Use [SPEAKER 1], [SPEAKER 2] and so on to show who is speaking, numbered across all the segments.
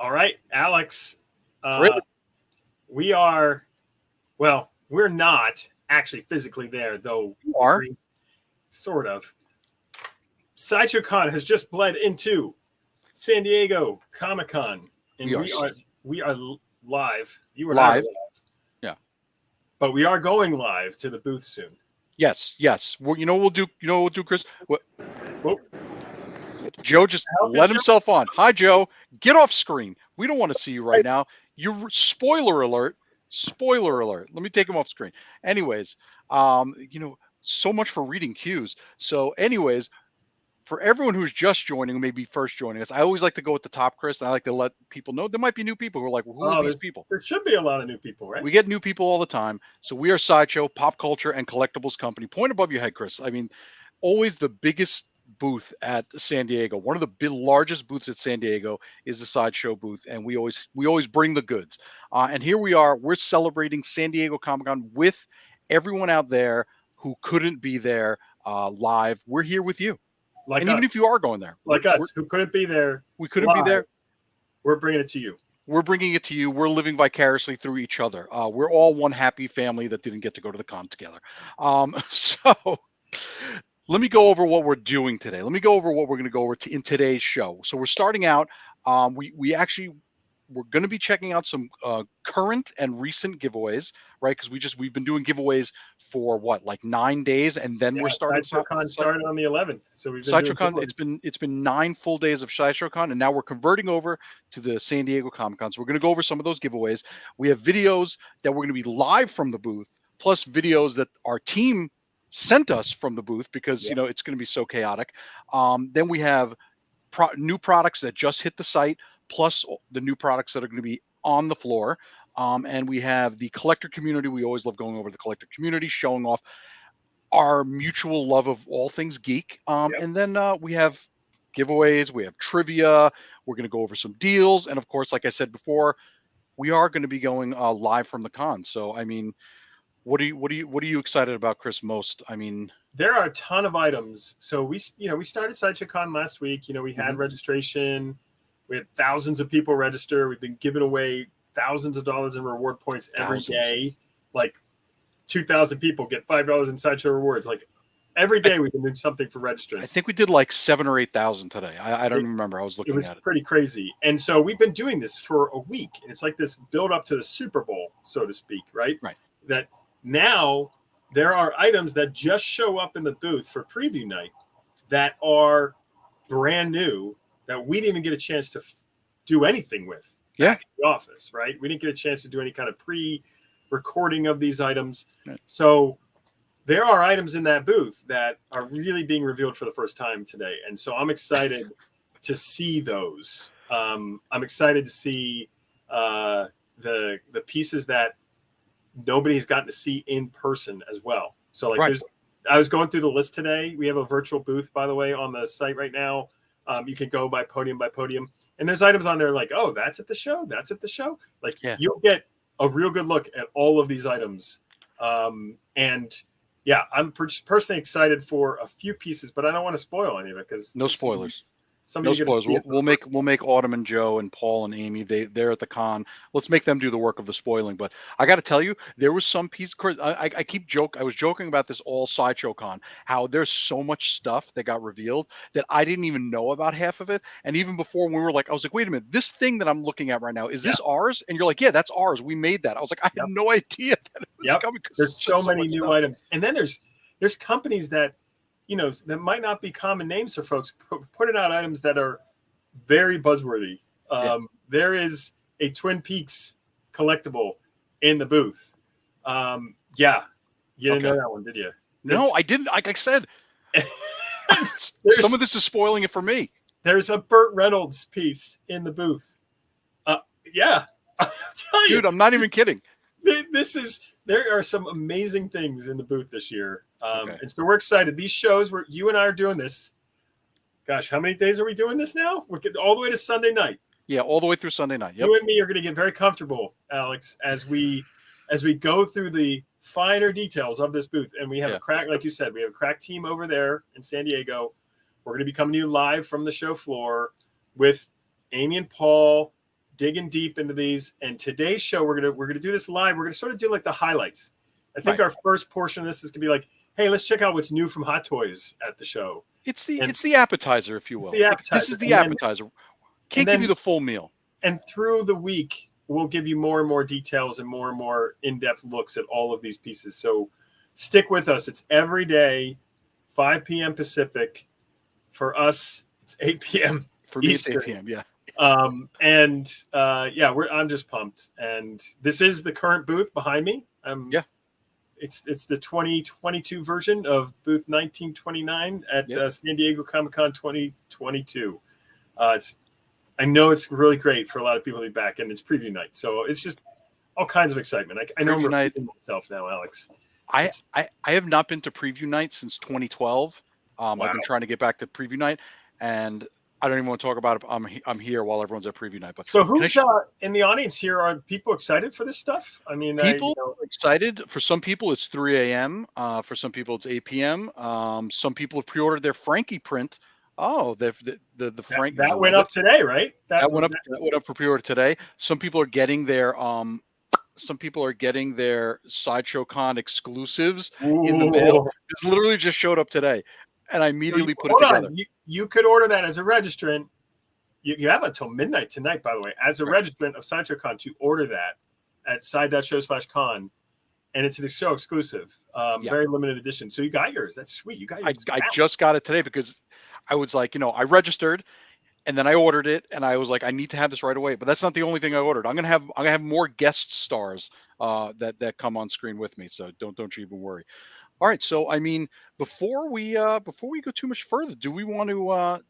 [SPEAKER 1] All right, Alex.
[SPEAKER 2] Great.
[SPEAKER 1] We are, well, we're not actually physically there, though.
[SPEAKER 2] You are.
[SPEAKER 1] Sort of. SIDESHOW Con has just bled into San Diego Comic-Con, and we are live. You and I are live.
[SPEAKER 2] Yeah.
[SPEAKER 1] But we are going live to the booth soon.
[SPEAKER 2] Yes. Well, you know what we'll do, Chris?
[SPEAKER 1] Whoop.
[SPEAKER 2] Joe just let himself on. Hi, Joe. Get off screen. We don't want to see you right now. You're spoiler alert. Spoiler alert. Let me take him off screen. Anyways, so much for reading cues. So, anyways, for everyone who's just joining, maybe first joining us, I always like to go at the top, Chris, and I like to let people know there might be new people who are like, well, who are these people?
[SPEAKER 1] There should be a lot of new people, right?
[SPEAKER 2] We get new people all the time. So we are Sideshow, pop culture, and collectibles company. Point above your head, Chris. I mean, always the biggest booth at San Diego. One of the largest booths at San Diego is the Sideshow booth, and we always bring the goods. And here we are. We're celebrating San Diego Comic-Con with everyone out there who couldn't be there live. We're here with you.
[SPEAKER 1] Like
[SPEAKER 2] and
[SPEAKER 1] us.
[SPEAKER 2] Even if you are going there.
[SPEAKER 1] Like us, who couldn't be there.
[SPEAKER 2] We couldn't be there.
[SPEAKER 1] We're bringing it to you.
[SPEAKER 2] We're bringing it to you. We're living vicariously through each other. We're all one happy family that didn't get to go to the con together. So let me go over what we're doing today. Let me go over what we're going to go over in today's show. So we're starting out. We're going to be checking out some current and recent giveaways, right? Because we've been doing giveaways for like 9 days, and then we're starting.
[SPEAKER 1] SIDESHOW Con started on the 11th, so we've been
[SPEAKER 2] SIDESHOW Con. It's been 9 full days of SIDESHOW Con, and now we're converting over to the San Diego Comic Con. So we're going to go over some of those giveaways. We have videos that we're going to be live from the booth, plus videos that our team sent us from the booth because it's going to be so chaotic. Then we have new products that just hit the site, plus the new products that are going to be on the floor. And we have the collector community. We always love going over the collector community, showing off our mutual love of all things geek. And then we have giveaways, we have trivia, we're going to go over some deals. And of course, like I said before, we are going to be going live from the con. So, I mean, what are you excited about, Chris, most? I mean,
[SPEAKER 1] there are a ton of items. So we started SIDESHOW Con last week. We had registration. We had thousands of people register. We've been giving away thousands of dollars in reward points every day. Like 2,000 people get $5 in SIDESHOW rewards. Like every day we've been doing something for registrants.
[SPEAKER 2] I think we did like 7,000 or 8,000 today. I don't remember. I was looking at it.
[SPEAKER 1] It was pretty crazy. And so we've been doing this for a week. And it's like this build up to the Super Bowl, so to speak, right?
[SPEAKER 2] Right.
[SPEAKER 1] That now there are items that just show up in the booth for preview night that are brand new that we didn't even get a chance to do anything with back in the office, right? We didn't get a chance to do any kind of pre-recording of these items.
[SPEAKER 2] Right.
[SPEAKER 1] So there are items in that booth that are really being revealed for the first time today. And so I'm excited to see those. I'm excited to see the pieces that nobody's gotten to see in person as well. So like I was going through the list today. We have a virtual booth, by the way, on the site right now. You can go by podium, and there's items on there like, oh, that's at the show. Like you'll get a real good look at all of these items. And yeah, I'm personally excited for a few pieces, but I don't want to spoil any of it because
[SPEAKER 2] no spoilers. No spoilers. We'll make Autumn and Joe and Paul and Amy. They're at the con. Let's make them do the work of the spoiling. But I got to tell you, there was some piece. I was joking about this all SIDESHOW Con. How there's so much stuff that got revealed that I didn't even know about half of it. And even before I was like, wait a minute, this thing that I'm looking at right now, is this ours? And you're like, yeah, that's ours. We made that. I was like, I had no idea that it was coming.
[SPEAKER 1] There's so many new items, and then there's companies that. That might not be common names for folks, putting out items that are very buzzworthy. There is a Twin Peaks collectible in the booth. You didn't know that one, did you?
[SPEAKER 2] No, I didn't. Like I said, some of this is spoiling it for me.
[SPEAKER 1] There's a Burt Reynolds piece in the booth. I'll tell you.
[SPEAKER 2] Dude, I'm not even kidding.
[SPEAKER 1] There are some amazing things in the booth this year. And so we're excited. These shows where you and I are doing this. Gosh, how many days are we doing this now? We're getting all the way to Sunday night.
[SPEAKER 2] Yeah, all the way through Sunday night. Yep.
[SPEAKER 1] You and me are going to get very comfortable, Alex, as we go through the finer details of this booth. And we have a crack, like you said, we have a crack team over there in San Diego. We're going to be coming to you live from the show floor with Amy and Paul digging deep into these. And today's show, we're gonna do this live. We're gonna sort of do like the highlights. I think our first portion of this is gonna be like, hey, let's check out what's new from Hot Toys at the show.
[SPEAKER 2] It's the appetizer, if you will.
[SPEAKER 1] The appetizer.
[SPEAKER 2] This is the appetizer. Can't give you the full meal.
[SPEAKER 1] And through the week, we'll give you more and more details and more in-depth looks at all of these pieces. So stick with us. It's every day, 5 p.m. Pacific. For us, it's 8 p.m.
[SPEAKER 2] For me,
[SPEAKER 1] Eastern.
[SPEAKER 2] it's 8 p.m. Yeah.
[SPEAKER 1] I'm just pumped. And this is the current booth behind me. It's the 2022 version of booth 1929 at San Diego Comic-Con 2022. I know it's really great for a lot of people to be back, and it's preview night, so it's just all kinds of excitement. I know I'm repeating myself now, Alex.
[SPEAKER 2] I have not been to preview night since 2012. Wow. I've been trying to get back to preview night, and I don't even want to talk about it. I'm here while everyone's at preview night. But
[SPEAKER 1] so who's in the audience here? Are people excited for this stuff? I mean,
[SPEAKER 2] people are excited. For some people, it's 3 a.m. For some people, it's 8 p.m. Some people have pre-ordered their Frankie print. Oh, the Frank
[SPEAKER 1] that went up today, right?
[SPEAKER 2] That went up for pre-order today. Some people are getting their Sideshow Con exclusives in the mail. This literally just showed up today, and I immediately put it together.
[SPEAKER 1] You could order that as a registrant. You have until midnight tonight, by the way, as a registrant of Sideshow Con to order that at side.show/con. And it's an show exclusive, very limited edition. So you got yours. That's sweet. You got yours.
[SPEAKER 2] I just got it today because I was like, I registered and then I ordered it and I was like, I need to have this right away. But that's not the only thing I ordered. I'm gonna have more guest stars that come on screen with me. So don't you even worry. All right. So I mean, before we go too much further, do we want to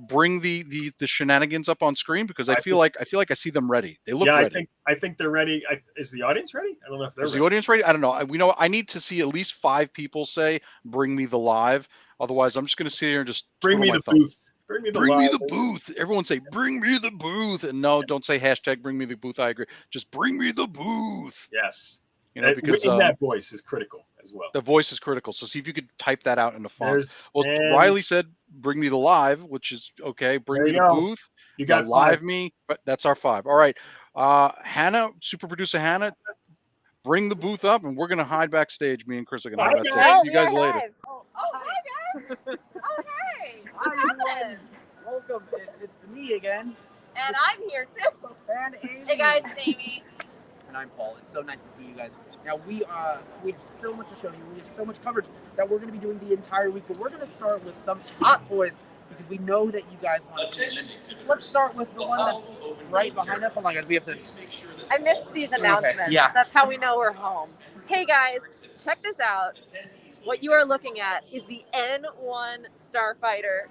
[SPEAKER 2] bring the shenanigans up on screen? Because I feel like I see them ready. They look ready.
[SPEAKER 1] I think they're ready. Is the audience ready? I don't know if they're ready.
[SPEAKER 2] The audience ready? I don't know. I need to see at least 5 people say, "Bring me the live." Otherwise, I'm just going to sit here and just
[SPEAKER 1] bring me the booth. Bring me the
[SPEAKER 2] booth. Everyone say, "Bring me the booth." And no, don't say hashtag bring me the booth. I agree. Just bring me the booth.
[SPEAKER 1] Yes.
[SPEAKER 2] Because
[SPEAKER 1] that voice is critical as well.
[SPEAKER 2] The voice is critical. So see if you could type that out in the font. Riley said, "Bring me the live," which is okay. Bring me the booth.
[SPEAKER 1] You got
[SPEAKER 2] live me, but that's our 5. All right. Hannah, super producer Hannah, bring the booth up, and we're gonna hide backstage. Me and Chris are gonna hide backstage. See you guys later.
[SPEAKER 3] Oh, hi guys. Oh, hey. What's happening?
[SPEAKER 4] Welcome. It's me again.
[SPEAKER 3] And I'm here too.
[SPEAKER 4] And Amy.
[SPEAKER 3] Hey guys, it's Amy.
[SPEAKER 4] And I'm Paul. It's so nice to see you guys. Now we have so much to show you. We have so much coverage that we're going to be doing the entire week. But we're going to start with some Hot Toys because we know that you guys want to see them. Let's start with the one that's right behind us. Hold on, guys. We have to.
[SPEAKER 3] I missed these announcements.
[SPEAKER 4] Okay. Yeah.
[SPEAKER 3] That's how we know we're home. Hey guys, check this out. What you are looking at is the N1 Starfighter.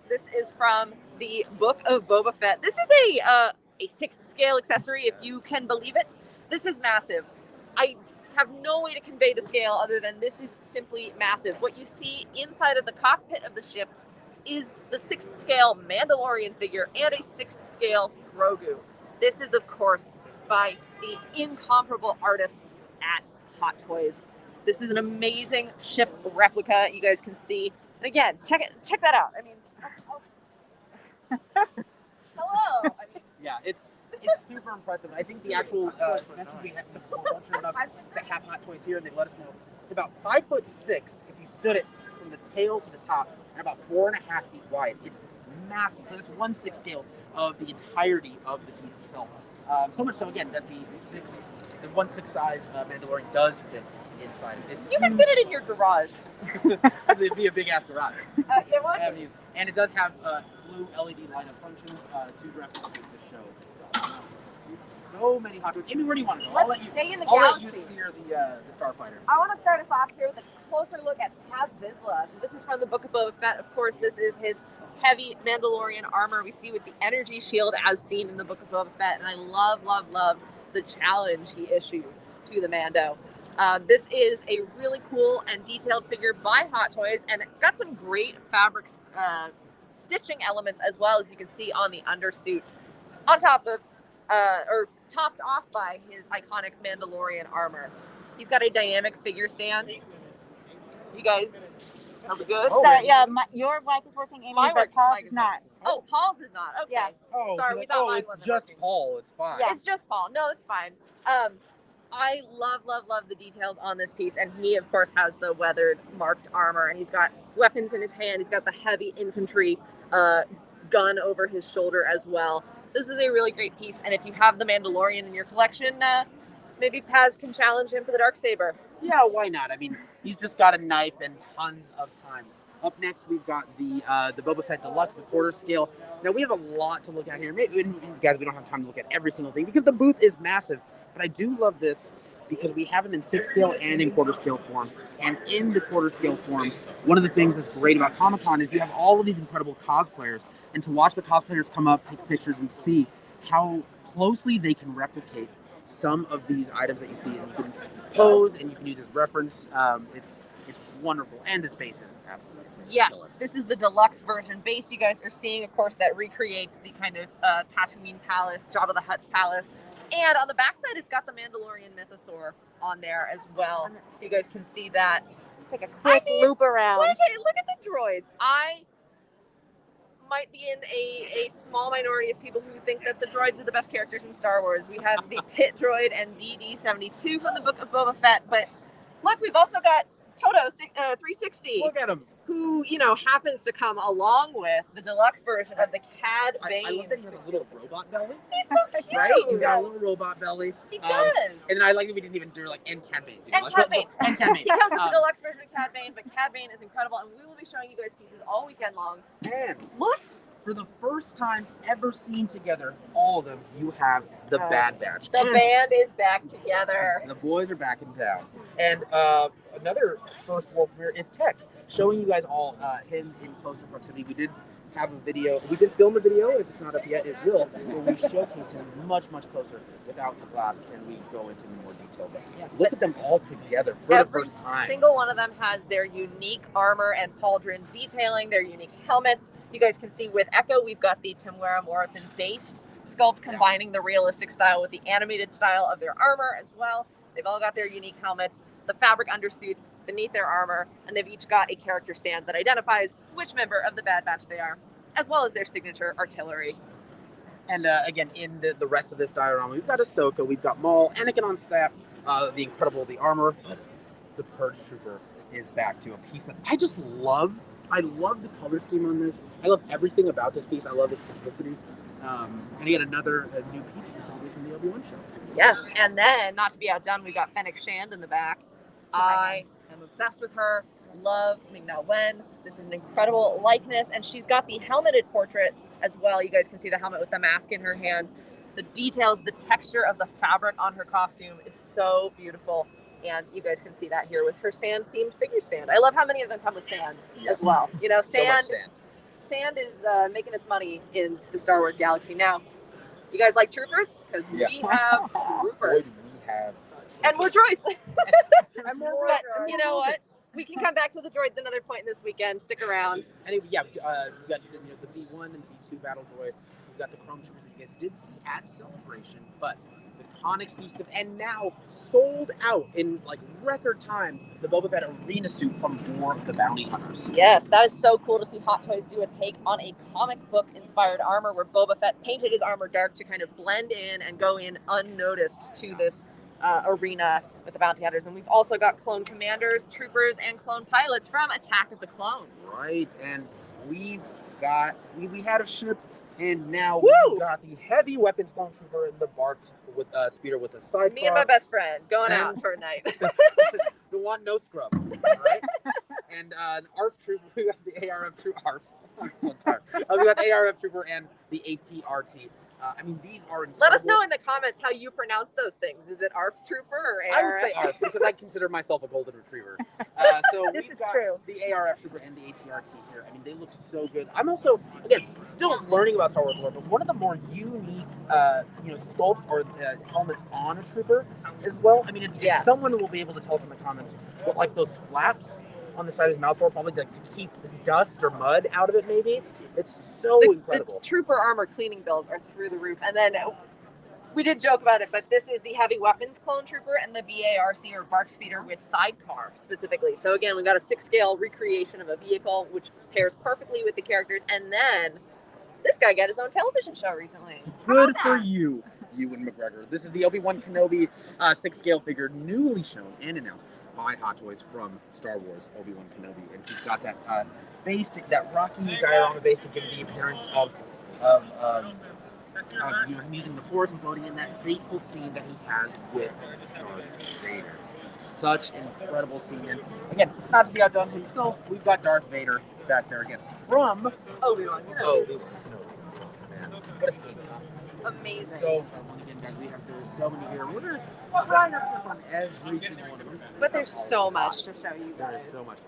[SPEAKER 3] This is from the Book of Boba Fett. This is a 6th scale accessory, if you can believe it. This is massive. I have no way to convey the scale other than this is simply massive. What you see inside of the cockpit of the ship is the 6th scale Mandalorian figure and a 6th scale Grogu. This is, of course, by the incomparable artists at Hot Toys. This is an amazing ship replica. You guys can see. And again, check that out. I mean, hello. I mean,
[SPEAKER 4] yeah, it's super impressive. I think the actual dimensions we have fortunate enough to have Hot Toys here, and they let us know it's about 5'6" if you stood it from the tail to the top, and about 4.5 feet wide. It's massive. So it's 1/6 scale of the entirety of the piece itself. So much so again that the 1/6 size Mandalorian does fit inside of it.
[SPEAKER 3] You can fit it in your garage.
[SPEAKER 4] It'd be a big ass garage.
[SPEAKER 3] It would.
[SPEAKER 4] And it does have blue LED light up functions to replicate the show itself. So many Hot Toys. Amy, where do you want to go?
[SPEAKER 3] Let's stay in the galaxy.
[SPEAKER 4] I'll let you steer the Starfighter.
[SPEAKER 3] I want to start us off here with a closer look at Paz Vizsla. So this is from the Book of Boba Fett. Of course, this is his heavy Mandalorian armor we see with the energy shield as seen in the Book of Boba Fett. And I love the challenge he issued to the Mando. This is a really cool and detailed figure by Hot Toys, and it's got some great fabric stitching elements as well, as you can see on the undersuit, on top of, or topped off by his iconic Mandalorian armor. He's got a dynamic figure stand. You guys, are we good?
[SPEAKER 5] So, yeah, your mic is working, Amy, but Paul's is not.
[SPEAKER 3] Oh, Paul's is not. Okay.
[SPEAKER 5] Yeah.
[SPEAKER 4] Oh,
[SPEAKER 3] Sorry,
[SPEAKER 4] she's
[SPEAKER 3] we
[SPEAKER 4] like,
[SPEAKER 3] thought
[SPEAKER 4] oh,
[SPEAKER 3] mine
[SPEAKER 4] it's
[SPEAKER 3] wasn't
[SPEAKER 4] just
[SPEAKER 3] working.
[SPEAKER 4] Paul. It's fine.
[SPEAKER 5] Yeah.
[SPEAKER 3] It's just Paul. No, it's fine. I love the details on this piece, and he, of course, has the weathered, marked armor, and he's got weapons in his hand. He's got the heavy infantry gun over his shoulder as well. This is a really great piece, and if you have the Mandalorian in your collection, maybe Paz can challenge him for the Darksaber.
[SPEAKER 4] Yeah, why not? I mean, he's just got a knife and tons of time. Up next, we've got the Boba Fett Deluxe, the quarter scale. Now, we have a lot to look at here. Maybe, guys, we don't have time to look at every single thing because the booth is massive. But I do love this because we have it in 6 scale and in quarter scale form. And in the quarter scale form, one of the things that's great about Comic-Con is you have all of these incredible cosplayers. And to watch the cosplayers come up, take pictures, and see how closely they can replicate some of these items that you see. And you can pose and you can use as reference. It's wonderful. And this base is absolutely
[SPEAKER 3] Yes,
[SPEAKER 4] killer.
[SPEAKER 3] this is the deluxe version base you guys are seeing, of course, that recreates the kind of Tatooine Palace, Jabba the Hutt's palace. And on the backside, it's got the Mandalorian mythosaur on there as well. So you guys can see that.
[SPEAKER 5] Take a quick loop around.
[SPEAKER 3] Let me tell you, look at the droids. I might be in a small minority of people who think that the droids are the best characters in Star Wars. We have the Pit droid and BD-72 from the Book of Boba Fett. But look, we've also got Toto 360.
[SPEAKER 4] Look at him.
[SPEAKER 3] Who, happens to come along with the deluxe version of the Cad Bane.
[SPEAKER 4] I love that he has a little robot belly.
[SPEAKER 3] He's so cute.
[SPEAKER 4] Right? He's got a little robot belly.
[SPEAKER 3] He does.
[SPEAKER 4] And I like that we didn't even do and Cad Bane.
[SPEAKER 3] And Cad Bane.
[SPEAKER 4] And Cad Bane.
[SPEAKER 3] He comes with the deluxe version of Cad Bane, but Cad Bane is incredible, and we will be showing you guys pieces all weekend long.
[SPEAKER 4] And
[SPEAKER 3] Look.
[SPEAKER 4] for the first time ever seen together, all of them, you have the Bad Batch.
[SPEAKER 3] The
[SPEAKER 4] And
[SPEAKER 3] band is back together.
[SPEAKER 4] the boys are back in town. And another first world premiere is Tech, showing you guys all him in closer proximity. We did have a video. We did film a video. If it's not up yet, it will. Where we showcase him much, much closer without the glass, and we go into more detail. But
[SPEAKER 3] Yes,
[SPEAKER 4] look at them all together for the
[SPEAKER 3] every
[SPEAKER 4] first time.
[SPEAKER 3] single one of them has their unique armor and pauldron detailing, their unique helmets. You guys can see with Echo, we've got the Temuera Morrison based sculpt combining the realistic style with the animated style of their armor as well. They've all got their unique helmets, the fabric undersuits beneath their armor, and they've each got a character stand that identifies which member of the Bad Batch they are, as well as their signature artillery.
[SPEAKER 4] And again, in the rest of this diorama, we've got Ahsoka, we've got Maul, Anakin on staff, the armor, but the Purge Trooper is back to a piece that I just love. I love the color scheme on this. I love everything about this piece. I love its simplicity. And again, a new piece specifically from the Obi-Wan show.
[SPEAKER 3] Yes, and then, not to be outdone, we got Fennec Shand in the back. I am obsessed with her. Love Ming-Na Wen. This is an incredible likeness, and she's got the helmeted portrait as well. You guys can see the helmet with the mask in her hand. The details, the texture of the fabric on her costume is so beautiful, and you guys can see that here with her sand-themed figure stand. I love how many of them come with sand as well.
[SPEAKER 4] So much
[SPEAKER 3] Sand
[SPEAKER 4] sand.
[SPEAKER 3] is making its money in the Star Wars galaxy. Now, you guys like troopers? Because we have troopers.
[SPEAKER 4] Boy, do we have.
[SPEAKER 3] And more droids.
[SPEAKER 4] And more
[SPEAKER 3] But
[SPEAKER 4] droids.
[SPEAKER 3] you know what? We can come back to the droids another point this weekend. Stick around.
[SPEAKER 4] Anyway, yeah, we got the B1 and the B2 battle droid. We got the Chrome Troopers that you guys did see at Celebration, but the con exclusive and now sold out in like record time. The Boba Fett arena suit from War of the Bounty Hunters.
[SPEAKER 3] Yes, that is so cool to see Hot Toys do a take on a comic book inspired armor where Boba Fett painted his armor dark to kind of blend in and go in unnoticed to this arena with the bounty hunters. And we've also got clone commanders, troopers, and clone pilots from Attack of the Clones.
[SPEAKER 4] Right, and we've got we had a ship, and now
[SPEAKER 3] Woo!
[SPEAKER 4] we've got the heavy weapons clone trooper in the barked with speeder with a sidecar.
[SPEAKER 3] Me and my best friend going out for a night.
[SPEAKER 4] You want no scrub, right? And an ARF trooper. We got the ARF trooper. ARF. I'm so tired. We got the ARF trooper and the ATRT. I mean, these are incredible.
[SPEAKER 3] Let us know in the comments how you pronounce those things. Is it ARF Trooper or ARF?
[SPEAKER 4] I would say ARF because I consider myself a golden retriever. So
[SPEAKER 5] This
[SPEAKER 4] we've
[SPEAKER 5] is
[SPEAKER 4] got
[SPEAKER 5] true.
[SPEAKER 4] The ARF Trooper and the ATRT here. I mean, they look so good. I'm also, again, still learning about Star Wars lore, but one of the more unique, sculpts or helmets on a trooper as well. I mean,
[SPEAKER 3] Yes.
[SPEAKER 4] someone will be able to tell us in the comments what, like, those flaps on the side of his mouth for, probably to keep dust or mud out of it, maybe. It's so incredible.
[SPEAKER 3] The trooper armor cleaning bills are through the roof. And then we did joke about it, but this is the heavy weapons clone trooper and the BARC or bark speeder with sidecar specifically. So again, we got a 6-scale recreation of a vehicle, which pairs perfectly with the characters. And then This guy got his own television show recently.
[SPEAKER 4] Good for you, Ewan McGregor. This is the Obi-Wan Kenobi 6-scale figure, newly shown and announced by Hot Toys from Star Wars Obi-Wan Kenobi, and he's got that base, that rocky diorama base to give the appearance of you know, him using the Force and floating in that fateful scene that he has with Darth Vader. Such an incredible scene, and again, not to be outdone himself, we've got Darth Vader back there again from
[SPEAKER 3] Obi-Wan Kenobi.
[SPEAKER 4] Obi-Wan Kenobi. Man, what a scene, huh?
[SPEAKER 3] Amazing.
[SPEAKER 4] So fun. Again, guys, there's so many here. We're going to try not to have fun every single one of them.
[SPEAKER 3] But there's so much to show you
[SPEAKER 4] There
[SPEAKER 3] guys.
[SPEAKER 4] is so much.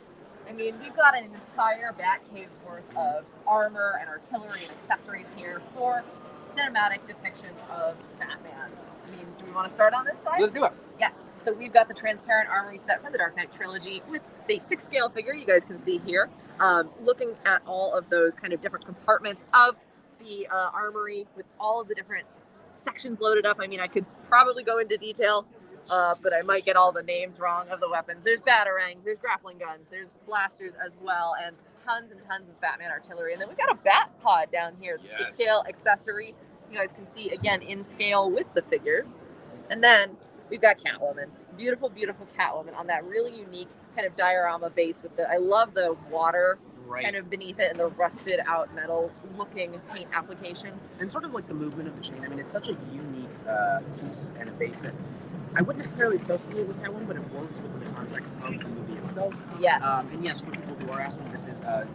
[SPEAKER 3] I mean, we've got an entire Batcave's worth of armor and artillery and accessories here for cinematic depictions of Batman. I mean, do we want to start on this side?
[SPEAKER 4] Let's do it.
[SPEAKER 3] Yes. So we've got the transparent armory set from the Dark Knight trilogy with the 6-scale figure you guys can see here. Looking at all of those kind of different compartments of the armory with all of the different sections loaded up. I mean, I could probably go into detail, but I might get all the names wrong of the weapons. There's batarangs, there's grappling guns, there's blasters as well, and tons of Batman artillery. And then we've got a bat pod down here. It's a 6-scale accessory. You guys can see, again, in scale with the figures. And then we've got Catwoman. Beautiful, beautiful Catwoman on that really unique kind of diorama base with the, I love the water kind of beneath it and the rusted out metal looking paint application.
[SPEAKER 4] And sort of like the movement of the chain. I mean, it's such a unique piece and a base that I wouldn't necessarily associate with Catwoman, but it works within the context of the movie itself.
[SPEAKER 3] Yes.
[SPEAKER 4] And yes, for people who are asking, this is the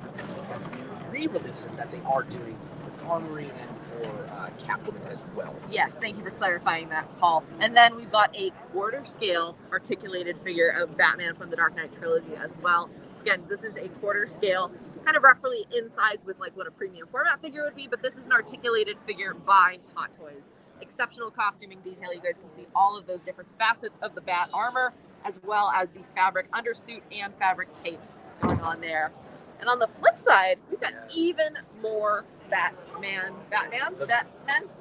[SPEAKER 4] re-releases that they are doing with Armory and for Catwoman as well.
[SPEAKER 3] Yes, thank you for clarifying that, Paul. And then we've got a quarter scale articulated figure of Batman from the Dark Knight trilogy as well. Again, this is a quarter scale, kind of roughly in size with like what a premium format figure would be, but this is an articulated figure by Hot Toys. Exceptional costuming detail. You guys can see all of those different facets of the Bat armor, as well as the fabric undersuit and fabric cape going on there. And on the flip side, we've got even more Batman.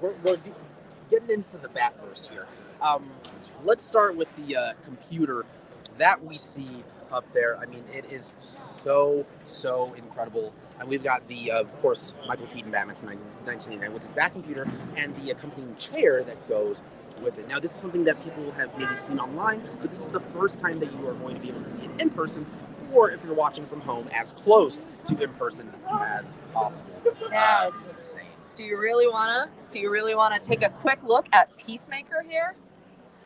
[SPEAKER 4] We're getting into the Batverse here. Let's start with the computer that we see up there. I mean, it is so incredible. And we've got the, of course, Michael Keaton Batman from 1989 with his Bat computer and the accompanying chair that goes with it. Now, this is something that people have maybe seen online, but this is the first time that you are going to be able to see it in person, or if you're watching from home, as close to in person as possible.
[SPEAKER 3] Now,
[SPEAKER 4] It's insane.
[SPEAKER 3] do you really wanna take a quick look at Peacemaker here?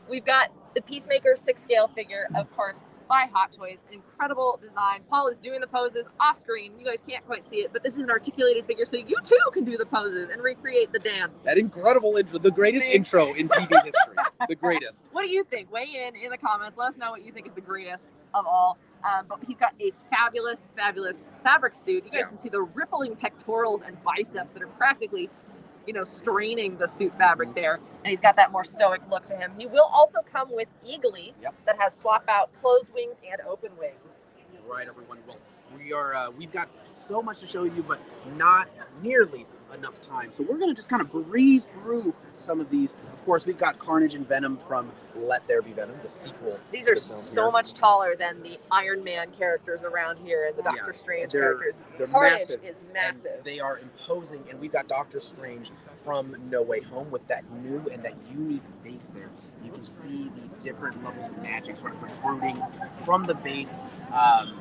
[SPEAKER 3] We've got the Peacemaker 6-scale figure, of course, by Hot Toys. Incredible design. Paul is doing the poses off screen. You guys can't quite see it, but this is an articulated figure, so you too can do the poses and recreate the dance.
[SPEAKER 4] That incredible intro, the greatest intro in TV history. The greatest.
[SPEAKER 3] What do you think? Weigh in the comments. Let us know what you think is the greatest of all. But he's got a fabulous fabric suit. You guys can see the rippling pectorals and biceps that are practically, straining the suit fabric there. And he's got that more stoic look to him. He will also come with Eagly that has swap out closed wings and open wings.
[SPEAKER 4] Right, everyone. Well, we've got so much to show you, but not nearly enough time. So we're going to just kind of breeze through some of these. Of course, we've got Carnage and Venom from Let There Be Venom, the sequel.
[SPEAKER 3] These are so much taller than the Iron Man characters around here and the Doctor Strange characters. Carnage is massive.
[SPEAKER 4] And they are imposing, and we've got Doctor Strange from No Way Home with that new and that unique base there. You can see the different levels of magic sort of protruding from the base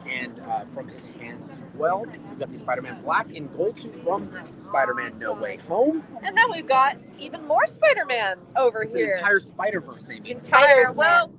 [SPEAKER 4] and from his hands as well. We've got the Spider-Man black and gold suit from Spider-Man No Way Home.
[SPEAKER 3] And then we've got even more Spider-Man over
[SPEAKER 4] It's
[SPEAKER 3] here.
[SPEAKER 4] an entire Spider-Verse, maybe.
[SPEAKER 3] Well,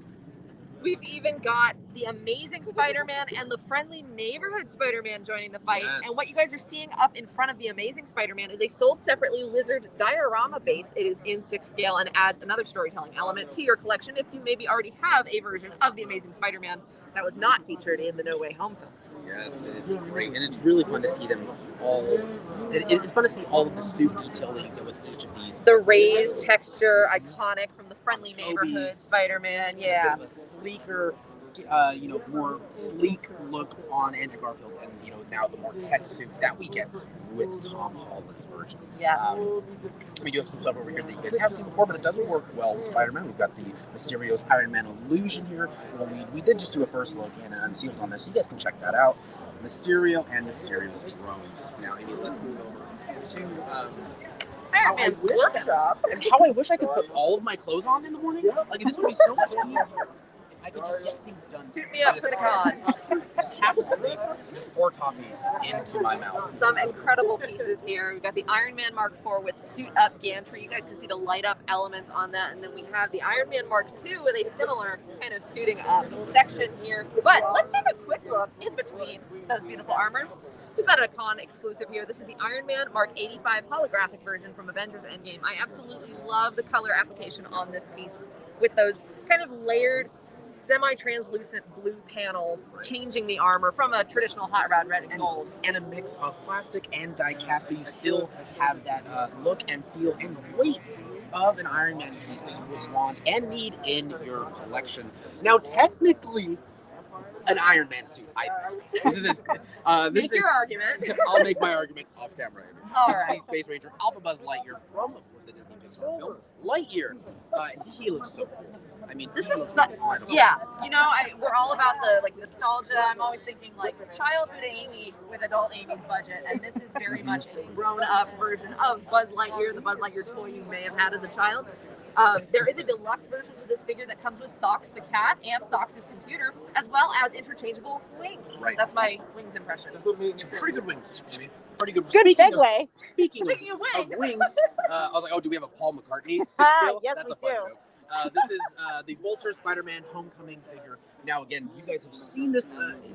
[SPEAKER 3] we've even got the Amazing Spider-Man and the Friendly Neighborhood Spider-Man joining the fight.
[SPEAKER 4] Yes.
[SPEAKER 3] And what you guys are seeing up in front of the Amazing Spider-Man is a sold separately Lizard diorama base. It is in 6 scale and adds another storytelling element to your collection if you maybe already have a version of the Amazing Spider-Man that was not featured in the No Way Home film.
[SPEAKER 4] Yes, it is great, and it's really fun to see them all. It's fun to see all of the suit detail that you get with each of these.
[SPEAKER 3] The raised texture, iconic from the Friendly Neighborhood Spider-Man,
[SPEAKER 4] A bit of a sleeker, more sleek look on Andrew Garfield, and now the more tech suit that we get with Tom Holland's version.
[SPEAKER 3] Yes.
[SPEAKER 4] We do have some stuff over here that you guys have seen before, but it doesn't work well with Spider-Man. We've got the Mysterio's Iron Man illusion here. Well, we did just do a first look and unsealed on this, so you guys can check that out. Mysterio and Mysterio's drones. Now, Amy, let's move over to
[SPEAKER 3] Iron Man workshop.
[SPEAKER 4] and how I wish I could put all of my clothes on in the morning. Like this would be so much easier if I could just get things done.
[SPEAKER 3] Suit me up for the con.
[SPEAKER 4] Just half asleep and just pour coffee into my mouth.
[SPEAKER 3] Some incredible pieces here. We've got the Iron Man Mark IV with suit up gantry. You guys can see the light up elements on that. And then we have the Iron Man Mark II with a similar kind of suiting up section here. But let's take a quick look in between those beautiful armors. We've got a con exclusive here. This is the Iron Man Mark 85 holographic version from Avengers Endgame. I absolutely love the color application on this piece with those kind of layered, semi-translucent blue panels, changing the armor from a traditional hot rod red and gold.
[SPEAKER 4] And a mix of plastic and die cast, so you still have that look and feel and weight of an Iron Man piece that you would want and need in your collection. Now, technically, an Iron Man suit, I think. This is
[SPEAKER 3] Make your argument.
[SPEAKER 4] I'll make my argument off camera.
[SPEAKER 3] All
[SPEAKER 4] This
[SPEAKER 3] right.
[SPEAKER 4] is the Space Ranger Alpha Buzz Lightyear from the Disney Pixar film Lightyear. And he looks so cool. I mean,
[SPEAKER 3] This
[SPEAKER 4] he
[SPEAKER 3] is
[SPEAKER 4] looks
[SPEAKER 3] such,
[SPEAKER 4] incredible.
[SPEAKER 3] yeah. You know, we're all about the like nostalgia. I'm always thinking like childhood Amy with adult Amy's budget, and this is very much a grown-up version of Buzz Lightyear, the Buzz Lightyear toy you may have had as a child. There is a deluxe version to this figure that comes with Socks the cat and Socks' computer, as well as interchangeable wings.
[SPEAKER 4] Right.
[SPEAKER 3] That's my wings impression.
[SPEAKER 4] Pretty good wings, Amy. Pretty good.
[SPEAKER 5] Good
[SPEAKER 4] Speaking
[SPEAKER 5] segue.
[SPEAKER 4] Speaking
[SPEAKER 3] of wings.
[SPEAKER 4] I was like, oh, do we have a Paul McCartney sit
[SPEAKER 5] Ah,
[SPEAKER 4] still?
[SPEAKER 5] yes,
[SPEAKER 4] That's
[SPEAKER 5] we
[SPEAKER 4] a fun
[SPEAKER 5] do.
[SPEAKER 4] joke. This is the Vulture Spider-Man Homecoming figure. Now, again, you guys have seen this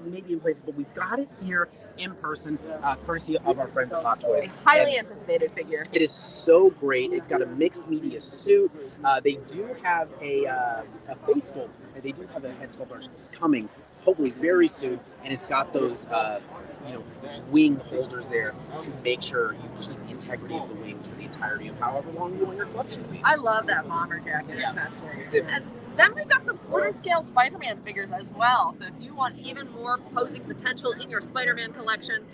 [SPEAKER 4] maybe in places, but we've got it here in person, courtesy of our friends at Hot Toys.
[SPEAKER 3] A highly
[SPEAKER 4] And
[SPEAKER 3] anticipated figure.
[SPEAKER 4] it is so great. It's got a mixed media suit. They do have a face sculpt. They do have a head sculptor coming, hopefully very soon. And it's got those, wing holders there to make sure you keep the integrity of the wings for the entirety of however long you want your collection to be.
[SPEAKER 3] I love that bomber jacket,
[SPEAKER 4] Yeah.
[SPEAKER 3] especially. And then we've got some quarter scale Spider-Man figures as well. So if you want even more posing potential in your Spider-Man collection,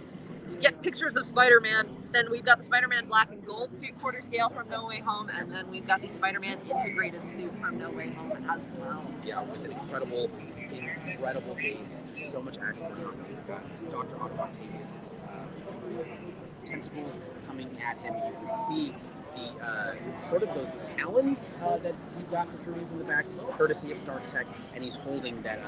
[SPEAKER 3] to get pictures of Spider-Man, then we've got the Spider-Man black and gold suit quarter scale from No Way Home, and then we've got the Spider-Man integrated suit from No Way Home as well.
[SPEAKER 4] Yeah, with an incredible base. So much action going on. We've got Dr. Otto Octavius' tentacles coming at him. You can see the sort of those talons that he's got protruding from the back, courtesy of Stark Tech, and he's holding that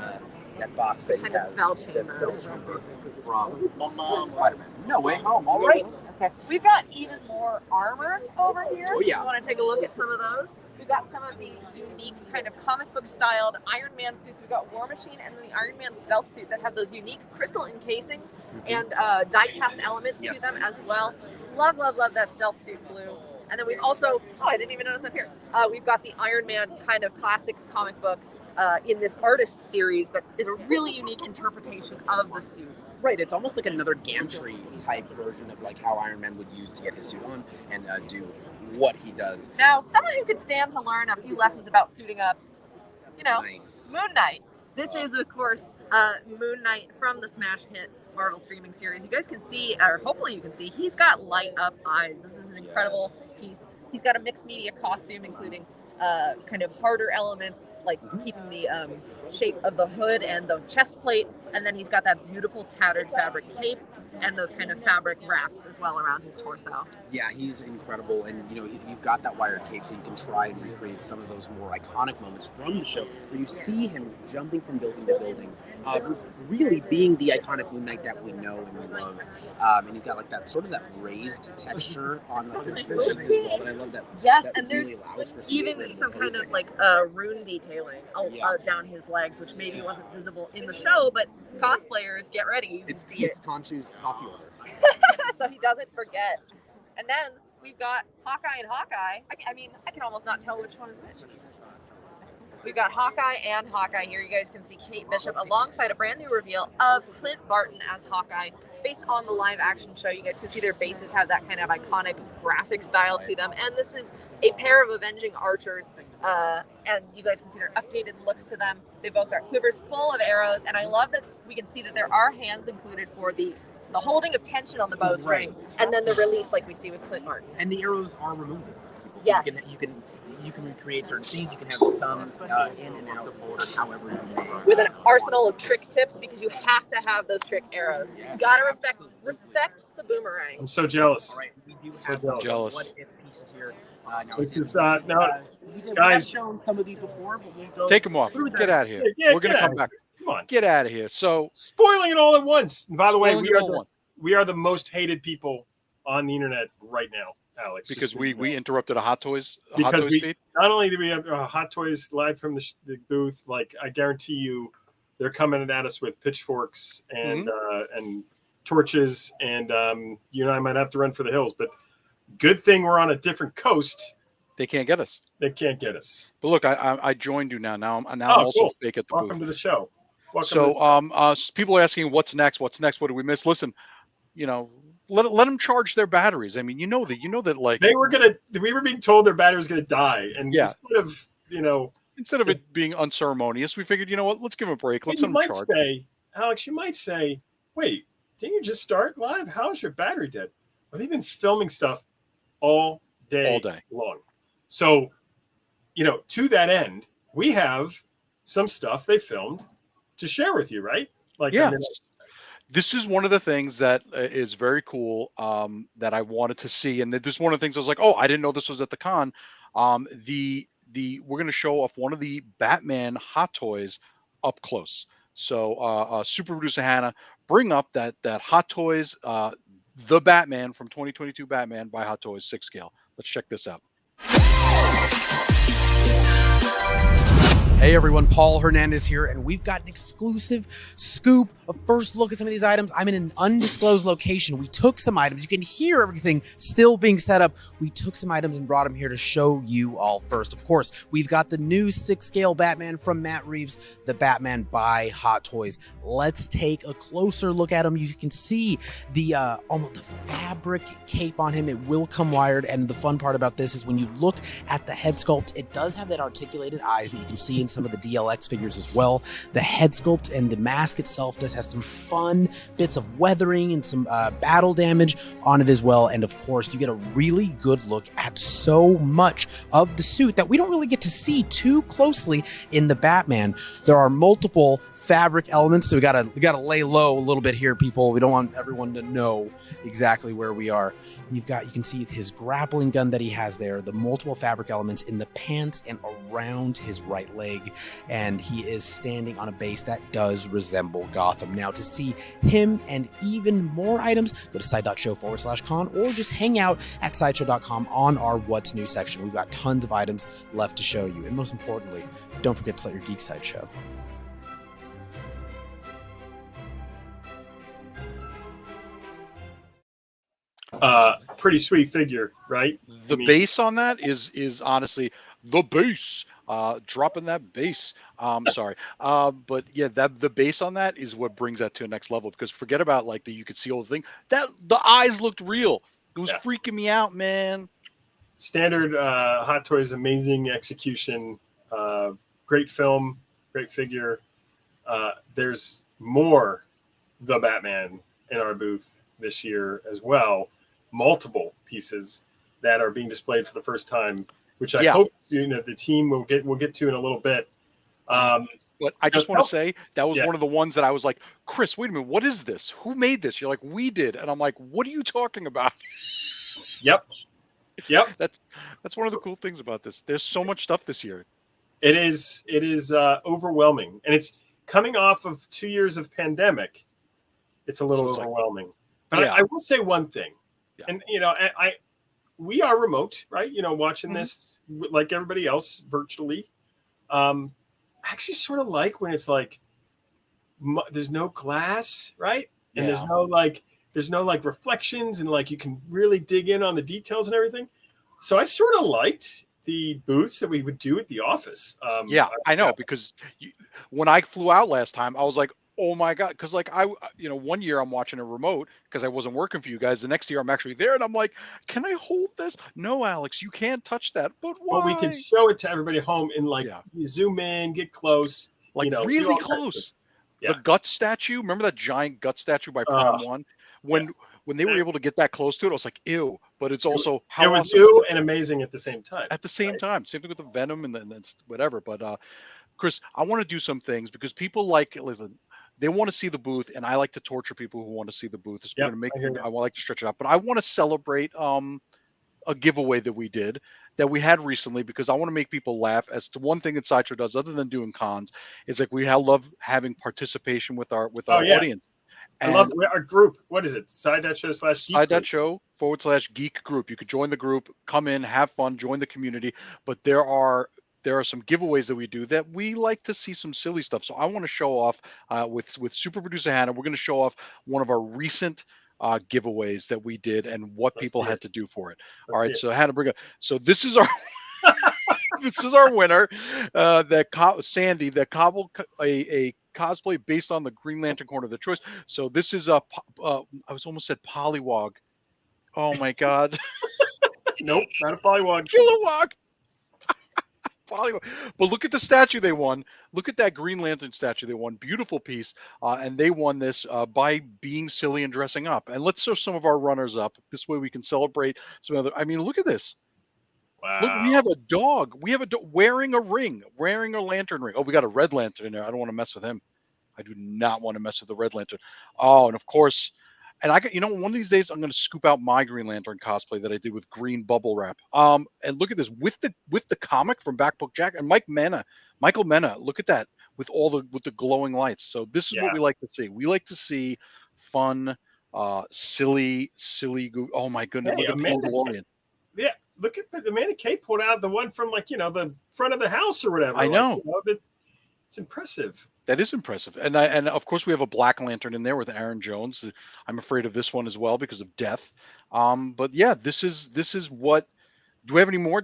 [SPEAKER 4] box that
[SPEAKER 3] Kind
[SPEAKER 4] he
[SPEAKER 3] of
[SPEAKER 4] has.
[SPEAKER 3] spell
[SPEAKER 4] The
[SPEAKER 3] chamber.
[SPEAKER 4] spell chamber from Spider-Man. No Way Home. All right.
[SPEAKER 3] Okay. We've got even more armors over here.
[SPEAKER 4] Oh, yeah.
[SPEAKER 3] You want to take a look at some of those? We've got some of the unique kind of comic book styled Iron Man suits. We've got War Machine and then the Iron Man stealth suit that have those unique crystal encasings and die cast elements
[SPEAKER 4] Yes.
[SPEAKER 3] to them as well. Love, love, love that stealth suit blue. And then we've also, I didn't even notice up here. We've got the Iron Man kind of classic comic book in this artist series that is a really unique interpretation of the suit.
[SPEAKER 4] Right, it's almost like another gantry type version of like how Iron Man would use to get his suit on and do what he does.
[SPEAKER 3] Now, someone who could stand to learn a few lessons about suiting up,
[SPEAKER 4] Nice.
[SPEAKER 3] Moon Knight. This is, of course, Moon Knight from the smash hit Marvel streaming series. You guys can see, or hopefully you can see, he's got light up eyes. This is an incredible piece. He's got a mixed media costume, including kind of harder elements, like keeping the shape of the hood and the chest plate. And then he's got that beautiful tattered fabric cape and those kind of fabric wraps as well around his torso.
[SPEAKER 4] Yeah, he's incredible, and you've got that wired cape, so you can try and recreate some of those more iconic moments from the show, where you see him jumping from building to building, really being the iconic Moon Knight that we know and we love. And he's got like that sort of that raised texture on like his vision as well, and I love that.
[SPEAKER 3] Yes,
[SPEAKER 4] that
[SPEAKER 3] and
[SPEAKER 4] really
[SPEAKER 3] there's
[SPEAKER 4] allows for
[SPEAKER 3] even
[SPEAKER 4] great
[SPEAKER 3] some kind
[SPEAKER 4] posing.
[SPEAKER 3] of like rune detailing
[SPEAKER 4] Yeah.
[SPEAKER 3] down his legs, which maybe wasn't visible in the show, but cosplayers, get ready, you can see it.
[SPEAKER 4] It's Khonshu's coffee order.
[SPEAKER 3] So he doesn't forget. And then we've got Hawkeye and Hawkeye. I can almost not tell which one is which. We've got Hawkeye and Hawkeye here. You guys can see Kate Bishop alongside a brand new reveal of Clint Barton as Hawkeye, based on the live action show. You guys can see their bases have that kind of iconic graphic style to them. And this is a pair of avenging archers. And you guys can see their updated looks to them. They both got quivers full of arrows. And I love that we can see that there are hands included for the holding of tension on the bowstring, and then the release like we see with Clint Barton.
[SPEAKER 4] And the arrows are removable. So
[SPEAKER 3] Yes.
[SPEAKER 4] you can recreate certain scenes. You can have some in and out or however you may.
[SPEAKER 3] With an arsenal of trick tips, because you have to have those trick arrows.
[SPEAKER 4] Yes,
[SPEAKER 3] You gotta
[SPEAKER 4] absolutely.
[SPEAKER 3] respect the boomerang.
[SPEAKER 1] I'm so jealous.
[SPEAKER 4] All right, we do
[SPEAKER 1] So
[SPEAKER 4] have
[SPEAKER 1] jealous.
[SPEAKER 4] some
[SPEAKER 2] Jealous.
[SPEAKER 4] what if pieces here. Now,
[SPEAKER 1] This
[SPEAKER 4] again,
[SPEAKER 1] is now,
[SPEAKER 4] we have
[SPEAKER 1] guys.
[SPEAKER 4] shown some of these before, but we'll go
[SPEAKER 2] Take them off.
[SPEAKER 4] through them.
[SPEAKER 2] Get out of here.
[SPEAKER 1] Yeah,
[SPEAKER 2] We're gonna
[SPEAKER 1] get
[SPEAKER 2] come
[SPEAKER 1] out
[SPEAKER 2] back.
[SPEAKER 1] Come on,
[SPEAKER 2] Get out of here. So
[SPEAKER 1] spoiling it all at once. And by the way,
[SPEAKER 2] spoiling it all one.
[SPEAKER 1] we are the most hated people on the internet right now, Alex.
[SPEAKER 2] Because
[SPEAKER 1] just so you
[SPEAKER 2] we
[SPEAKER 1] know.
[SPEAKER 2] interrupted a Hot Toys
[SPEAKER 1] Because
[SPEAKER 2] feed.
[SPEAKER 1] not only do we have Hot Toys live from the booth, like I guarantee you, they're coming at us with pitchforks and torches, and you and I might have to run for the hills. But good thing we're on a different coast.
[SPEAKER 2] They can't get us.
[SPEAKER 1] They can't get us.
[SPEAKER 2] But look, I joined you now. Now I'm also
[SPEAKER 1] Cool.
[SPEAKER 2] fake at the
[SPEAKER 1] Welcome
[SPEAKER 2] booth.
[SPEAKER 1] to the show.
[SPEAKER 2] People are asking what's next. What's next? What did we miss? Listen, let them charge their batteries. I mean, you know that like
[SPEAKER 1] we were being told their battery was gonna die, and
[SPEAKER 2] instead of it being unceremonious, we figured, you know what, let's give them a break. Let's
[SPEAKER 1] you
[SPEAKER 2] let them
[SPEAKER 1] might
[SPEAKER 2] charge.
[SPEAKER 1] say, Alex, you might say, wait, didn't you just start live? How is your battery dead? Well, they've been filming stuff all day long. So, to that end, we have some stuff they filmed to share with you, right?
[SPEAKER 2] This is one of the things that is very cool that I wanted to see, and this is one of the things I was like, oh, I didn't know this was at the con. We're going to show off one of the Batman Hot Toys up close. So, super producer Hannah, bring up that Hot Toys, the Batman from 2022 Batman by Hot Toys 6 scale. Let's check this out.
[SPEAKER 6] Hey everyone, Paul Hernandez here, and we've got an exclusive scoop, a first look at some of these items. I'm in an undisclosed location. We took some items. You can hear everything still being set up. We took some items and brought them here to show you all first. Of course, we've got the new 6-scale Batman from Matt Reeves, the Batman by Hot Toys. Let's take a closer look at him. You can see the almost the fabric cape on him. It will come wired, and the fun part about this is when you look at the head sculpt, it does have that articulated eyes that you can see in some of the DLX figures as well. The head sculpt and the mask itself does have some fun bits of weathering and some battle damage on it as well. And of course, you get a really good look at so much of the suit that we don't really get to see too closely in the Batman. There are multiple fabric elements, so we gotta lay low a little bit here, people. We don't want everyone to know exactly where we are. You can see his grappling gun that he has there, the multiple fabric elements in the pants and around his right leg, and he is standing on a base that does resemble Gotham. Now, to see him and even more items, go to side.show/con or just hang out at sideshow.com on our What's New section. We've got tons of items left to show you, and most importantly, don't forget to let your geek side show.
[SPEAKER 1] Pretty sweet figure, right?
[SPEAKER 2] The base on that is honestly the base. Dropping that base. Sorry. But yeah, the base on that is what brings that to a next level, because forget about like you could see all the thing. That the eyes looked real. It was freaking me out, man.
[SPEAKER 1] Standard Hot Toys, amazing execution, great film, great figure. There's more The Batman in our booth this year as well. Multiple pieces that are being displayed for the first time, which I hope the team will get to in a little bit.
[SPEAKER 2] But I just want to say that was one of the ones that I was like, Chris, wait a minute, what is this? Who made this? You're like, we did, and I'm like, what are you talking about?
[SPEAKER 1] Yep.
[SPEAKER 2] That's one of the cool things about this. There's so much stuff this year.
[SPEAKER 1] It is overwhelming, and it's coming off of 2 years of pandemic. It's a little overwhelming, but I will say one thing, and we are remote, right? Watching this like everybody else virtually. I actually sort of like when it's like there's no glass, right? And there's no like reflections, and like you can really dig in on the details and everything. So I sort of liked the booths that we would do at the office.
[SPEAKER 2] I know, because when I flew out last time, I was like, oh my God. Because like 1 year I'm watching a remote because I wasn't working for you guys. The next year I'm actually there, and I'm like, can I hold this? No, Alex, you can't touch that. But why?
[SPEAKER 1] Well, we can show it to everybody home and you zoom in, get close,
[SPEAKER 2] like really close. The gut statue. Remember that giant gut statue by Prime One? When they were able to get that close to it, I was like, ew. But it's also
[SPEAKER 1] it was ew and amazing at the same time.
[SPEAKER 2] At the same time. Same thing with the Venom and then whatever. But Chris, I want to do some things because people listen, They want to see the booth, and I like to torture people who want to see the booth. It's
[SPEAKER 1] Yep,
[SPEAKER 2] going to make
[SPEAKER 1] I hear you.
[SPEAKER 2] I like to stretch it out, but I want to celebrate a giveaway that we did that we had recently, because I want to make people laugh. As to one thing that Sideshow does, other than doing cons, is like love having participation with our
[SPEAKER 1] Oh, yeah.
[SPEAKER 2] audience.
[SPEAKER 1] I love
[SPEAKER 2] And
[SPEAKER 1] our group. What is it? Side.show/geek group.
[SPEAKER 2] Side.show/geek group. You could join the group, come in, have fun, join the community. But there are some giveaways that we do that we like to see some silly stuff. So I want to show off with super producer Hannah. We're going to show off one of our recent giveaways that we did and what
[SPEAKER 1] Let's
[SPEAKER 2] people
[SPEAKER 1] see
[SPEAKER 2] had
[SPEAKER 1] it.
[SPEAKER 2] to do for it.
[SPEAKER 1] Let's
[SPEAKER 2] All
[SPEAKER 1] see
[SPEAKER 2] right,
[SPEAKER 1] it.
[SPEAKER 2] so Hannah, bring up. So this is our this is our winner. Sandy, that cobble a cosplay based on the Green Lantern corner of their choice. So this is I was almost said Pollywog. Oh my God.
[SPEAKER 1] Nope, not a Pollywog.
[SPEAKER 2] Kilowog. Pollywog. But look at the statue they won. Look at that Green Lantern statue they won. Beautiful piece. And they won this by being silly and dressing up. And let's show some of our runners up. This way we can celebrate some other. I mean, look at this.
[SPEAKER 1] Wow.
[SPEAKER 2] Look, we have a dog. We have a dog wearing a ring, wearing a lantern ring. Oh, we got a red lantern in there. I don't want to mess with him. I do not want to mess with the red lantern. Oh, and of course, and I got, one of these days I'm going to scoop out my Green Lantern cosplay that I did with green bubble wrap. And look at this with the comic from Backbook Jack and Michael Mena. Look at that with the glowing lights. So this is what we like to see. We like to see fun, silly. Oh my goodness!
[SPEAKER 1] Hey,
[SPEAKER 2] look at
[SPEAKER 1] Amanda
[SPEAKER 2] Mandalorian.
[SPEAKER 1] Yeah, look at the Amanda K pulled out the one from the front of the house or whatever.
[SPEAKER 2] I know.
[SPEAKER 1] It's impressive.
[SPEAKER 2] That is impressive. And of course we have a Black Lantern in there with Aaron Jones. I'm afraid of this one as well because of death. But yeah, this is what. Do we have any more?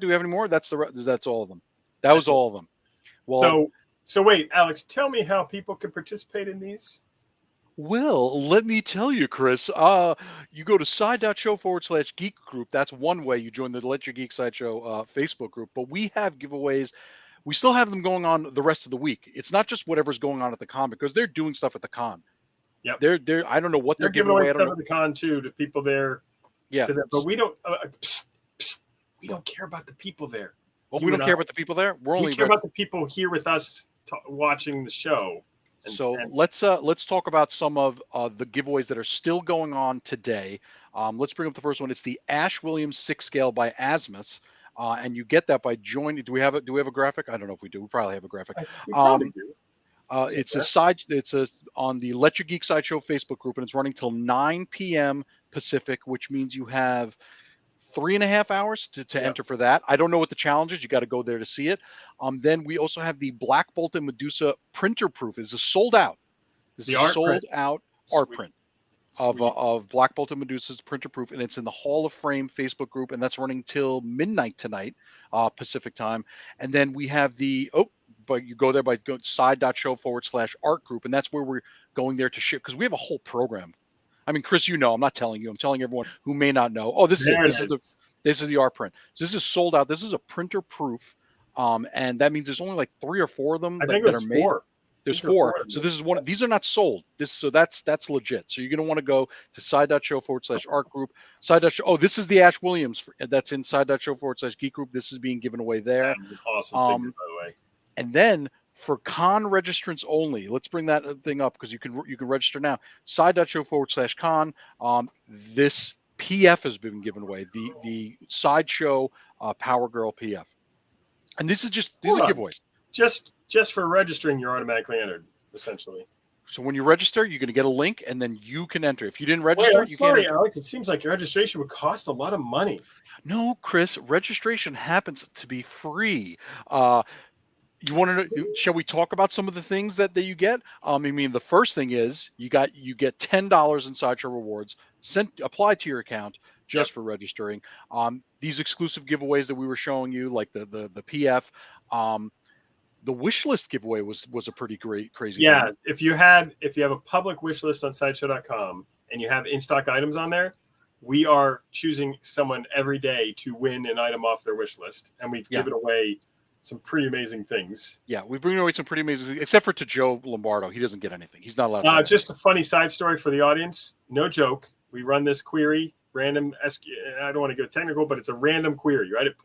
[SPEAKER 2] That's all of them. That's was all of them.
[SPEAKER 1] Well, so wait, Alex, tell me how people can participate in these.
[SPEAKER 2] Well, let me tell you, Chris. You go to side.show/geek group. That's one way you join the Let Your Geek Sideshow Facebook group. But we have giveaways. We still have them going on the rest of the week. It's not just whatever's going on at the con, because they're doing stuff at the con.
[SPEAKER 1] Yep.
[SPEAKER 2] They're I don't know what they're giving away.
[SPEAKER 1] Stuff at the con too to people there.
[SPEAKER 2] Yeah.
[SPEAKER 1] But we don't. We don't care about the people there.
[SPEAKER 2] Well, we don't care about the people there.
[SPEAKER 1] We care about the people here with us watching the show.
[SPEAKER 2] Let's talk about some of the giveaways that are still going on today. Let's bring up the first one. It's the Ash Williams 6 scale by Asmus. And you get that by joining. Do we have a graphic? I don't know if we do. We probably have a graphic.
[SPEAKER 1] We probably do.
[SPEAKER 2] It's on the Let Your Geek Sideshow Facebook group, and it's running till 9 p.m. Pacific, which means you have 3.5 hours to enter for that. I don't know what the challenge is. You got to go there to see it. Then we also have the Black Bolt and Medusa printer proof. Is sold out. This is sold out art print of Black Bolt and Medusa's printer proof, and it's in the Hall of Frame Facebook group, and that's running till midnight tonight, Pacific time. And then we have but you go there by side.show/art group, and that's where we're going there to ship, because we have a whole program. I mean, Chris, I'm not telling you. I'm telling everyone who may not know. Oh, this is the art print. So this is sold out. This is a printer proof, and that means there's only like 3 or 4 of them that are made. 4. There's 4. So this is one. These are not sold. That's legit. So you're gonna want to go to side.show/art group. Oh, this is the Ash Williams. That's in side.show/geek group. This is being given away there.
[SPEAKER 1] That's an awesome figure, by the way.
[SPEAKER 2] And then for con registrants only, let's bring that thing up, because you can register now. Side.show/con. This PF has been given away. The Sideshow Power Girl PF. And these are giveaways.
[SPEAKER 1] Just for registering, you're automatically entered, essentially.
[SPEAKER 2] So when you register, you're going to get a link, and then you can enter. If you didn't register,
[SPEAKER 1] sorry, Alex. It seems like your registration would cost a lot of money.
[SPEAKER 2] No, Chris. Registration happens to be free. You want to know? Shall we talk about some of the things that you get? I mean, the first thing is you get $10 in Sideshow rewards applied to your account just for registering. These exclusive giveaways that we were showing you, like the PF. The wish list giveaway was a pretty crazy.
[SPEAKER 1] Yeah, thing. If you have a public wish list on sideshow.com and you have in-stock items on there, we are choosing someone every day to win an item off their wish list, and we've given away some pretty amazing things. Yeah,
[SPEAKER 2] we've bring away some pretty amazing, except for to Joe Lombardo. He doesn't get anything. He's not allowed.
[SPEAKER 1] Just a funny side story for the audience. No joke. We run this query, random. I don't want to go technical, but it's a random query, right? It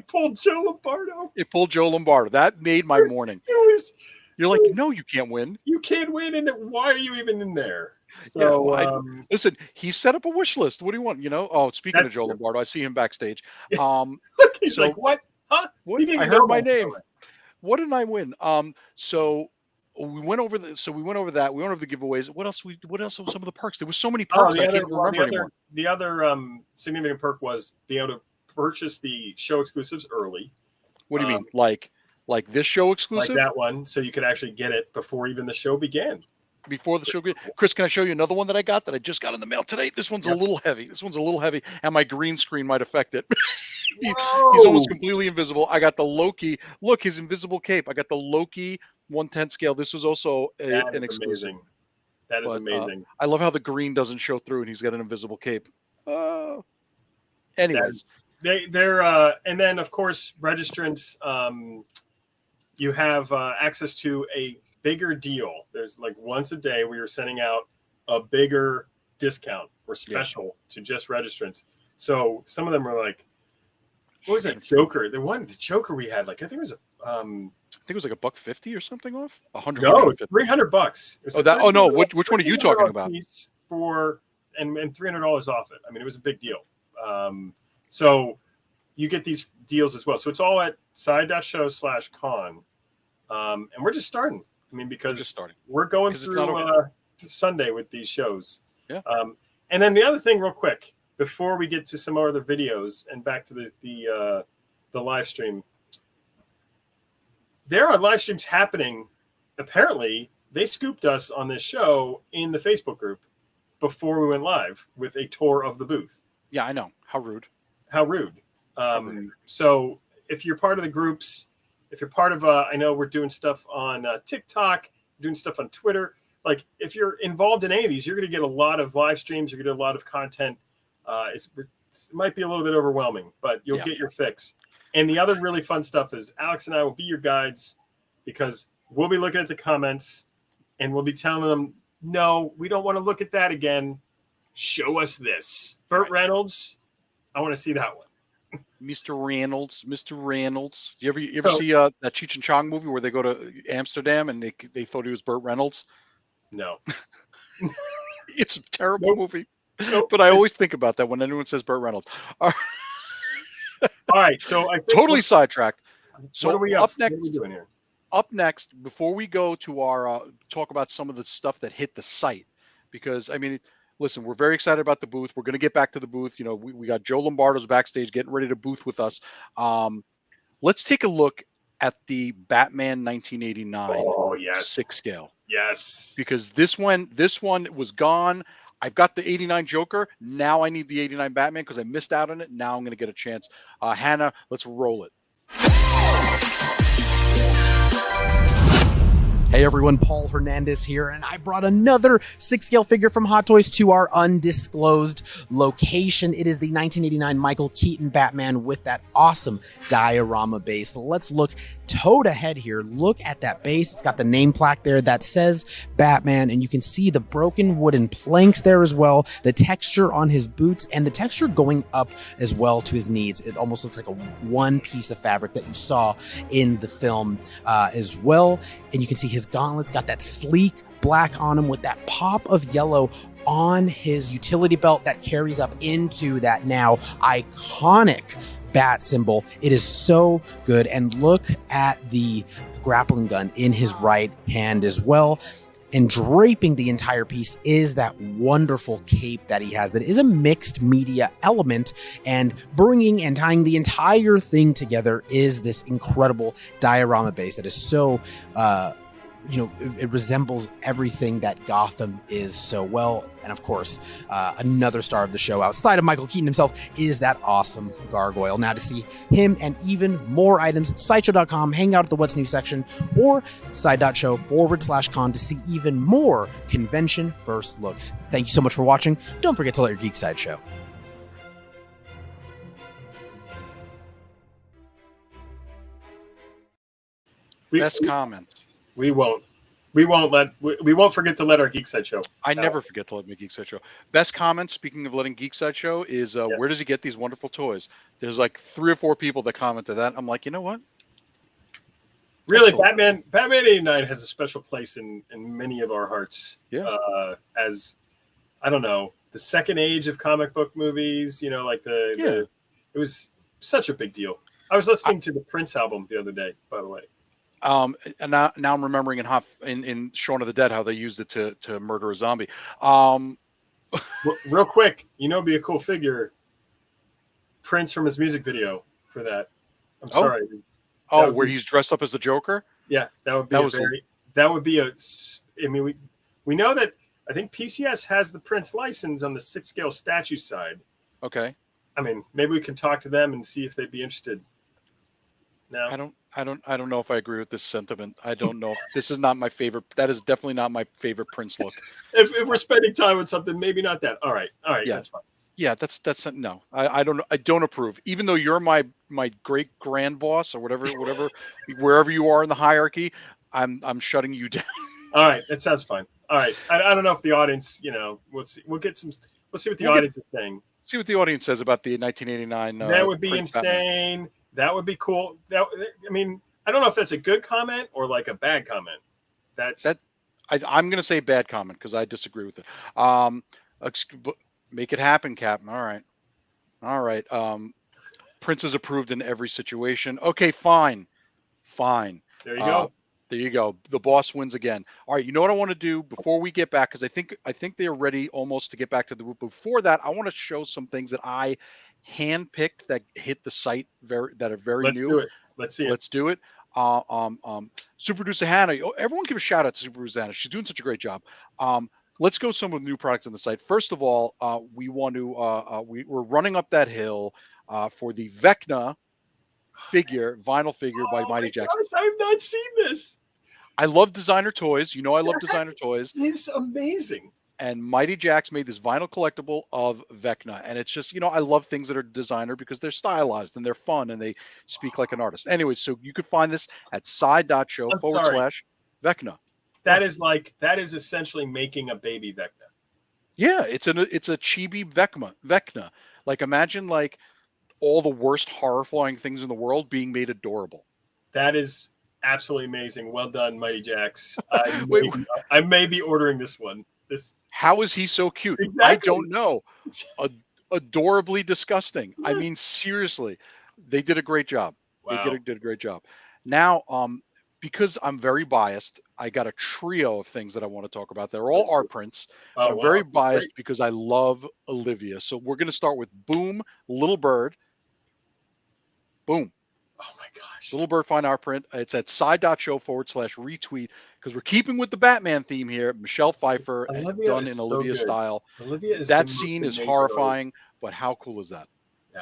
[SPEAKER 1] pulled Joe Lombardo.
[SPEAKER 2] That made my morning. You're like, no, you can't win.
[SPEAKER 1] You can't win, and why are you even in there? So
[SPEAKER 2] Listen, he set up a wish list. What do you want? Oh, speaking of
[SPEAKER 1] That's
[SPEAKER 2] Joe
[SPEAKER 1] true.
[SPEAKER 2] Lombardo, I see him backstage.
[SPEAKER 1] Look, he's
[SPEAKER 2] so
[SPEAKER 1] like, what? Huh?
[SPEAKER 2] what?
[SPEAKER 1] He didn't
[SPEAKER 2] I
[SPEAKER 1] even know
[SPEAKER 2] heard my
[SPEAKER 1] about
[SPEAKER 2] name.
[SPEAKER 1] it.
[SPEAKER 2] What did I win? So we went over that. We went over the giveaways. What else are some of the perks? There was so many perks that I can't even remember anymore.
[SPEAKER 1] The other significant perk was being able to purchase the show exclusives early.
[SPEAKER 2] What do you mean? Like this show exclusive?
[SPEAKER 1] Like that one, so you could actually get it before even the show began.
[SPEAKER 2] Before the show. Chris, can I show you another one that I got that I just got in the mail today? This one's a little heavy. And my green screen might affect it. He's almost completely invisible. I got the Loki. Look, his invisible cape. I got the Loki 1/10 scale. This was also an exclusive.
[SPEAKER 1] Amazing. That is amazing.
[SPEAKER 2] I love how the green doesn't show through, and he's got an invisible cape. Anyways,
[SPEAKER 1] they're and then of course registrants. You have access to a bigger deal. There's like once a day we are sending out a bigger discount or special to just registrants. So some of them are like, what was that Joker? The Joker we had, like I think it was
[SPEAKER 2] it was like $150 or something off. $100.
[SPEAKER 1] No, $300.
[SPEAKER 2] No. Which one are you talking about?
[SPEAKER 1] For and $300 off it. I mean, it was a big deal. So you get these deals as well. So it's all at side-show/con. And we're just starting. I mean, because we're going through Sunday with these shows.
[SPEAKER 2] Yeah.
[SPEAKER 1] And then the other thing, real quick, before we get to some other videos and back to the live stream, there are live streams happening. Apparently, they scooped us on this show in the Facebook group before we went live with a tour of the booth.
[SPEAKER 2] Yeah, I know. How rude.
[SPEAKER 1] So if you're part of the groups, if you're part of, I know we're doing stuff on TikTok, doing stuff on Twitter. Like if you're involved in any of these, you're going to get a lot of live streams. You're going to get a lot of content. It might be a little bit overwhelming, but you'll get your fix. And the other really fun stuff is Alex and I will be your guides because we'll be looking at the comments and we'll be telling them, no, we don't want to look at that again. Show us this. Burt Reynolds, I want to see that one.
[SPEAKER 2] Mr. Reynolds. You ever see that Cheech and Chong movie where they go to Amsterdam and they thought he was Burt Reynolds?
[SPEAKER 1] No.
[SPEAKER 2] It's a terrible movie. Nope. But I always think about that when anyone says Burt Reynolds.
[SPEAKER 1] All right, so I think
[SPEAKER 2] totally sidetracked. So
[SPEAKER 1] what are we
[SPEAKER 2] up next?
[SPEAKER 1] What are we doing here?
[SPEAKER 2] Up next, before we go to our talk about some of the stuff that hit the site, because I mean, listen, we're very excited about the booth. We're going to get back to the booth. You know, we got Joe Lombardo's backstage getting ready to booth with us. Let's take a look at the Batman 1989 6 scale.
[SPEAKER 1] Yes.
[SPEAKER 2] Because this one was gone. I've got the 89 Joker. Now I need the 89 Batman because I missed out on it. Now I'm going to get a chance. Hannah, let's roll it.
[SPEAKER 6] Hey everyone, Paul Hernandez here, and I brought another 6 scale figure from Hot Toys to our undisclosed location. It is the 1989 Michael Keaton Batman with that awesome diorama base. Let's look toe to head here. Look at that base. It's got the name plaque there that says Batman, and you can see the broken wooden planks there as well, the texture on his boots, and the texture going up as well to his knees. It almost looks like a one piece of fabric that you saw in the film as well. And you can see his gauntlets got that sleek black on him with that pop of yellow on his utility belt that carries up into that now iconic bat symbol. It is so good. And look at the grappling gun in his right hand as well. And draping the entire piece is that wonderful cape that he has that is a mixed media element, and bringing and tying the entire thing together is this incredible diorama base that is so it resembles everything that Gotham is so well. And of course, another star of the show outside of Michael Keaton himself is that awesome gargoyle. Now to see him and even more items, sideshow.com, hang out at the What's New section, or side.show/con to see even more convention first looks. Thank you so much for watching. Don't forget to let your geek side show.
[SPEAKER 2] Best comment.
[SPEAKER 1] We won't forget to let our Geek Side show.
[SPEAKER 2] I never forget to let my Geek Side show. Best comment, speaking of letting Geek Side show, is where does he get these wonderful toys? There's like 3 or 4 people that commented that. I'm like, you know what?
[SPEAKER 1] Really,
[SPEAKER 2] Excellent.
[SPEAKER 1] Batman '89 has a special place in many of our hearts.
[SPEAKER 2] Yeah.
[SPEAKER 1] As I don't know, the second age of comic book movies. Like
[SPEAKER 2] Yeah.
[SPEAKER 1] it was such a big deal. I was listening to the Prince album the other day, by the way.
[SPEAKER 2] And now I'm remembering in Shaun of the Dead how they used it to murder a zombie.
[SPEAKER 1] Real quick, it'd be a cool figure. Prince from his music video for that. I'm
[SPEAKER 2] Oh,
[SPEAKER 1] sorry.
[SPEAKER 2] where he's dressed up as the Joker.
[SPEAKER 1] Yeah, that would be
[SPEAKER 2] That was
[SPEAKER 1] I mean, we know that I think PCS has the Prince license on the 6-scale statue side.
[SPEAKER 2] okay.
[SPEAKER 1] I mean, maybe we can talk to them and see if they'd be interested. No,
[SPEAKER 2] I don't know if I agree with this sentiment. I don't know. This is not my favorite. That is definitely not my favorite Prince look.
[SPEAKER 1] if we're spending time with something, maybe not that. All right,
[SPEAKER 2] Yeah.
[SPEAKER 1] that's fine.
[SPEAKER 2] Yeah, that's no. I don't approve. Even though you're my great grand boss or whatever wherever you are in the hierarchy, I'm shutting you down.
[SPEAKER 1] All right, that sounds fine. All right, I don't know if the audience, we'll see. We'll see what the audience is saying.
[SPEAKER 2] See what the audience says about the 1989.
[SPEAKER 1] That would be
[SPEAKER 2] Prince
[SPEAKER 1] insane.
[SPEAKER 2] Batman.
[SPEAKER 1] That would be cool. I mean, I don't know if that's a good comment or like a bad comment.
[SPEAKER 2] I'm going to say bad comment because I disagree with it. Make it happen, Captain. All right. Prince is approved in every situation. Okay, fine.
[SPEAKER 1] There you go.
[SPEAKER 2] There you go. The boss wins again. All right. You know what I want to do before we get back, because I think they're ready almost to get back to the. Before that, I want to show some things that I handpicked that hit the site that are very
[SPEAKER 1] Let's
[SPEAKER 2] new.
[SPEAKER 1] do it. Let's see it.
[SPEAKER 2] Let's do it. Super Producer Hannah. Everyone give a shout out to Super Producer Hannah. She's doing such a great job. Let's go some of the new products on the site. First of all, we want to we're running up that hill for the Vecna vinyl figure by Mighty Jackson.
[SPEAKER 1] I have not seen this.
[SPEAKER 2] I love designer toys. I love designer toys.
[SPEAKER 1] It's amazing.
[SPEAKER 2] And Mighty Jax made this vinyl collectible of Vecna. And it's just, I love things that are designer because they're stylized and they're fun and they speak like an artist. Anyway, so you could find this at side.show/Vecna.
[SPEAKER 1] That is essentially making a baby Vecna.
[SPEAKER 2] Yeah, it's a chibi Vecna. Like imagine like all the worst horrifying things in the world being made adorable.
[SPEAKER 1] That is absolutely amazing. Well done, Mighty Jax.
[SPEAKER 2] Wait,
[SPEAKER 1] I may be ordering this one.
[SPEAKER 2] How is he so cute?
[SPEAKER 1] Exactly.
[SPEAKER 2] I don't know. Adorably disgusting.
[SPEAKER 1] Yes.
[SPEAKER 2] I mean, seriously, they did a great job.
[SPEAKER 1] Wow.
[SPEAKER 2] They did a great job. Now, because I'm very biased, I got a trio of things that I want to talk about. They're all art prints. I'm very biased because I love Olivia. So we're going to start with Boom, Little Bird. Boom.
[SPEAKER 1] Oh my gosh.
[SPEAKER 2] Little Bird fine art print. It's at side.show/retweet because we're keeping with the Batman theme here. Michelle Pfeiffer done in Olivia style. That scene is horrifying, but how cool is that?
[SPEAKER 1] Yeah.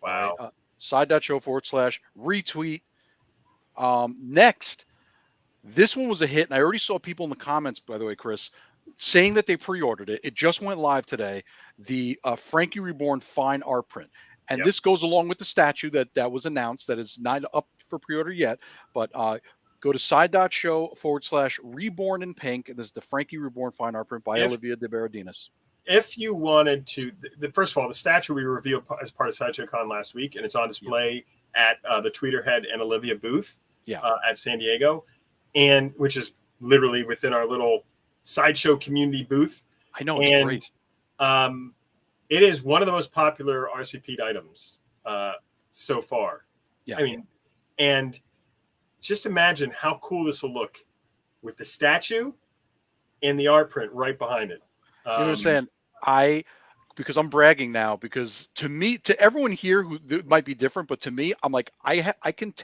[SPEAKER 1] Wow.
[SPEAKER 2] Right, side.show/retweet. Next, this one was a hit, and I already saw people in the comments, by the way, Chris, saying that they pre-ordered it. It just went live today. The Frankie Reborn fine art print. And this goes along with the statue that was announced that is not up for pre-order yet. But go to side.show/reborn in pink. And this is the Frankie Reborn fine art print by Olivia de Berardinis.
[SPEAKER 1] If you wanted to, first of all, the statue we revealed as part of Sideshow Con last week, and it's on display at the Tweeterhead and Olivia booth at San Diego, and which is literally within our little Sideshow community booth.
[SPEAKER 2] I know, it's great.
[SPEAKER 1] It is one of the most popular RSVP'd items so far.
[SPEAKER 2] Yeah.
[SPEAKER 1] I mean, and just imagine how cool this will look with the statue and the art print right behind it.
[SPEAKER 2] You know what I'm saying? Because I'm bragging now, because to everyone here who might be different, but to me, I'm like, I can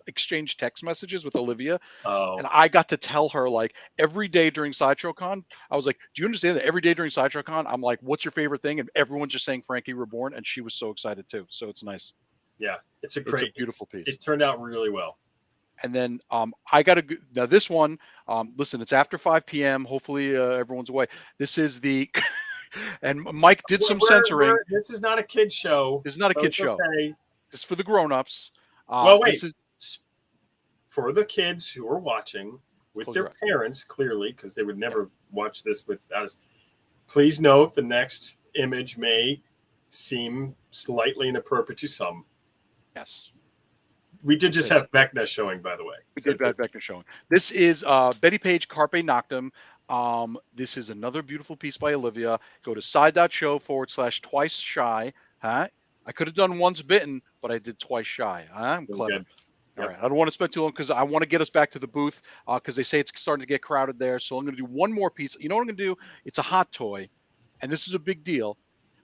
[SPEAKER 2] exchange text messages with Olivia, and I got to tell her like every day during Sideshow Con, I was like, do you understand that every day during Sideshow Con, I'm like, what's your favorite thing? And everyone's just saying Frankie Reborn, and she was so excited too. So it's nice.
[SPEAKER 1] Yeah, it's a
[SPEAKER 2] beautiful piece.
[SPEAKER 1] It turned out really well.
[SPEAKER 2] And then now this one, listen, it's after 5 p.m. Hopefully everyone's away. This is the and Mike did some censoring.
[SPEAKER 1] This is not a kid show.
[SPEAKER 2] This is not a kid show.
[SPEAKER 1] Okay.
[SPEAKER 2] This is for the grown-ups.
[SPEAKER 1] Well, wait. This is for the kids who are watching with their parents, clearly, because they would never watch this without us. Please note the next image may seem slightly inappropriate to some.
[SPEAKER 2] Yes.
[SPEAKER 1] We did just have Vecna showing, by the way.
[SPEAKER 2] We did have Vecna showing. This is Betty Page, Carpe Noctem. This is another beautiful piece by Olivia. Go to side.show/twice shy. Huh? I could have done once bitten, but I did twice shy. Huh? I'm clever.
[SPEAKER 1] Good.
[SPEAKER 2] All right. I don't want to spend too long because I want to get us back to the booth because they say it's starting to get crowded there. So I'm going to do one more piece. You know what I'm going to do? It's a hot toy, and this is a big deal.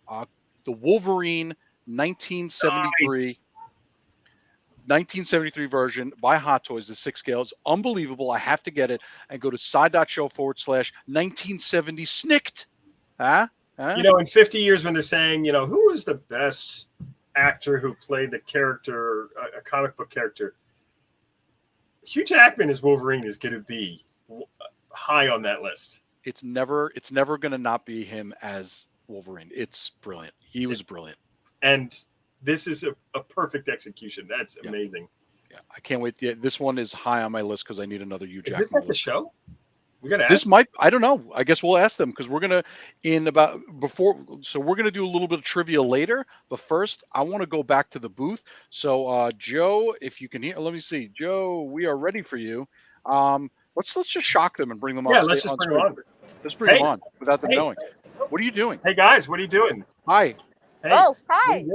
[SPEAKER 2] The Wolverine 1973.
[SPEAKER 1] Nice.
[SPEAKER 2] 1973 version by Hot Toys, the 6 scale. It's unbelievable. I have to get it and go to side.show/1970 snicked. Huh?
[SPEAKER 1] You know, in 50 years when they're saying, you know, who is the best actor who played the character, a comic book character, Hugh Jackman as Wolverine is going to be high on that list.
[SPEAKER 2] It's never going to not be him as Wolverine. It's brilliant. He was brilliant.
[SPEAKER 1] And this is a perfect execution. That's amazing.
[SPEAKER 2] Yeah, I can't wait. Yeah, this one is high on my list because I need another Hugh Jackman.
[SPEAKER 1] Is this at the show? We got to ask.
[SPEAKER 2] This might. I don't know. I guess we'll ask them because we're gonna So we're gonna do a little bit of trivia later. But first, I want to go back to the booth. So Joe, if you can hear, let me see. Joe, we are ready for you. Let's just shock them and bring them on.
[SPEAKER 1] Yeah, let's just bring them on.
[SPEAKER 2] Let's bring them on without them knowing. What are you doing?
[SPEAKER 1] Hey guys, what are you doing?
[SPEAKER 2] Hi.
[SPEAKER 1] Hey.
[SPEAKER 5] Oh, hi.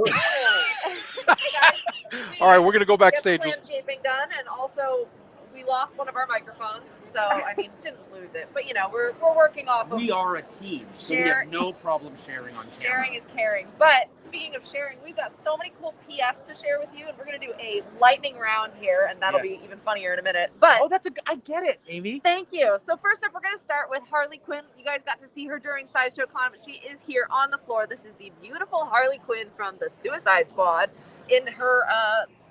[SPEAKER 2] All right, we're gonna go backstage.
[SPEAKER 3] Get the landscaping done, and also we lost one of our microphones, so I mean, didn't lose it, but you know, we're working off of.
[SPEAKER 4] We are a team, so we have no problem sharing on camera.
[SPEAKER 3] Sharing is caring. But speaking of sharing, we've got so many cool PFs to share with you, and we're gonna do a lightning round here, and that'll be even funnier in a minute. But
[SPEAKER 4] I get it, Amy.
[SPEAKER 3] Thank you. So first up, we're gonna start with Harley Quinn. You guys got to see her during SIDESHOW Con, but she is here on the floor. This is the beautiful Harley Quinn from the Suicide Squad in her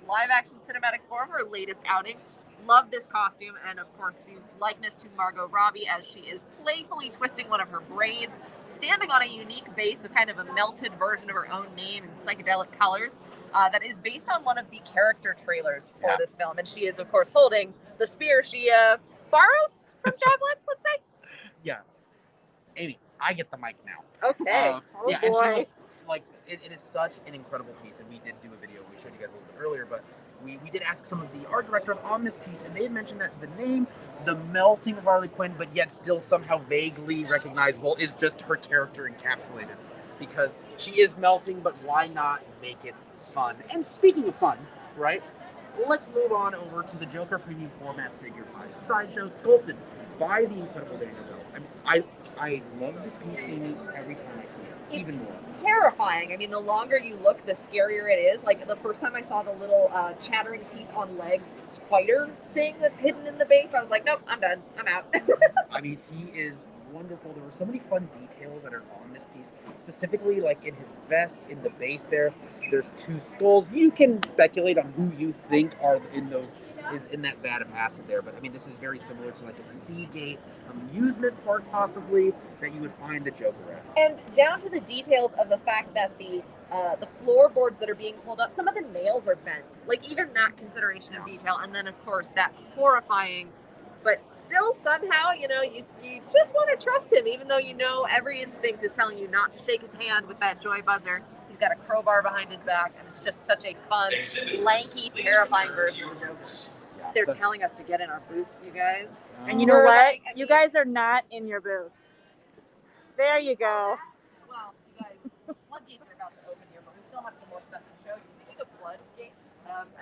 [SPEAKER 3] live-action cinematic form, her latest outing. Love this costume, and of course the likeness to Margot Robbie as she is playfully twisting one of her braids, standing on a unique base of kind of a melted version of her own name in psychedelic colors that is based on one of the character trailers for this film. And she is, of course, holding the spear she borrowed from Javelin, let's say.
[SPEAKER 4] Yeah. Amy, I get the mic now.
[SPEAKER 3] Okay.
[SPEAKER 5] Oh,
[SPEAKER 4] and
[SPEAKER 5] boy.
[SPEAKER 4] she was like, it is such an incredible piece, and we did do a video. We showed you guys a little bit earlier, but we did ask some of the art directors on this piece, and they had mentioned that the name, the melting of Harley Quinn, but yet still somehow vaguely recognizable, is just her character encapsulated. Because she is melting, but why not make it fun? And speaking of fun, right? Let's move on over to the Joker premium format figure by Sideshow, sculpted by the incredible Daniel Bell. I mean, I love this piece, Amy, every time I see it.
[SPEAKER 3] It's
[SPEAKER 4] even more.
[SPEAKER 3] Terrifying. I mean, the longer you look, the scarier it is. Like the first time I saw the little chattering teeth on legs spider thing that's hidden in the base, I was like, nope, I'm done. I'm out.
[SPEAKER 4] I mean, he is wonderful. There were so many fun details that are on this piece, specifically like in his vest, in the base there. There's 2 skulls. You can speculate on who you think are in those. Is in that vat of acid there, but I mean, this is very similar to like a Seagate amusement park, possibly, that you would find the Joker at.
[SPEAKER 3] And down to the details of the fact that the floorboards that are being pulled up, some of the nails are bent. Like even that consideration of detail, and then of course that horrifying, but still somehow, you know, you just want to trust him, even though you know every instinct is telling you not to shake his hand with that joy buzzer. He's got a crowbar behind his back, and it's just such a fun, lanky, terrifying version of the Joker. They're telling us to get in our booth, you guys.
[SPEAKER 5] And you know what? You guys are not in your booth. There you go.
[SPEAKER 3] Well, you guys, floodgates are about to open here, but we still have some more stuff to show you. Speaking of floodgates,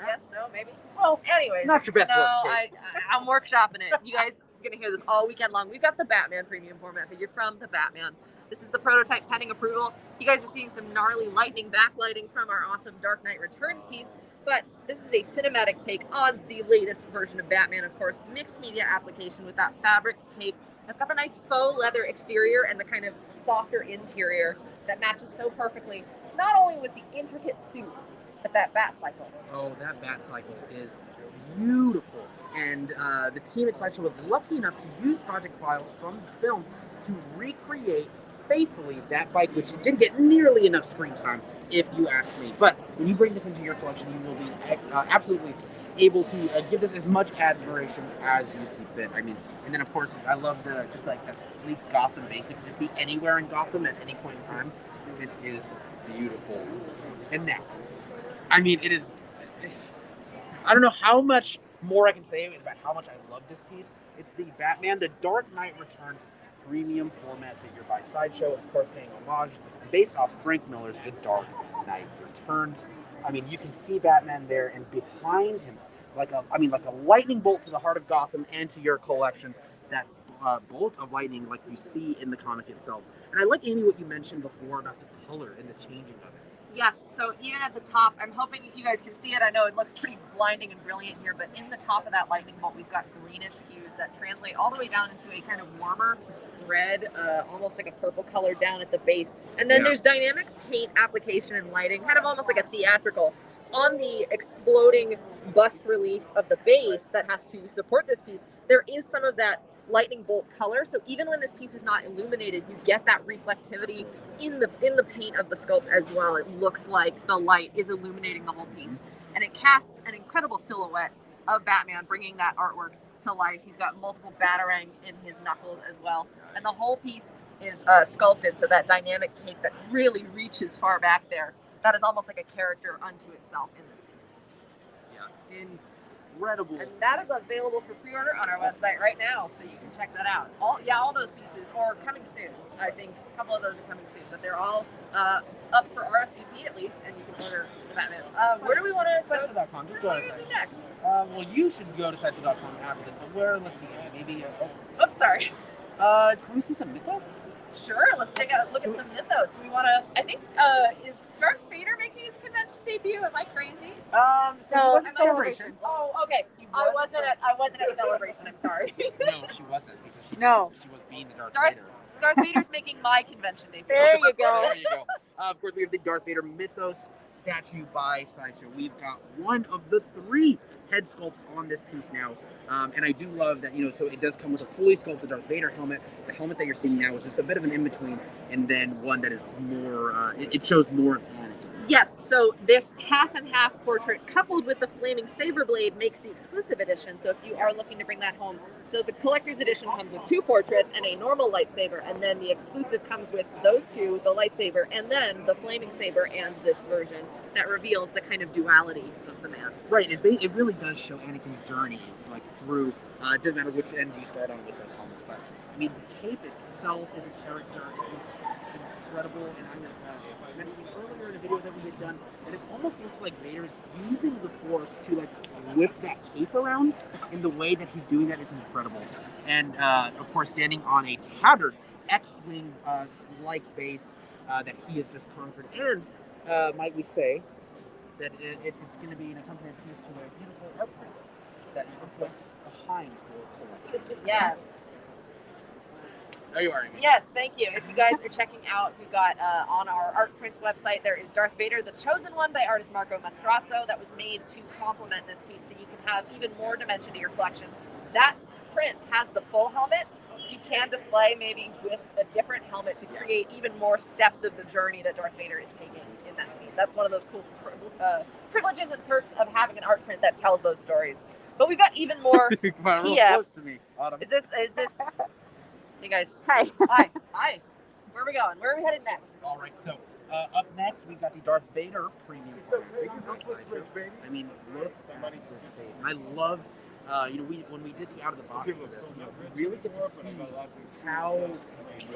[SPEAKER 3] yes, no, maybe.
[SPEAKER 5] Well,
[SPEAKER 3] anyways,
[SPEAKER 4] not your best
[SPEAKER 3] no,
[SPEAKER 4] work choice.
[SPEAKER 3] I'm workshopping it. You guys are gonna hear this all weekend long. We've got the Batman premium format figure from the Batman. This is the prototype pending approval. You guys are seeing some gnarly lightning backlighting from our awesome Dark Knight Returns piece. But this is a cinematic take on the latest version of Batman, of course, mixed media application with that fabric cape. It's got the nice faux leather exterior and the kind of softer interior that matches so perfectly, not only with the intricate suit, but that bat cycle.
[SPEAKER 4] Oh, that bat cycle is beautiful. And the team at Sideshow was lucky enough to use project files from the film to recreate faithfully that bike, which didn't get nearly enough screen time, if you ask me. But when you bring this into your collection, you will be absolutely able to give this as much admiration as you see fit. I mean, and then of course, I love just like that sleek Gotham base. It can just be anywhere in Gotham at any point in time. It is beautiful. And now, I mean, it is. I don't know how much more I can say about how much I love this piece. It's the Batman The Dark Knight Returns premium format figure by Sideshow, of course paying homage based off Frank Miller's The Dark Knight Returns. I mean, you can see Batman there, and behind him, like a lightning bolt to the heart of Gotham and to your collection, that bolt of lightning like you see in the comic itself. And I like, Amy, what you mentioned before about the color and the changing of it.
[SPEAKER 3] Yes, so even at the top, I'm hoping you guys can see it. I know it looks pretty blinding and brilliant here, but in the top of that lightning bolt, we've got greenish hues that translate all the way down into a kind of warmer red, almost like a purple color down at the base. And then there's dynamic paint application and lighting, kind of almost like a theatrical. On the exploding bust relief of the base that has to support this piece, there is some of that lightning bolt color. So even when this piece is not illuminated, you get that reflectivity in the paint of the sculpt as well. It looks like the light is illuminating the whole piece, and it casts an incredible silhouette of Batman, bringing that artwork to life. He's got multiple batarangs in his knuckles as well, and the whole piece is sculpted so that dynamic cape that really reaches far back there. That is almost like a character unto itself in this piece.
[SPEAKER 4] Yeah, incredible.
[SPEAKER 3] And that is available for pre-order on our website right now, so you can check that out. All those pieces are coming soon. I think a couple of those are coming soon, but they're all up for RSVP at least, and you can order the Batman. Where do we want to?
[SPEAKER 4] Sideshow.com. Just go on a second.
[SPEAKER 3] Next.
[SPEAKER 4] Well, you should go to Sideshow.com after this, but where? Let's see. Maybe.
[SPEAKER 3] Oops, sorry.
[SPEAKER 4] Can we see some Mythos?
[SPEAKER 3] Sure. Let's take a look at some Mythos. We want to. I think is Darth Vader making his convention debut? Am I crazy?
[SPEAKER 4] So it was a celebration.
[SPEAKER 3] Oh, okay. I wasn't at Celebration. I'm sorry.
[SPEAKER 4] No, she wasn't, because she was being the Darth Vader.
[SPEAKER 3] Darth Vader's making my convention debut.
[SPEAKER 5] There you go.
[SPEAKER 4] There you go. Of course, we have the Darth Vader Mythos statue by Sideshow. We've got one of the 3 head sculpts on this piece now. And I do love that, so it does come with a fully sculpted Darth Vader helmet. The helmet that you're seeing now is just a bit of an in-between, and then one that is more, it shows more of Anakin.
[SPEAKER 3] Yes, so this half and half portrait coupled with the flaming saber blade makes the exclusive edition. So if you are looking to bring that home, so the collector's edition comes with 2 portraits and a normal lightsaber, and then the exclusive comes with those 2, the lightsaber, and then the flaming saber and this version that reveals the kind of duality of the man.
[SPEAKER 4] Right, it really does show Anakin's journey, like through, it doesn't matter which end you start on with those helmets, but I mean, the cape itself is a character. It's incredible, and I was mentioning earlier in a video that we had done that it almost looks like Vader's using the Force to like whip that cape around in the way that he's doing that. It's incredible. And of course, standing on a tattered X-Wing like base that he has just conquered. And might we say that it's going to be an accompaniment piece to a beautiful art print that you put behind your collection.
[SPEAKER 3] Yes.
[SPEAKER 4] There you are, Amy.
[SPEAKER 3] Yes, thank you. If you guys are checking out, we've got on our Art Prints website, there is Darth Vader, the Chosen One by artist Marco Mastrazzo, that was made to complement this piece so you can have even more dimension to your collection. That print has the full helmet. You can display maybe with a different helmet to create even more steps of the journey that Darth Vader is taking in that scene. That's one of those cool privileges and perks of having an art print that tells those stories. But we've got even more.
[SPEAKER 4] Come on, real close to me, Autumn.
[SPEAKER 3] Is this? Hey guys.
[SPEAKER 5] Hi.
[SPEAKER 3] Hi. Where are we going? Where are we headed next?
[SPEAKER 4] All right, so up next we've got the Darth Vader premium figure by Sideshow. I mean, look at this face, and I love, when we did the out of the box for this, we really get to see how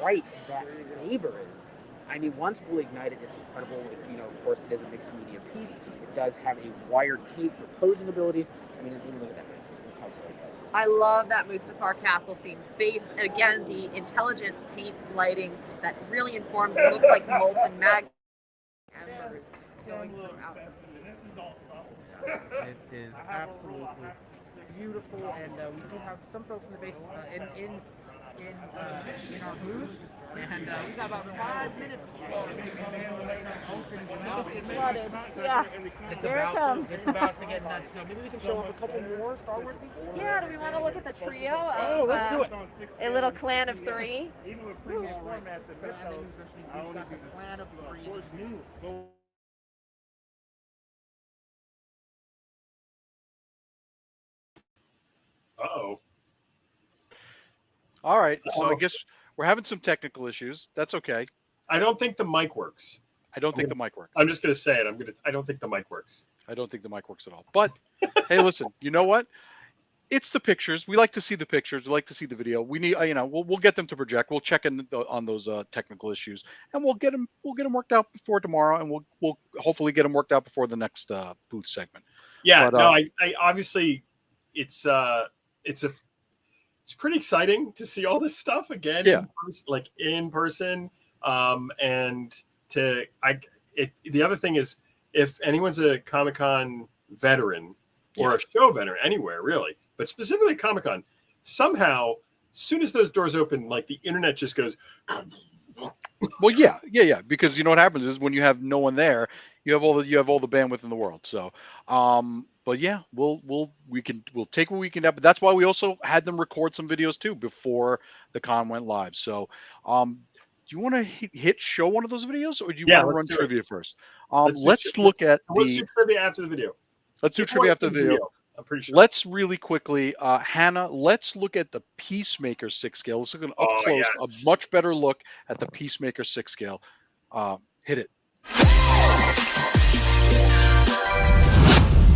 [SPEAKER 4] bright that saber is. I mean, once fully ignited, it's incredible. Of course, it is a mixed media piece. It does have a wired cape for posing ability. I mean, look at that face. Look how bright that is.
[SPEAKER 3] I love that Mustafar Castle themed base. And again, the intelligent paint lighting that really informs it looks like molten magma.
[SPEAKER 4] It is absolutely beautiful, and we do have some folks in the base in our booth, and we've got about 5 minutes before the place opens up.
[SPEAKER 5] It's flooded. Yeah. Here it comes.
[SPEAKER 4] It's about to get nuts. So maybe we can show off a couple more Star Wars pieces.
[SPEAKER 3] Yeah, do we want to look at the trio of
[SPEAKER 4] let's do it.
[SPEAKER 3] a little clan of 3?
[SPEAKER 7] Even with premium formats,
[SPEAKER 4] So as I was mentioning, we've got the Clan of 3, the new.
[SPEAKER 1] Uh-oh.
[SPEAKER 2] All right, so I
[SPEAKER 1] So-
[SPEAKER 2] guess we're having some technical issues. That's okay.
[SPEAKER 1] I don't think the mic works.
[SPEAKER 2] I don't think the mic works.
[SPEAKER 1] I'm just gonna say it. I don't think the mic works.
[SPEAKER 2] I don't think the mic works at all. But hey, listen, you know what? It's the pictures. We like to see the pictures. We like to see the video. We need, we'll get them to project. We'll check in on those technical issues, and we'll get them worked out before tomorrow, and we'll hopefully get them worked out before the next booth segment.
[SPEAKER 1] Yeah,
[SPEAKER 2] But,
[SPEAKER 1] no, I obviously it's pretty exciting to see all this stuff again.
[SPEAKER 2] Yeah.
[SPEAKER 1] In person. And the other thing is, if anyone's a Comic-Con veteran or a show veteran anywhere really, but specifically Comic-Con, somehow as soon as those doors open, like the internet just goes.
[SPEAKER 2] Well, yeah. Because you know what happens is when you have no one there, you have all the bandwidth in the world. So, but yeah, we'll take what we can. But that's why we also had them record some videos too before the con went live. So, do you want to hit show one of those videos, or do you want to run trivia first? Let's look at
[SPEAKER 1] let's do trivia after the video.
[SPEAKER 2] Let's do trivia after the video.
[SPEAKER 1] I'm pretty sure.
[SPEAKER 2] Let's really quickly, Hannah, let's look at the Peacemaker 6 scale. Let's look at an up close, a much better look at the Peacemaker 6 scale. Hit it.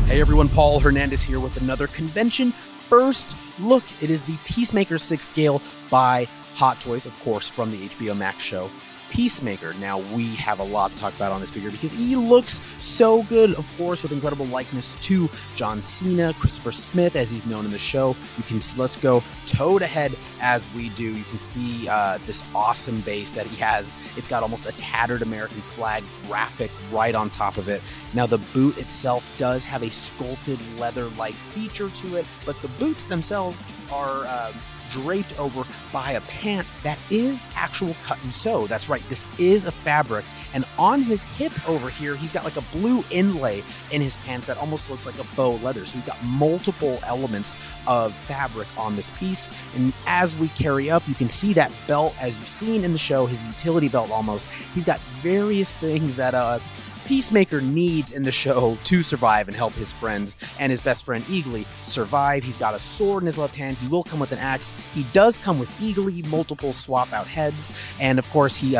[SPEAKER 6] Hey everyone, Paul Hernandez here with another convention first look. It is the Peacemaker 6 scale by Hot Toys, of course, from the HBO Max show Peacemaker. Now, we have a lot to talk about on this figure because he looks so good, of course, with incredible likeness to John Cena, Christopher Smith, as he's known in the show. You can let's go toe to head as we do. You can see this awesome base that he has. It's got almost a tattered American flag graphic right on top of it. Now, the boot itself does have a sculpted leather-like feature to it, but the boots themselves are draped over by a pant that is actual cut and sew. That's right, this is a fabric, and on his hip over here he's got like a blue inlay in his pants that almost looks like a faux leather. So you've got multiple elements of fabric on this piece, and as we carry up you can see that belt as you've seen in the show, his utility belt almost. He's got various things that Peacemaker needs in the show to survive and help his friends and his best friend Eagly survive. He's got a sword in his left hand. He will come with an axe. He does come with Eagly, multiple swap out heads, and of course he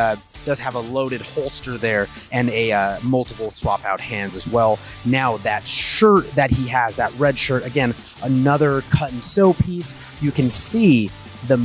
[SPEAKER 6] does have a loaded holster there and a multiple swap out hands as well. Now that shirt that he has, that red shirt, again, another cut and sew piece. You can see the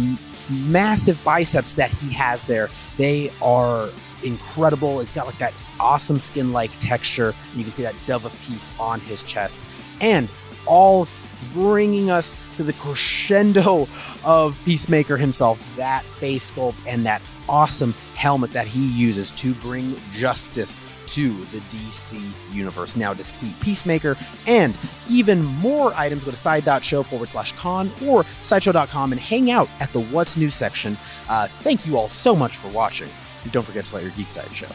[SPEAKER 6] massive biceps that he has there. They are incredible. It's got like that awesome skin-like texture. You can see that dove of peace on his chest, and all bringing us to the crescendo of Peacemaker himself, that face sculpt and that awesome helmet that he uses to bring justice to the DC universe. Now, to see Peacemaker and even more items, go to side.show/con or sideshow.com and hang out at the What's New section. Thank you all so much for watching. And don't forget to let your geek side show.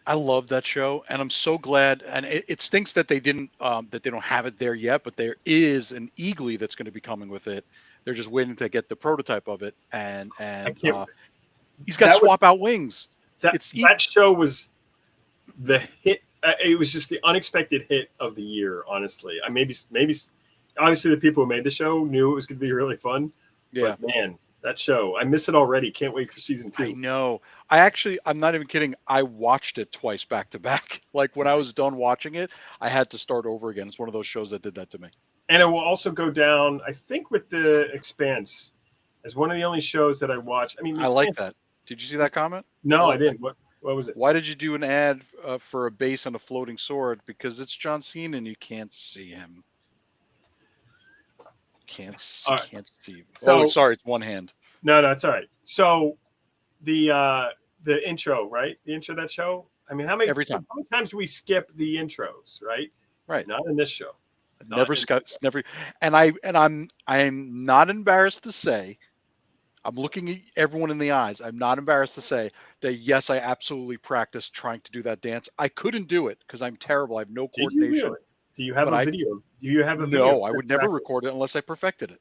[SPEAKER 2] I love that show, and I'm so glad. And it stinks that they didn't, that they don't have it there yet. But there is an Eagly that's going to be coming with it. They're just waiting to get the prototype of it, and he's got swap out wings.
[SPEAKER 1] That show was the hit. It was just the unexpected hit of the year. Honestly, maybe obviously the people who made the show knew it was going to be really fun.
[SPEAKER 2] Yeah,
[SPEAKER 1] but man, that show, I miss it already. Can't wait for season 2.
[SPEAKER 2] I know. I'm not even kidding. I watched it twice back to back. Like when I was done watching it, I had to start over again. It's one of those shows that did that to me.
[SPEAKER 1] And it will also go down, I think, with The Expanse as one of the only shows that I watched. I mean,
[SPEAKER 2] I like that. Did you see that comment?
[SPEAKER 1] No, I didn't. What was it?
[SPEAKER 2] Why did you do an ad for a base and a floating sword? Because it's John Cena and you can't see him. Can't see him. So, sorry, it's one hand.
[SPEAKER 1] No, it's all right. So the intro, right? The intro of that show. I mean, how many times do we skip the intros, right?
[SPEAKER 2] Right.
[SPEAKER 1] Not in this show.
[SPEAKER 2] Never. And I'm not embarrassed to say, I'm looking at everyone in the eyes. I'm not embarrassed to say that yes, I absolutely practiced trying to do that dance. I couldn't do it because I'm terrible. I have no coordination.
[SPEAKER 1] Did you really? Do you have a video? Do you have a video?
[SPEAKER 2] No, I would never record it unless I perfected it.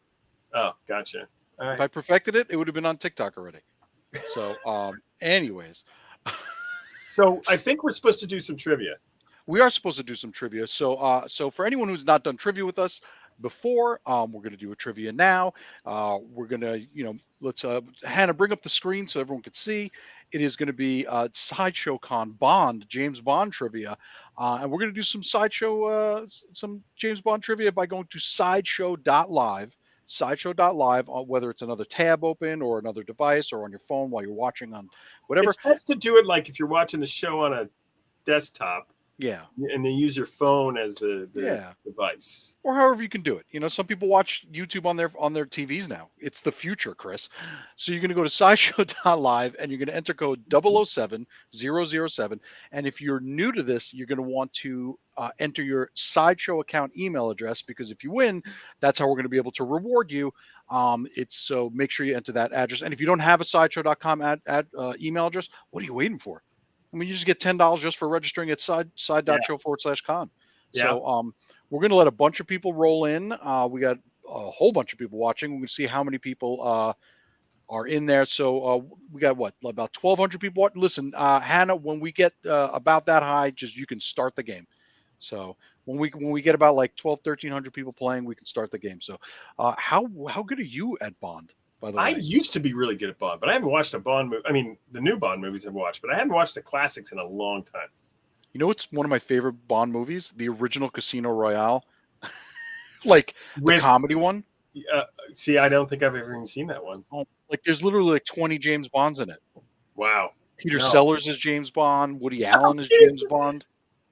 [SPEAKER 1] Oh, gotcha. All right.
[SPEAKER 2] If I perfected it, it would have been on TikTok already. So, anyways.
[SPEAKER 1] So I think we're supposed to do some trivia.
[SPEAKER 2] We are supposed to do some trivia. So for anyone who's not done trivia with us, before. We're going to do a trivia now. We're going to, let's Hannah, bring up the screen so everyone can see. It is going to be Sideshow Con Bond, James Bond trivia. And we're going to do some some James Bond trivia by going to sideshow.live. Sideshow.live, whether it's another tab open or another device or on your phone while you're watching on whatever.
[SPEAKER 1] It's best to do it like if you're watching the show on a desktop.
[SPEAKER 2] Yeah.
[SPEAKER 1] And then use your phone as the device.
[SPEAKER 2] Or however you can do it. Some people watch YouTube on their TVs now. It's the future, Chris. So you're going to go to sideshow.live and you're going to enter code 007007. And if you're new to this, you're going to want to enter your Sideshow account email address, because if you win, that's how we're going to be able to reward you. So make sure you enter that address. And if you don't have a sideshow.com email address, what are you waiting for? I mean, you just get $10 just for registering at side.show/con.
[SPEAKER 1] Yeah.
[SPEAKER 2] So we're going to let a bunch of people roll in. We got a whole bunch of people watching. We're going to see how many people are in there. So we got about 1,200 people. Listen, Hannah, when we get about that high, you can start the game. So when we get about like 1,300 people playing, we can start the game. So how good are you at Bond? By the way,
[SPEAKER 1] I used to be really good at Bond, but I haven't watched a Bond movie. I mean, the new Bond movies I've watched, but I haven't watched the classics in a long time.
[SPEAKER 2] You know what's one of my favorite Bond movies? The original Casino Royale, like the comedy one.
[SPEAKER 1] See, I don't think I've ever even seen that one.
[SPEAKER 2] Oh, there's literally like 20 James Bonds in it.
[SPEAKER 1] Wow.
[SPEAKER 2] Peter Sellers is James Bond. Woody Allen is James Bond.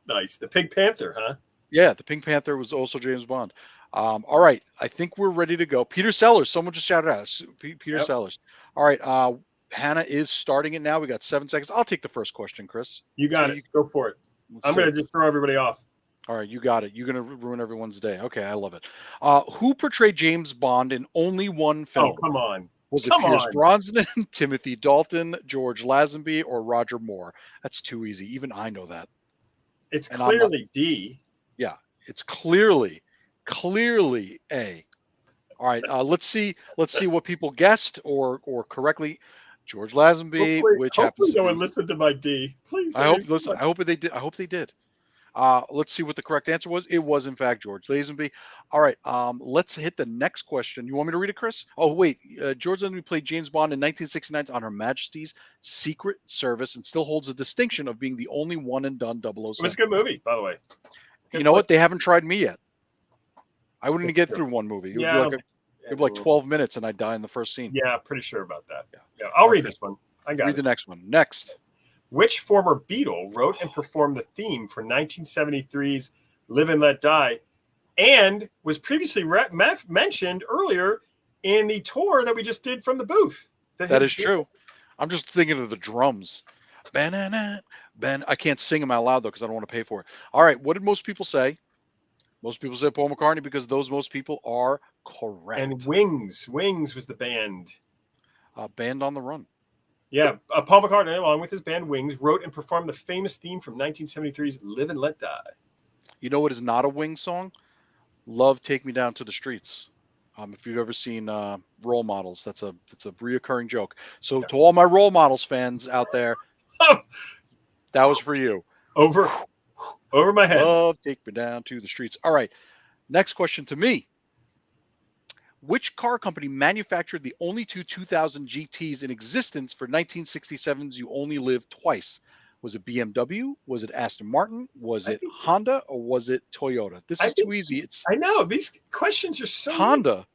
[SPEAKER 1] Nice. The Pink Panther, huh?
[SPEAKER 2] Yeah, the Pink Panther was also James Bond. All right, I think we're ready to go. Peter Sellers, someone just shouted out. Peter Sellers. All right, Hannah is starting it now. We got 7 seconds. I'll take the first question, Chris.
[SPEAKER 1] You got it. Go for it. I'm going to just throw everybody off.
[SPEAKER 2] All right, you got it. You're going to ruin everyone's day. Okay, I love it. Who portrayed James Bond in only one film?
[SPEAKER 1] Oh, come on.
[SPEAKER 2] Was it Pierce Brosnan, Timothy Dalton, George Lazenby, or Roger Moore? That's too easy. Even I know that.
[SPEAKER 1] It's clearly D.
[SPEAKER 2] Yeah, it's clearly A. All right, let's see what people guessed or correctly. George Lazenby, which happens.
[SPEAKER 1] No one listened to my D. Please.
[SPEAKER 2] I hope they did. Let's see what the correct answer was. It was in fact George Lazenby. All right, let's hit the next question. You want me to read it, Chris? Oh wait, George Lazenby played James Bond in 1969 on Her Majesty's Secret Service and still holds the distinction of being the only one and done 007.
[SPEAKER 1] It was a good movie, by the way.
[SPEAKER 2] You know what? They haven't tried me yet. I wouldn't get through one movie. It'd be like 12 minutes and I'd die in the first scene.
[SPEAKER 1] Yeah, pretty sure about that. Yeah. I'll read this one. I got it.
[SPEAKER 2] Read the next one. Next.
[SPEAKER 1] Which former Beatle wrote and performed the theme for 1973's Live and Let Die and was previously mentioned earlier in the tour that we just did from the booth?
[SPEAKER 2] That is true. I'm just thinking of the drums. I can't sing them out loud, though, because I don't want to pay for it. All right. What did most people say? Most people said Paul McCartney because most people are correct.
[SPEAKER 1] And Wings was the band.
[SPEAKER 2] Band on the Run.
[SPEAKER 1] Yeah, Paul McCartney, along with his band Wings, wrote and performed the famous theme from 1973's Live and Let Die.
[SPEAKER 2] You know what is not a Wings song? Love, Take Me Down to the Streets. If you've ever seen Role Models, that's a reoccurring joke. So to all my Role Models fans out there, that was for you.
[SPEAKER 1] Over my head.
[SPEAKER 2] Love, Take Me Down to the Streets. All right, next question to me. Which car company manufactured the only two 2000 GTs in existence for 1967's You Only Live Twice? Was it BMW? Was it Aston Martin? Was it Honda? Or was it Toyota? This is too easy.
[SPEAKER 1] I know. These questions are so
[SPEAKER 2] Honda.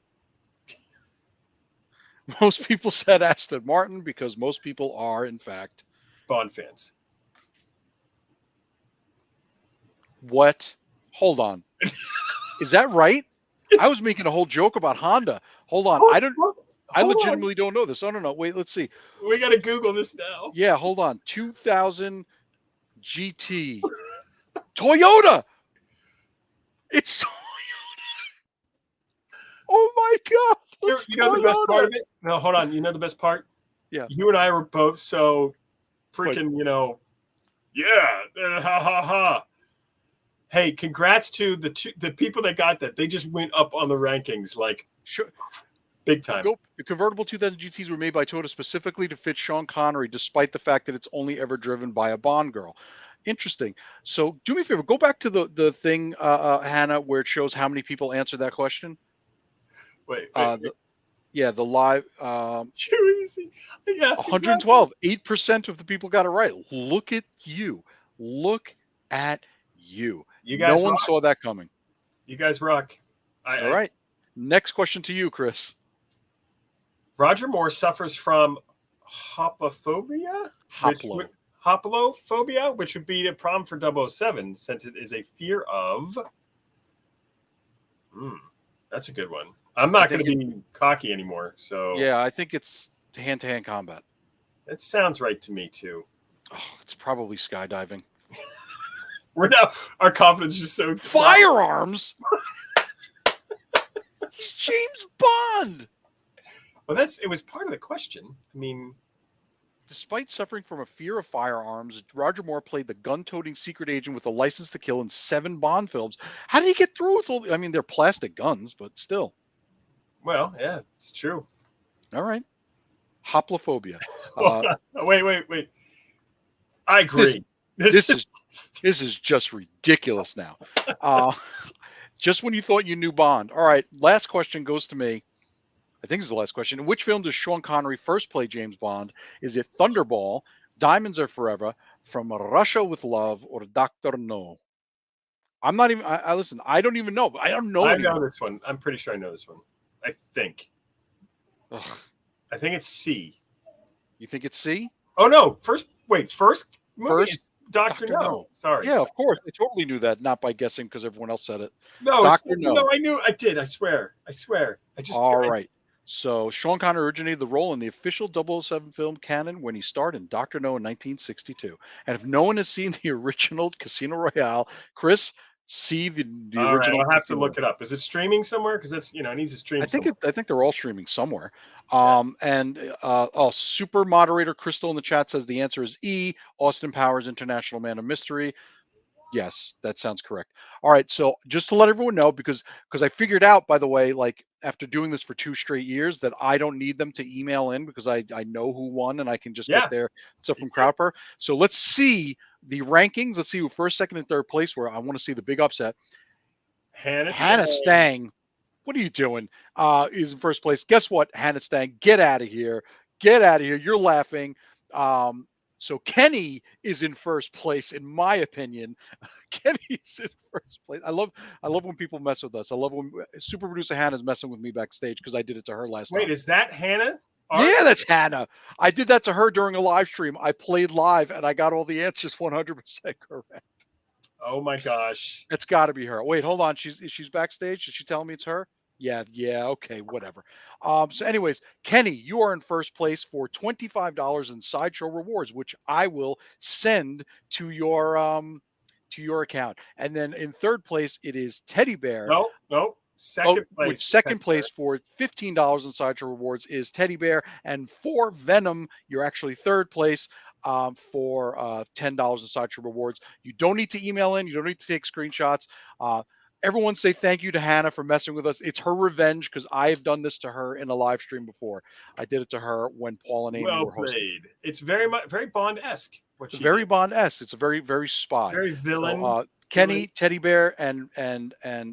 [SPEAKER 2] Easy. Most people said Aston Martin because most people are, in fact,
[SPEAKER 1] Bond fans.
[SPEAKER 2] What? Hold on. Is that right? I was making a whole joke about Honda. Hold on. I legitimately don't know this. Oh, no. Wait, let's see.
[SPEAKER 1] We got to Google this now.
[SPEAKER 2] Yeah, hold on. 2000 GT. Toyota. It's Toyota. Oh, my God.
[SPEAKER 1] You know the best part of it? No, hold on. You know the best part?
[SPEAKER 2] Yeah.
[SPEAKER 1] You and I were both so freaking, ha, ha, ha. Hey, congrats to the people that got that. They just went up on the rankings like big time.
[SPEAKER 2] The convertible 2000 GTs were made by Toyota specifically to fit Sean Connery, despite the fact that it's only ever driven by a Bond girl. Interesting. So do me a favor, go back to the thing, Hannah, where it shows how many people answered that question.
[SPEAKER 1] Wait.
[SPEAKER 2] The live.
[SPEAKER 1] Too easy. Yeah.
[SPEAKER 2] 112. 8% of the people got it right. Look at you. Look at you.
[SPEAKER 1] You guys
[SPEAKER 2] No one
[SPEAKER 1] rock.
[SPEAKER 2] saw that coming.
[SPEAKER 1] You guys rock.
[SPEAKER 2] All right. Next question to you, Chris.
[SPEAKER 1] Roger Moore suffers from hopophobia? Hoplophobia, which would be a problem for 007, since it is a fear of... that's a good one. I'm not going to be cocky anymore, so...
[SPEAKER 2] Yeah, I think it's hand-to-hand combat.
[SPEAKER 1] It sounds right to me, too.
[SPEAKER 2] Oh, it's probably skydiving.
[SPEAKER 1] Our confidence is so...
[SPEAKER 2] Firearms? He's James Bond!
[SPEAKER 1] Well, it was part of the question. I mean...
[SPEAKER 2] Despite suffering from a fear of firearms, Roger Moore played the gun-toting secret agent with a license to kill in 7 Bond films. How did he get through with all... I mean, they're plastic guns, but still.
[SPEAKER 1] Well, yeah, it's true.
[SPEAKER 2] All right. Hoplophobia.
[SPEAKER 1] Wait. I agree.
[SPEAKER 2] This is just ridiculous now. Just when you thought you knew Bond. All right, last question goes to me. I think this is the last question. In which film does Sean Connery first play James Bond? Is it Thunderball, Diamonds Are Forever, From Russia with Love, or Dr. No? I'm not even... listen, I don't even know. I don't know.
[SPEAKER 1] I know this one. I'm pretty sure I know this one. I think.
[SPEAKER 2] Ugh.
[SPEAKER 1] I think it's C.
[SPEAKER 2] You think it's C?
[SPEAKER 1] Oh, no. First movie is Dr. No.
[SPEAKER 2] No.
[SPEAKER 1] Sorry.
[SPEAKER 2] Yeah, of course. I totally knew that, not by guessing because everyone else said it.
[SPEAKER 1] No,
[SPEAKER 2] Dr. No.
[SPEAKER 1] No, I knew. I did. I swear.
[SPEAKER 2] All right. So Sean Connery originated the role in the official 007 film canon when he starred in Dr. No in 1962. And if no one has seen the original Casino Royale, Chris, see the original.
[SPEAKER 1] I'll have to look it up. Is it streaming somewhere? Because it's, it needs to stream.
[SPEAKER 2] I think they're all streaming somewhere. Super moderator Crystal in the chat says the answer is E. Austin Powers, International Man of Mystery. Yes, that sounds correct. All right, so just to let everyone know, because I figured out, by the way, like after doing this for 2 straight years, that I don't need them to email in because I know who won and I can just get their stuff from Crowdper. So let's see the rankings. Let's see who first, second, and third place were. I want to see the big upset. Hannah Stang. What are you doing? Is in first place. Guess what, Hannah Stang? Get out of here. Get out of here. You're laughing. So Kenny is in first place, in my opinion. Kenny's in first place. I love when people mess with us. I love when super producer Hannah's messing with me backstage because I did it to her last time.
[SPEAKER 1] Wait, is that Hannah?
[SPEAKER 2] Yeah, that's Hannah. I did that to her during a live stream. I played live and I got all the answers 100% correct.
[SPEAKER 1] Oh my gosh.
[SPEAKER 2] It's got to be her. Wait, hold on. She's backstage. Is she telling me it's her? Yeah, okay, whatever. So anyways, Kenny, you are in first place for $25 in Sideshow rewards, which I will send to your account. And then in third place, it is Teddy Bear.
[SPEAKER 1] No. Second place.
[SPEAKER 2] Second place for $15 in Sideshow rewards is Teddy Bear. And for Venom, you're actually third place for $10 in Sideshow rewards. You don't need to email in. You don't need to take screenshots. Everyone say thank you to Hannah for messing with us. It's her revenge because I have done this to her in a live stream before. I did it to her when Paul and Amy were hosting.
[SPEAKER 1] It's very Bond-esque.
[SPEAKER 2] It's very Bond-esque. It's a very, very spy.
[SPEAKER 1] Very villain.
[SPEAKER 2] So, Kenny, Teddy Bear, and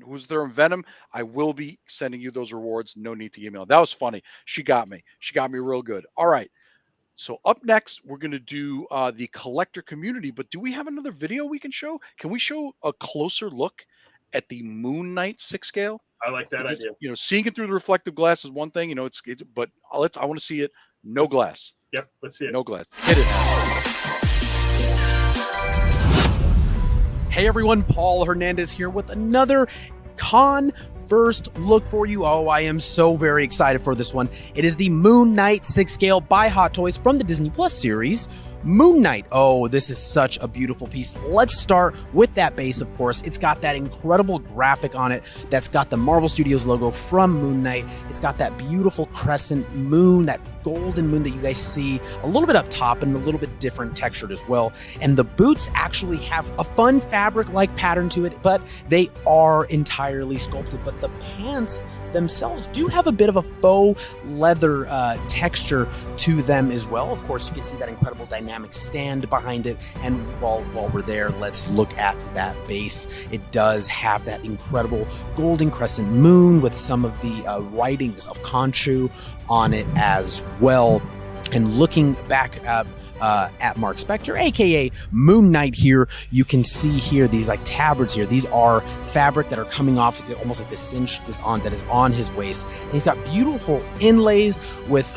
[SPEAKER 2] who's there in Venom? I will be sending you those rewards. No need to email. That was funny. She got me. She got me real good. All right. So up next, we're going to do the collector community. But do we have another video we can show? Can we show a closer look at the Moon Knight 6 scale?
[SPEAKER 1] I like that idea.
[SPEAKER 2] Seeing it through the reflective glass is one thing. But I want to see it. No glass.
[SPEAKER 1] Yep, let's see it.
[SPEAKER 2] No glass. Hit it.
[SPEAKER 6] Hey everyone, Paul Hernandez here with another con first look for you. Oh, I am so very excited for this one. It is the Moon Knight 6 scale by Hot Toys from the Disney Plus series, Moon Knight. Oh, this is such a beautiful piece. Let's start with that base, of course. It's got that incredible graphic on it that's got the Marvel Studios logo from Moon Knight. It's got that beautiful crescent moon, that golden moon that you guys see a little bit up top and a little bit different textured as well. And the boots actually have a fun fabric-like pattern to it, but they are entirely sculpted. But the pants themselves do have a bit of a faux leather texture to them as well. Of course, you can see that incredible dynamic stand behind it. And while we're there, let's look at that base. It does have that incredible golden crescent moon with some of the writings of Khonshu on it as well. And looking back at Mark Spector, aka Moon Knight here, you can see here these like tabards here. These are fabric that are coming off almost like the cinch that is on his waist. And he's got beautiful inlays with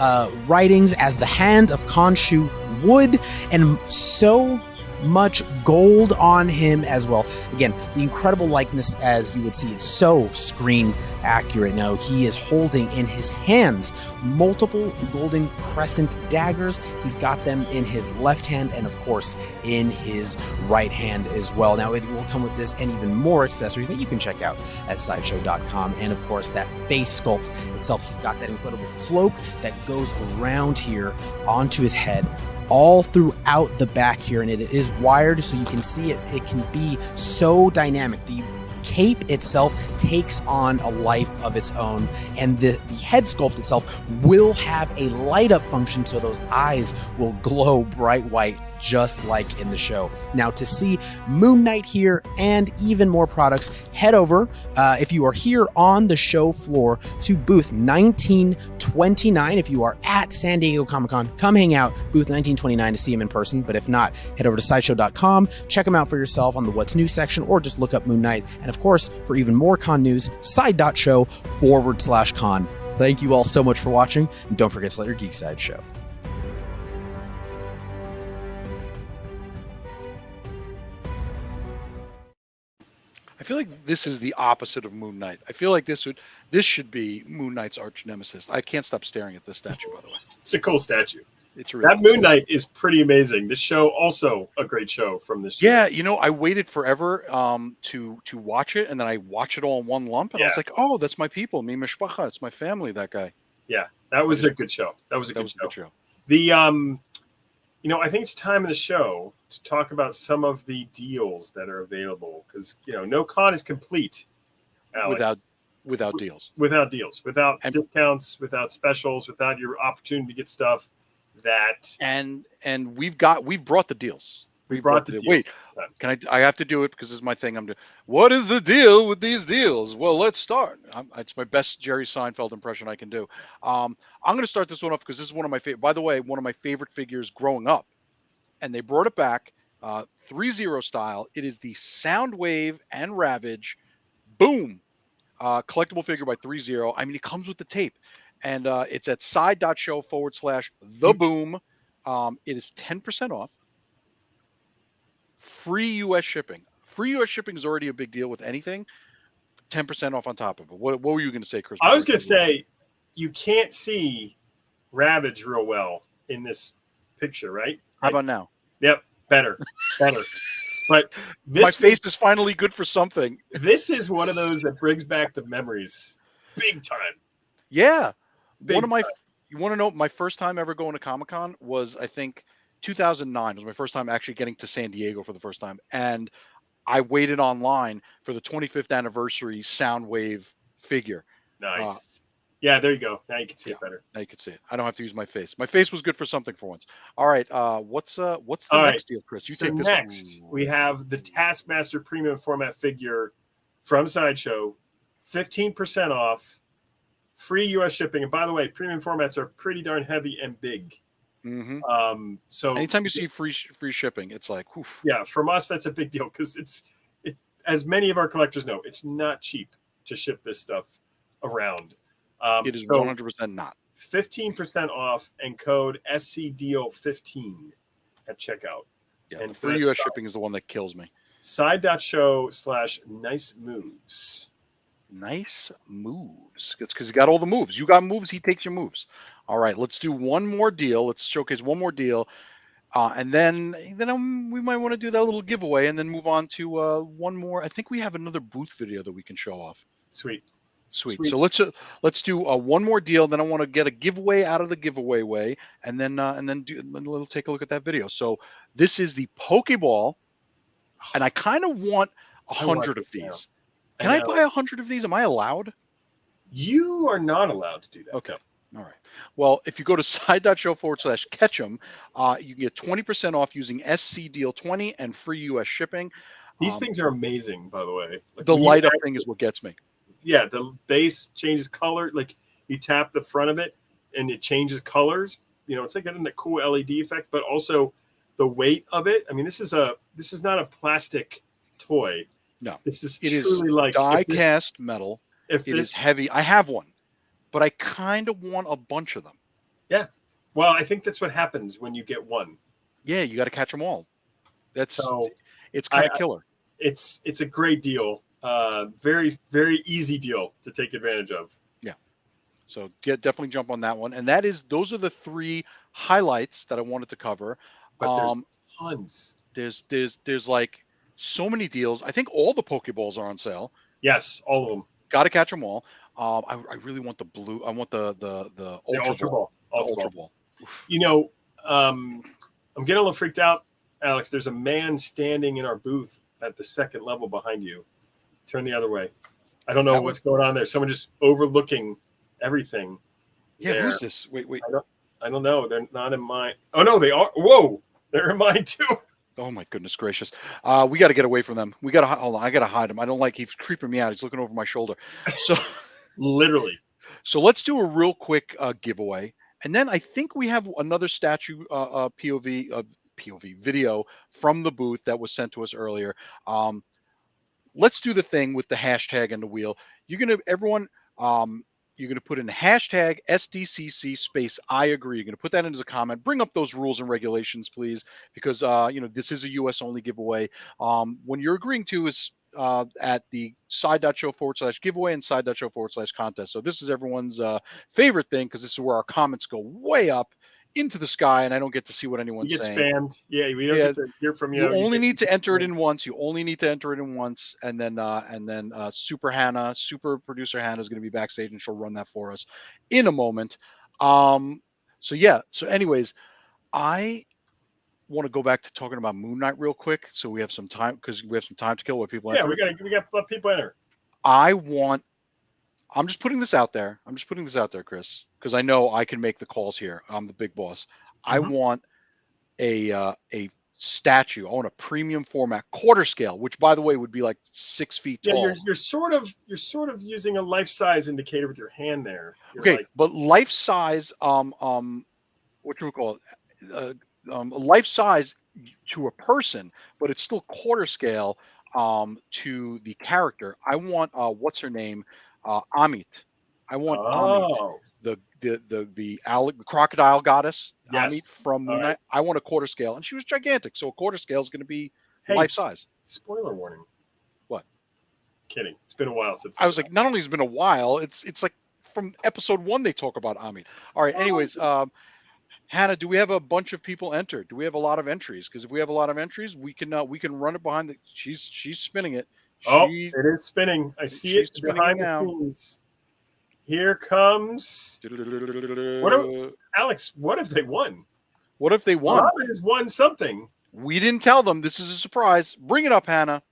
[SPEAKER 6] writings as the hand of Khonshu would, and so much gold on him as well. Again, the incredible likeness, as you would see, it's so screen accurate. Now he is holding in his hands multiple golden crescent daggers. He's got them in his left hand and of course in his right hand as well. Now it will come with this and even more accessories that you can check out at sideshow.com. And of course that face sculpt itself, he's got that incredible cloak that goes around here onto his head, all throughout the back here, and it is wired so you can see it. It can be so dynamic. The cape itself takes on a life of its own, and the head sculpt itself will have a light up function so those eyes will glow bright white, just like in the show. Now, to see Moon Knight here and even more products, head over, if you are here on the show floor, to booth 1929. If you are at San Diego Comic-Con, come hang out, booth 1929, to see him in person. But if not, head over to sideshow.com, check him out for yourself on the What's New section, or just look up Moon Knight. And of course, for even more con news, side.show/con. Thank you all so much for watching, and don't forget to let your geek side show.
[SPEAKER 2] I feel like this is the opposite of Moon Knight. I feel like this should be Moon Knight's arch nemesis. I can't stop staring at this statue, by the way.
[SPEAKER 1] It's a cool statue.
[SPEAKER 2] It's really
[SPEAKER 1] that Moon Knight is pretty amazing. This show also a great show from this year.
[SPEAKER 2] Yeah, you know, I waited forever to watch it, and then I watched it all in one lump, and I was like, oh, that's my people, mi mishpacha, it's my family, that guy.
[SPEAKER 1] Yeah, that was a good show. That was a good show. The you know, I think it's time in the show to talk about some of the deals that are available, because you know, no con is complete, Alex,
[SPEAKER 2] without deals,
[SPEAKER 1] without discounts, without specials, without your opportunity to get stuff that
[SPEAKER 2] and we've brought the deals.
[SPEAKER 1] We brought the deals.
[SPEAKER 2] Wait, can I have to do it because this is my thing. I'm doing. What is the deal with these deals? Well, let's start. It's my best Jerry Seinfeld impression I can do. I'm going to start this one off because this is one of my favorite. By the way, one of my favorite figures growing up, and they brought it back, 3-0 style. It is the Soundwave and Ravage Boom collectible figure by 3-0. I mean, it comes with the tape, and it's at side.show/the-boom. It is 10% off. Free U.S. shipping. Free U.S. shipping is already a big deal with anything. 10% off on top of it. What were you going to say, Chris?
[SPEAKER 1] I was going to say, you can't see Ravage real well in this picture, right?
[SPEAKER 2] How about now?
[SPEAKER 1] Yep, better. But
[SPEAKER 2] my face is finally good for something.
[SPEAKER 1] This is one of those that brings back the memories, big time.
[SPEAKER 2] Yeah,
[SPEAKER 1] big time.
[SPEAKER 2] You want to know? My first time ever going to Comic-Con was, I think, 2009. It was my first time actually getting to San Diego for the first time, and I waited online for the 25th anniversary Soundwave figure.
[SPEAKER 1] Nice. Yeah, there you go. Now you can see it better.
[SPEAKER 2] Now you can see it. I don't have to use my face. My face was good for something for once. All right. What's the next deal, Chris? You take this.
[SPEAKER 1] Next, we have the Taskmaster premium format figure from Sideshow, 15% off, free U.S. shipping. And by the way, premium formats are pretty darn heavy and big.
[SPEAKER 2] Mm-hmm.
[SPEAKER 1] So
[SPEAKER 2] anytime you see free shipping, it's like, whew.
[SPEAKER 1] Yeah, from us that's a big deal because it's as many of our collectors know, it's not cheap to ship this stuff around.
[SPEAKER 2] It is 100% not.
[SPEAKER 1] 15% off and code SCDEAL15 at checkout.
[SPEAKER 2] Yeah, and free U.S. shipping is the one that kills me.
[SPEAKER 1] Side.show/nice moves.
[SPEAKER 2] Nice moves. It's because he got all the moves. You got moves, he takes your moves. All right, let's do one more deal. Let's showcase one more deal. And then we might want to do that little giveaway and then move on to one more. I think we have another booth video that we can show off.
[SPEAKER 1] Sweet.
[SPEAKER 2] So let's do one more deal. Then I want to get a giveaway out of the giveaway way, and then we'll take a look at that video. So this is the Pokeball, and I kind of want 100 of these. Can I buy 100 of these? Am I allowed?
[SPEAKER 1] You are not allowed to do that.
[SPEAKER 2] Okay. All right. Well, if you go to side.show/catchem, you can get 20% off using SC Deal 20 and free US shipping.
[SPEAKER 1] These things are amazing, by the way. Like
[SPEAKER 2] The
[SPEAKER 1] when you
[SPEAKER 2] light up
[SPEAKER 1] actually-
[SPEAKER 2] thing is what gets me.
[SPEAKER 1] Yeah, the base changes color. Like you tap the front of it and it changes colors. You know, it's like getting that cool LED effect, but also the weight of it. I mean, this is not a plastic toy.
[SPEAKER 2] No,
[SPEAKER 1] This is
[SPEAKER 2] it is
[SPEAKER 1] truly like
[SPEAKER 2] die cast metal.
[SPEAKER 1] If
[SPEAKER 2] It
[SPEAKER 1] this
[SPEAKER 2] is heavy. I have one, but I kind of want a bunch of them.
[SPEAKER 1] Yeah. Well, I think that's what happens when you get one.
[SPEAKER 2] Yeah, you got to catch them all. It's
[SPEAKER 1] So
[SPEAKER 2] kind of killer.
[SPEAKER 1] It's a great deal. Very, very easy deal to take advantage of.
[SPEAKER 2] Yeah. So definitely jump on that one. And those are the 3 highlights that I wanted to cover.
[SPEAKER 1] But there's tons.
[SPEAKER 2] There's like so many deals. I think all the Pokeballs are on sale.
[SPEAKER 1] Yes, all of them.
[SPEAKER 2] Got to catch them all. I really want the blue. I want the Ultra Ball. Ultra Ball.
[SPEAKER 1] You know, I'm getting a little freaked out, Alex. There's a man standing in our booth at the second level behind you. Turn the other way. I don't know what's going on there. Someone just overlooking everything.
[SPEAKER 2] Yeah,
[SPEAKER 1] there.
[SPEAKER 2] who's this? Wait.
[SPEAKER 1] I don't know. They're not in mine. Oh no, they are. Whoa, they're in mine too.
[SPEAKER 2] Oh my goodness gracious. We got to get away from them. We got to hold on. I got to hide him. I don't like he's creeping me out. He's looking over my shoulder. So
[SPEAKER 1] literally.
[SPEAKER 2] So let's do a real quick giveaway. And then I think we have another statue POV video from the booth that was sent to us earlier. Let's do the thing with the hashtag and the wheel. You're going to put in hashtag SDCC space I agree. You're going to put that in as a comment. Bring up those rules and regulations, please, because this is a US only giveaway. When you're agreeing to is at the side.show/giveaway and side.show/contest. So this is everyone's favorite thing because this is where our comments go way up into the sky, and I don't get to see what anyone's saying.
[SPEAKER 1] You get spammed. Yeah, we don't get to hear from you.
[SPEAKER 2] You only need to enter it in once. And then Super Hannah, Super Producer Hannah is going to be backstage, and she'll run that for us in a moment. So anyways, I want to go back to talking about Moon Knight real quick, so we have some time because we have some time to kill with people.
[SPEAKER 1] Yeah, we got people enter.
[SPEAKER 2] I'm just putting this out there. Chris, because I know I can make the calls here. I'm the big boss. I want a statue. I want a premium format, quarter scale, which by the way would be like 6 feet tall.
[SPEAKER 1] Yeah, you're sort of using a life size indicator with your hand there.
[SPEAKER 2] But life size, what do we call it? Life size to a person, but it's still quarter scale to the character. I want what's her name? Amit. I want Amit, the crocodile goddess.
[SPEAKER 1] Yes.
[SPEAKER 2] Amit from Moon Knight. I want a quarter scale, and she was gigantic. So a quarter scale is going to be life size.
[SPEAKER 1] Spoiler warning.
[SPEAKER 2] What?
[SPEAKER 1] Kidding. It's been a while since.
[SPEAKER 2] I was like, not only has it been a while, it's like from episode 1 they talk about Amit. All right. Anyways, Hannah, do we have a bunch of people entered? Do we have a lot of entries? Because if we have a lot of entries, we can run it behind the. She's spinning it.
[SPEAKER 1] It is spinning. I see it behind the scenes. Here comes. Alex, what if they won?
[SPEAKER 2] What if they won?
[SPEAKER 1] Robin has won something.
[SPEAKER 2] We didn't tell them. This is a surprise. Bring it up, Hannah.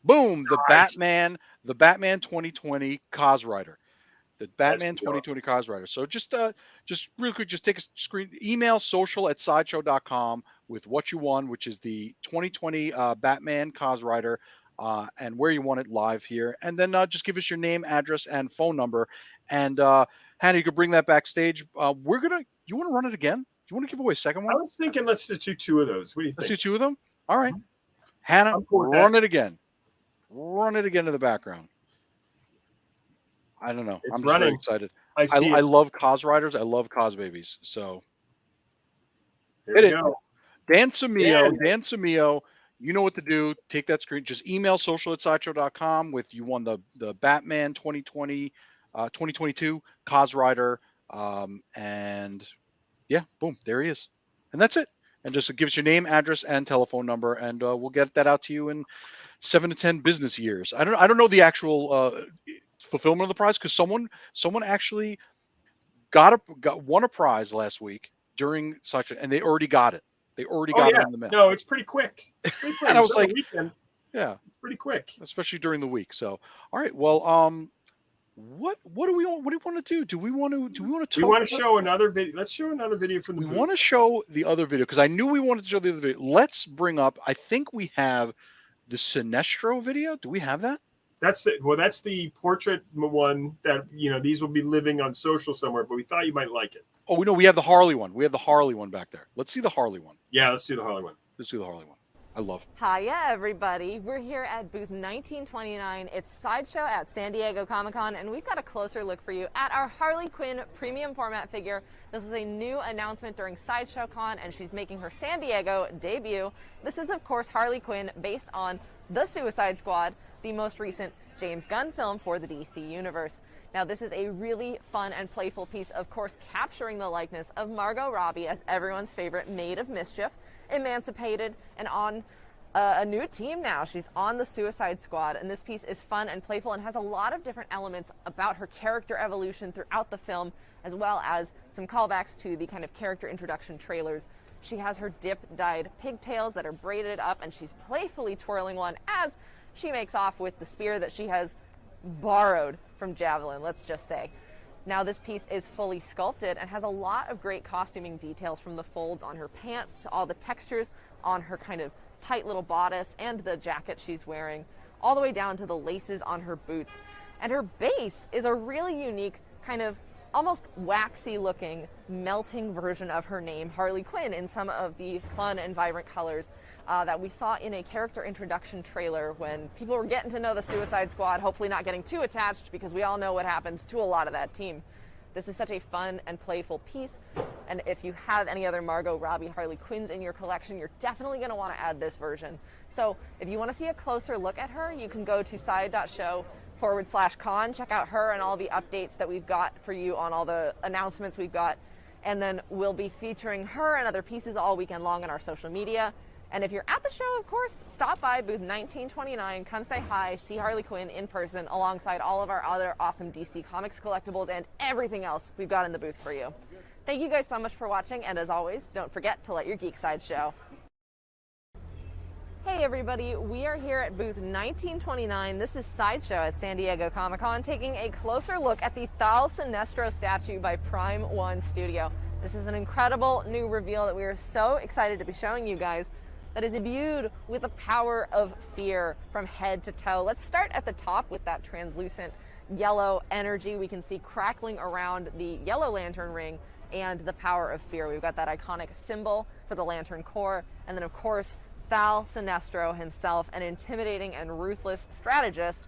[SPEAKER 2] Boom! The Batman 2020 Cos Rider. The Batman 2020 Cos Rider. So just real quick, just take a screen, email social@sideshow.com with what you won, which is the 2020 Batman Cos Rider, and where you want it live here. And then just give us your name, address, and phone number. And Hannah, you could bring that backstage. You want to run it again? You want to give away a second one?
[SPEAKER 1] I was thinking let's do 2 of those. What do you think?
[SPEAKER 2] Let's do 2 of them? All right. Hannah, run it again. Run it again to the background. I don't know. I'm just very excited. I love Cos Riders. I love Cos Babies. So
[SPEAKER 1] here we go.
[SPEAKER 2] Dan Samio, you know what to do. Take that screen. Just email social@sideshow.com with you won the Batman 2022 Cos Rider. And yeah, boom, there he is. And that's it. And just give us your name, address, and telephone number, and we'll get that out to you in 7 to 10 business years. I don't know the actual fulfillment of the prize, because someone actually won a prize last week during and they already got it. They already got it in the mail.
[SPEAKER 1] No, it's pretty quick.
[SPEAKER 2] And I was like,
[SPEAKER 1] yeah, it's pretty quick,
[SPEAKER 2] especially during the week. So, all right, well, What do we want? What do we want to do? Do we want to?
[SPEAKER 1] We want to show another video. Let's show another video from the
[SPEAKER 2] We
[SPEAKER 1] booth.
[SPEAKER 2] want to show the other video because I knew we wanted to show the other video. Let's bring up. I think we have the Sinestro video. Do we have that?
[SPEAKER 1] That's the portrait one that these will be living on social somewhere. But we thought you might like it.
[SPEAKER 2] Oh, we know we have the Harley one. We have the Harley one back there. Let's see the Harley one.
[SPEAKER 1] Yeah, let's do the Harley one.
[SPEAKER 2] Let's do the Harley one. I love it.
[SPEAKER 3] Hiya, everybody. We're here at booth 1929. It's Sideshow at San Diego Comic-Con, and we've got a closer look for you at our Harley Quinn premium format figure. This was a new announcement during Sideshow Con, and she's making her San Diego debut. This is, of course, Harley Quinn based on The Suicide Squad, the most recent James Gunn film for the DC Universe. Now, this is a really fun and playful piece, of course, capturing the likeness of Margot Robbie as everyone's favorite Maid of Mischief, emancipated and on a new team now. She's on the Suicide Squad, and this piece is fun and playful and has a lot of different elements about her character evolution throughout the film, as well as some callbacks to the kind of character introduction trailers. She has her dip-dyed pigtails that are braided up, and she's playfully twirling one as she makes off with the spear that she has borrowed from Javelin, let's just say. Now, this piece is fully sculpted and has a lot of great costuming details, from the folds on her pants to all the textures on her kind of tight little bodice and the jacket she's wearing, all the way down to the laces on her boots. And her base is a really unique kind of almost waxy looking melting version of her name, Harley Quinn, in some of the fun and vibrant colors that we saw in a character introduction trailer when people were getting to know the Suicide Squad, hopefully not getting too attached, because we all know what happened to a lot of that team. This is such a fun and playful piece, and if you have any other Margot Robbie Harley Quinns in your collection, you're definitely going to want to add this version. So if you want to see a closer look at her, you can go to side.show/con, check out her and all the updates that we've got for you on all the announcements we've got, and then we'll be featuring her and other pieces all weekend long on our social media. And if you're at the show, of course, stop by booth 1929, come say hi, see Harley Quinn in person, alongside all of our other awesome DC Comics collectibles and everything else we've got in the booth for you. Thank you guys so much for watching, and as always, don't forget to let your geek side show. Hey everybody, we are here at booth 1929. This is Sideshow at San Diego Comic-Con, taking a closer look at the Thal Sinestro statue by Prime One Studio. This is an incredible new reveal that we are so excited to be showing you guys, that is imbued with the power of fear from head to toe. Let's start at the top with that translucent yellow energy we can see crackling around the yellow lantern ring and the power of fear. We've got that iconic symbol for the lantern core, and then of course Thal Sinestro himself, an intimidating and ruthless strategist.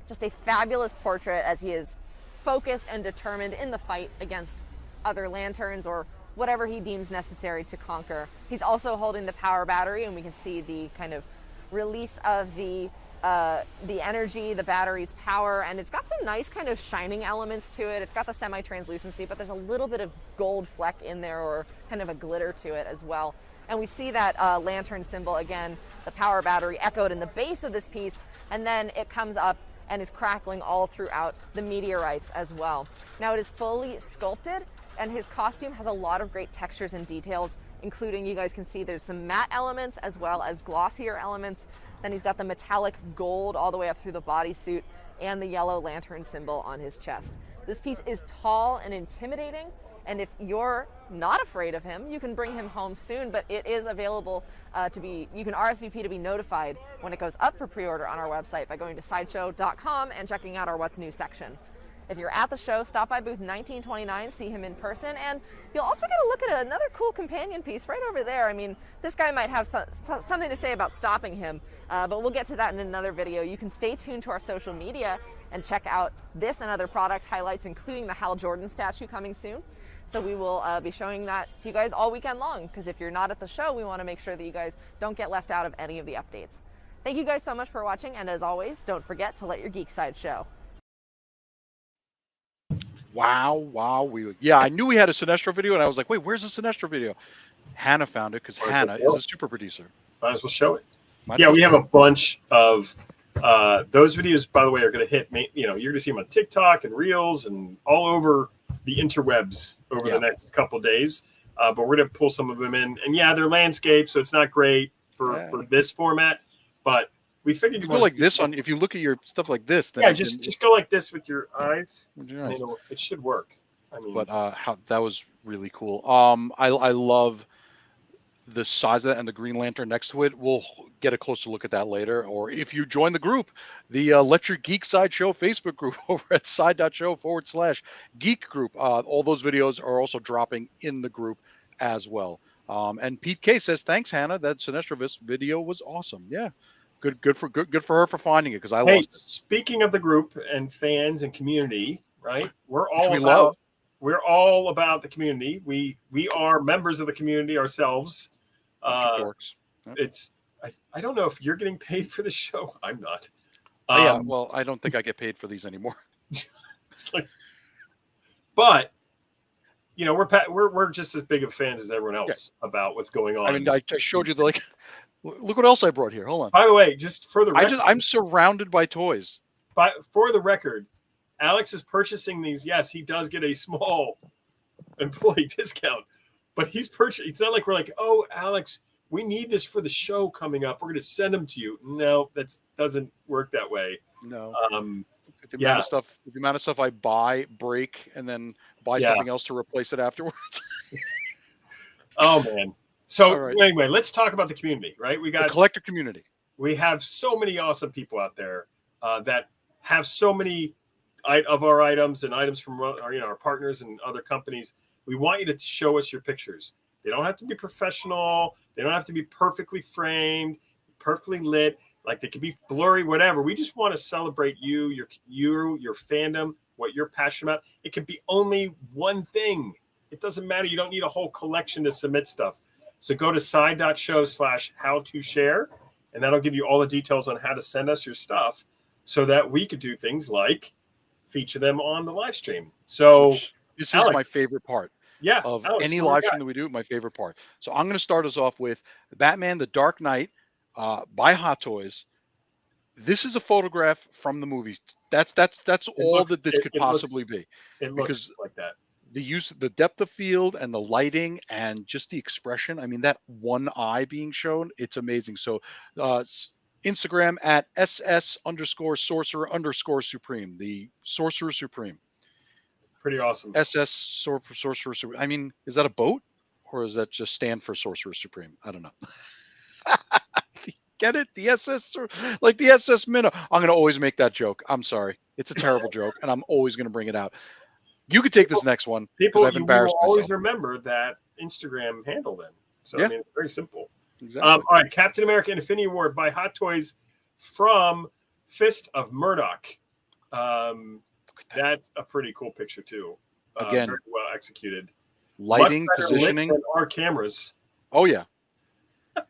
[SPEAKER 3] Just a fabulous portrait as he is focused and determined in the fight against other lanterns or whatever he deems necessary to conquer. He's also holding the power battery, and we can see the kind of release of the energy, the battery's power, and it's got some nice kind of shining elements to it. It's got the semi-translucency, but there's a little bit of gold fleck in there, or kind of a glitter to it as well. And we see that lantern symbol again, the power battery, echoed in the base of this piece, and then it comes up and is crackling all throughout the meteorites as well. Now, it is fully sculpted, and his costume has a lot of great textures and details, including, you guys can see there's some matte elements as well as glossier elements. Then he's got the metallic gold all the way up through the bodysuit and the yellow lantern symbol on his chest. This piece is tall and intimidating, and if you're not afraid of him, you can bring him home soon, but it is available you can RSVP to be notified when it goes up for pre-order on our website by going to sideshow.com and checking out our What's New section. If you're at the show, stop by booth 1929, see him in person, and you'll also get a look at another cool companion piece right over there. I mean, this guy might have something to say about stopping him, but we'll get to that in another video. You can stay tuned to our social media and check out this and other product highlights, including the Hal Jordan statue coming soon. So we will be showing that to you guys all weekend long, because if you're not at the show, we want to make sure that you guys don't get left out of any of the updates. Thank you guys so much for watching, and as always, don't forget to let your geek side show.
[SPEAKER 2] Wow. I knew we had a Sinestro video, and I was like, wait, where's the Sinestro video? Hannah found it, because Hannah is a super producer.
[SPEAKER 1] Might as well show it. Yeah, we have a bunch of those videos, by the way, are going to hit, you're going to see them on TikTok and Reels and all over the interwebs over the next couple of days. But we're going to pull some of them in. And yeah, they're landscape, so it's not great for this format. But we figured
[SPEAKER 2] You
[SPEAKER 1] you
[SPEAKER 2] go
[SPEAKER 1] want
[SPEAKER 2] like this on. If you look at your stuff like this, then
[SPEAKER 1] yeah, just go like this with your eyes.
[SPEAKER 2] Nice.
[SPEAKER 1] And it should work. I mean,
[SPEAKER 2] But how that was really cool. I love the size of that and the Green Lantern next to it. We'll get a closer look at that later. Or if you join the group, the Electric Geek Sideshow Facebook group over at side.show/geek group. All those videos are also dropping in the group as well. And Pete K says, thanks, Hannah. That Sinestro video was awesome. Yeah. Good for her for finding it, because I
[SPEAKER 1] hey,
[SPEAKER 2] lost it.
[SPEAKER 1] speaking of the group and fans and community, right?
[SPEAKER 2] Which we love.
[SPEAKER 1] We're all about the community. We are members of the community ourselves.
[SPEAKER 2] Dorks. Yep.
[SPEAKER 1] It's I don't know if you're getting paid for the show. I'm not.
[SPEAKER 2] Yeah, well, I don't think I get paid for these anymore.
[SPEAKER 1] It's like, but you know, we're just as big of fans as everyone else about what's going on.
[SPEAKER 2] I mean, I showed you the look what else I brought here. Hold on.
[SPEAKER 1] By the way, just for the record,
[SPEAKER 2] I'm surrounded by toys.
[SPEAKER 1] But for the record, Alex is purchasing these. Yes, he does get a small employee discount, but he's purchasing. It's not like we're like, oh, Alex, we need this for the show coming up. We're going to send them to you. No, that doesn't work that way.
[SPEAKER 2] No. The amount of stuff I buy, break, and then buy something else to replace it afterwards.
[SPEAKER 1] Oh man. So anyway, let's talk about the community, right? We got
[SPEAKER 2] the collector community.
[SPEAKER 1] We have so many awesome people out there that have so many of our items and items from our partners and other companies. We want you to show us your pictures. They don't have to be professional. They don't have to be perfectly framed, perfectly lit. Like they could be blurry, whatever. We just want to celebrate you, your fandom, what you're passionate about. It could be only one thing. It doesn't matter. You don't need a whole collection to submit stuff. So go to side.show/how-to-share, and that'll give you all the details on how to send us your stuff so that we could do things like feature them on the live stream. So
[SPEAKER 2] this is my favorite part.
[SPEAKER 1] Yeah.
[SPEAKER 2] Of any live stream that we do, my favorite part. So I'm going to start us off with Batman: The Dark Knight by Hot Toys. This is a photograph from the movie. That's all that this could possibly be.
[SPEAKER 1] It looks like that.
[SPEAKER 2] The depth of field and the lighting and just the expression. I mean, that one eye being shown, it's amazing. So Instagram at @SS_sorcerer_supreme, the Sorcerer Supreme.
[SPEAKER 1] Pretty awesome.
[SPEAKER 2] Sorcerer Supreme. I mean, is that a boat or is that just stand for Sorcerer Supreme? I don't know. Get it? The SS, like the SS Minnow. I'm going to always make that joke. I'm sorry. It's a terrible joke, and I'm always going to bring it out. You could take this next one.
[SPEAKER 1] People,
[SPEAKER 2] I've embarrassed
[SPEAKER 1] will always
[SPEAKER 2] myself.
[SPEAKER 1] remember that Instagram handle then. So, I mean, it's very simple.
[SPEAKER 2] Exactly.
[SPEAKER 1] All right. Captain America Infinity War by Hot Toys from Fist of Murdoch. That's a pretty cool picture, too.
[SPEAKER 2] Again,
[SPEAKER 1] very well executed.
[SPEAKER 2] Lighting, positioning.
[SPEAKER 1] Than our cameras.
[SPEAKER 2] Oh, yeah.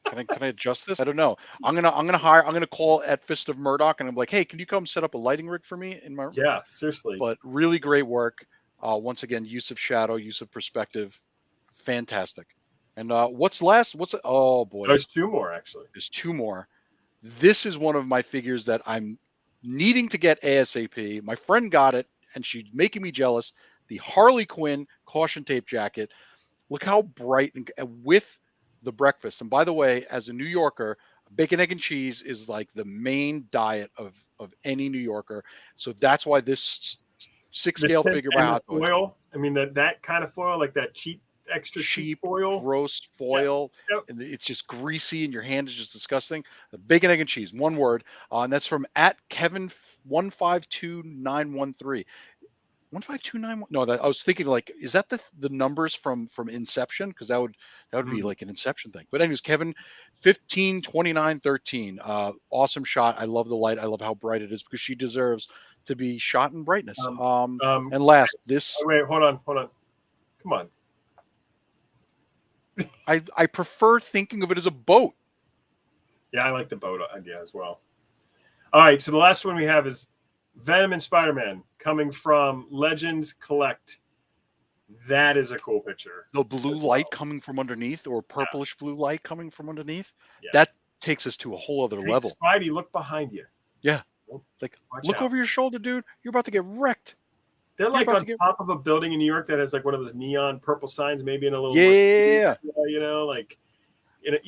[SPEAKER 2] Can I adjust this? I don't know. I'm gonna call at Fist of Murdoch and I'm like, hey, can you come set up a lighting rig for me in my?
[SPEAKER 1] Yeah, seriously.
[SPEAKER 2] But really great work. Once again, use of shadow, use of perspective, fantastic. And what's last? Oh boy,
[SPEAKER 1] there's two more actually.
[SPEAKER 2] There's two more. This is one of my figures that I'm needing to get ASAP. My friend got it, and she's making me jealous. The Harley Quinn caution tape jacket. Look how bright and with the breakfast. And by the way, as a New Yorker, bacon, egg, and cheese is like the main diet of any New Yorker. So that's why this 6-scale figure by Hot Toys.
[SPEAKER 1] Foil. I mean that kind of foil, like that extra cheap foil,
[SPEAKER 2] gross foil, and it's just greasy, and your hand is just disgusting. The bacon, egg, and cheese, one word, and that's from @Kevin152913. 15291. No, I was thinking like, is that the numbers from Inception? Because that would be like an Inception thing. But anyways, Kevin 152913. Awesome shot. I love the light. I love how bright it is because she deserves to be shot in brightness. And last, this.
[SPEAKER 1] Wait, hold on. Come on.
[SPEAKER 2] I prefer thinking of it as a boat.
[SPEAKER 1] Yeah, I like the boat idea as well. All right, so the last one we have is Venom and Spider-Man coming from Legends Collect. That is a cool picture.
[SPEAKER 2] The blue light coming from underneath, or purplish blue light coming from underneath.
[SPEAKER 1] Yeah.
[SPEAKER 2] That takes us to a whole other level.
[SPEAKER 1] Spidey, look behind you.
[SPEAKER 2] Yeah. Like, look over your shoulder, dude. You're about to get wrecked.
[SPEAKER 1] They're like on top of a building in New York that has like one of those neon purple signs, maybe in a little
[SPEAKER 2] yeah.
[SPEAKER 1] You know what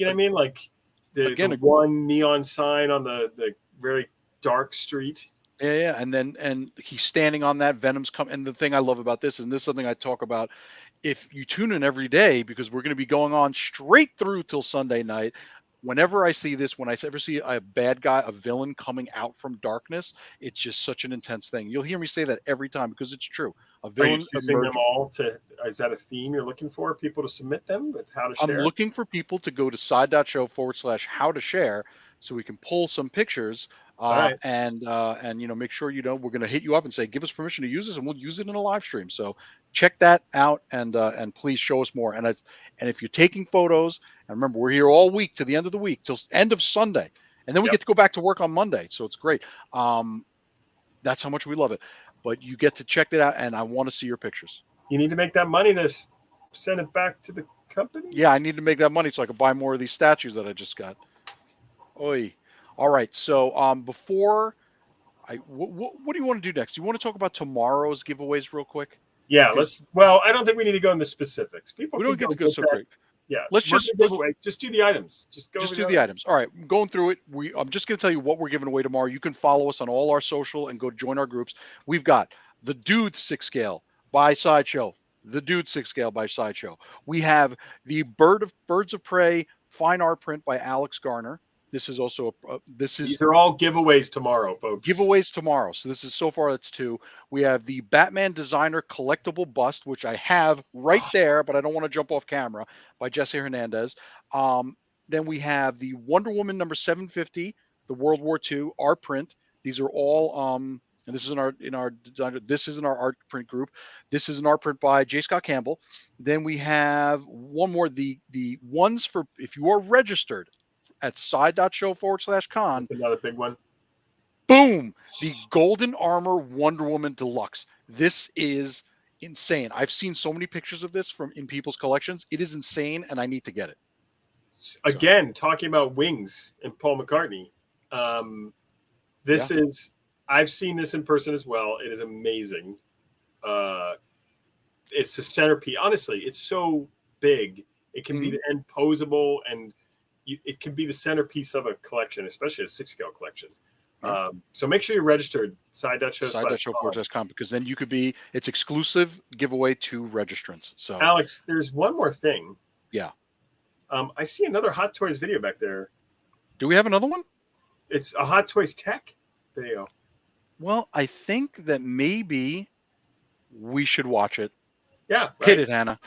[SPEAKER 1] I mean? Like the one neon sign on the very dark street.
[SPEAKER 2] Yeah, and he's standing on that. Venom's come. And the thing I love about this, and this is something I talk about, if you tune in every day, because we're going to be going on straight through till Sunday night. Whenever I see this, when I ever see a bad guy, a villain coming out from darkness, it's just such an intense thing. You'll hear me say that every time because it's true. A villain.
[SPEAKER 1] Are you choosing them all to? Is that a theme you're looking for? People to submit them with how to share?
[SPEAKER 2] I'm looking for people to go to side.show/how to share so we can pull some pictures.
[SPEAKER 1] Right.
[SPEAKER 2] And make sure we're going to hit you up and say, give us permission to use this, and we'll use it in a live stream. So check that out, and please show us more. And if you're taking photos, and remember, we're here all week to the end of the week till end of Sunday, and then we get to go back to work on Monday. So it's great. That's how much we love it. But you get to check that out, and I want to see your pictures.
[SPEAKER 1] You need to make that money to send it back to the company.
[SPEAKER 2] Yeah, I need to make that money so I can buy more of these statues that I just got. Oi. All right. So before what do you want to do next? You want to talk about tomorrow's giveaways real quick?
[SPEAKER 1] Yeah, well, I don't think we need to go into specifics.
[SPEAKER 2] We don't get to go so quick.
[SPEAKER 1] Yeah.
[SPEAKER 2] Let's just
[SPEAKER 1] do the items. Just
[SPEAKER 2] do the items. All right. I'm going through it. I'm just going to tell you what we're giving away tomorrow. You can follow us on all our social and go join our groups. We've got the Dude 6 scale by Sideshow. The Dude 6 scale by Sideshow. We have the Birds of Prey fine art print by Alex Garner. This is also these
[SPEAKER 1] are all giveaways tomorrow, folks.
[SPEAKER 2] Giveaways tomorrow. So this is so far that's 2. We have the Batman Designer collectible bust, which I have right there, but I don't want to jump off camera, by Jesse Hernandez. Then we have the Wonder Woman number 750, the World War II art print. These are all and this is in our designer. This is in our art print group. This is an art print by J. Scott Campbell. Then we have one more. The ones for if you are registered at side.show/con.
[SPEAKER 1] That's another big one.
[SPEAKER 2] Boom! The Golden Armor Wonder Woman Deluxe. This is insane. I've seen so many pictures of this in people's collections. It is insane, and I need to get it.
[SPEAKER 1] Again, talking about wings and Paul McCartney. I've seen this in person as well. It is amazing. It's a centerpiece. Honestly, it's so big. It can be and posable, and it can be the centerpiece of a collection, especially a 6-scale collection. So make sure you're registered.
[SPEAKER 2] Side.show/com, because then you could be. It's exclusive giveaway to registrants. So
[SPEAKER 1] Alex, there's one more thing.
[SPEAKER 2] Yeah.
[SPEAKER 1] I see another Hot Toys video back there.
[SPEAKER 2] Do we have another one?
[SPEAKER 1] It's a Hot Toys Tech video.
[SPEAKER 2] Well, I think that maybe we should watch it.
[SPEAKER 1] Yeah. Right.
[SPEAKER 2] Hit it, Hannah.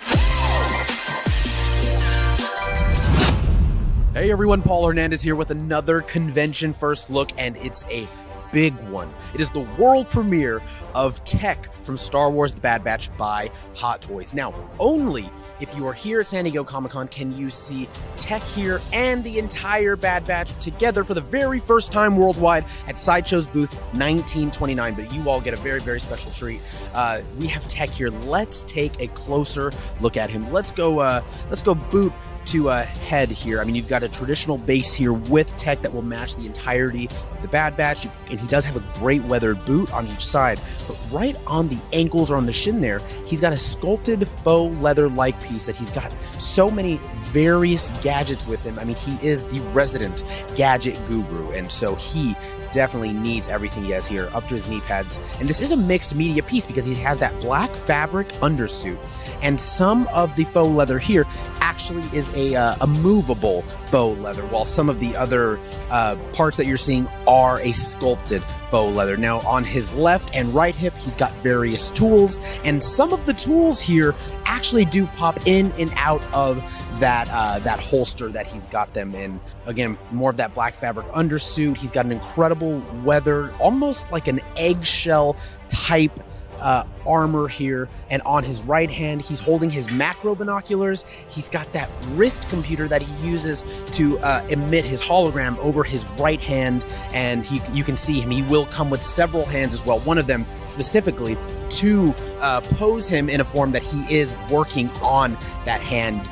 [SPEAKER 6] Hey everyone, Paul Hernandez here with another convention first look, and it's a big one. It is the world premiere of Tech from Star Wars The Bad Batch by Hot Toys. Now, only if you are here at San Diego Comic-Con can you see Tech here and the entire Bad Batch together for the very first time worldwide at Sideshow's booth 1929. But you all get a very, very special treat. We have Tech here. Let's take a closer look at him. Let's go boot to head here. I mean, you've got a traditional base here with Tech that will match the entirety of the Bad Batch, and he does have a great weathered boot on each side, but right on the ankles or on the shin there, he's got a sculpted faux leather-like piece that he's got so many various gadgets with him. I mean, he is the resident gadget guru, and so he definitely needs everything he has here up to his knee pads. And this is a mixed media piece because he has that black fabric undersuit, and some of the faux leather here actually is a movable faux leather, while some of the other parts that you're seeing are a sculpted faux leather. Now, on his left and right hip, he's got various tools, and some of the tools here actually do pop in and out of that holster that he's got them in. Again, more of that black fabric undersuit. He's got an incredible weather, almost like an eggshell type armor here, and on his right hand he's holding his macro binoculars. He's got that wrist computer that he uses to emit his hologram over his right hand, and you can see him. He will come with several hands as well, one of them specifically to pose him in a form that he is working on that hand.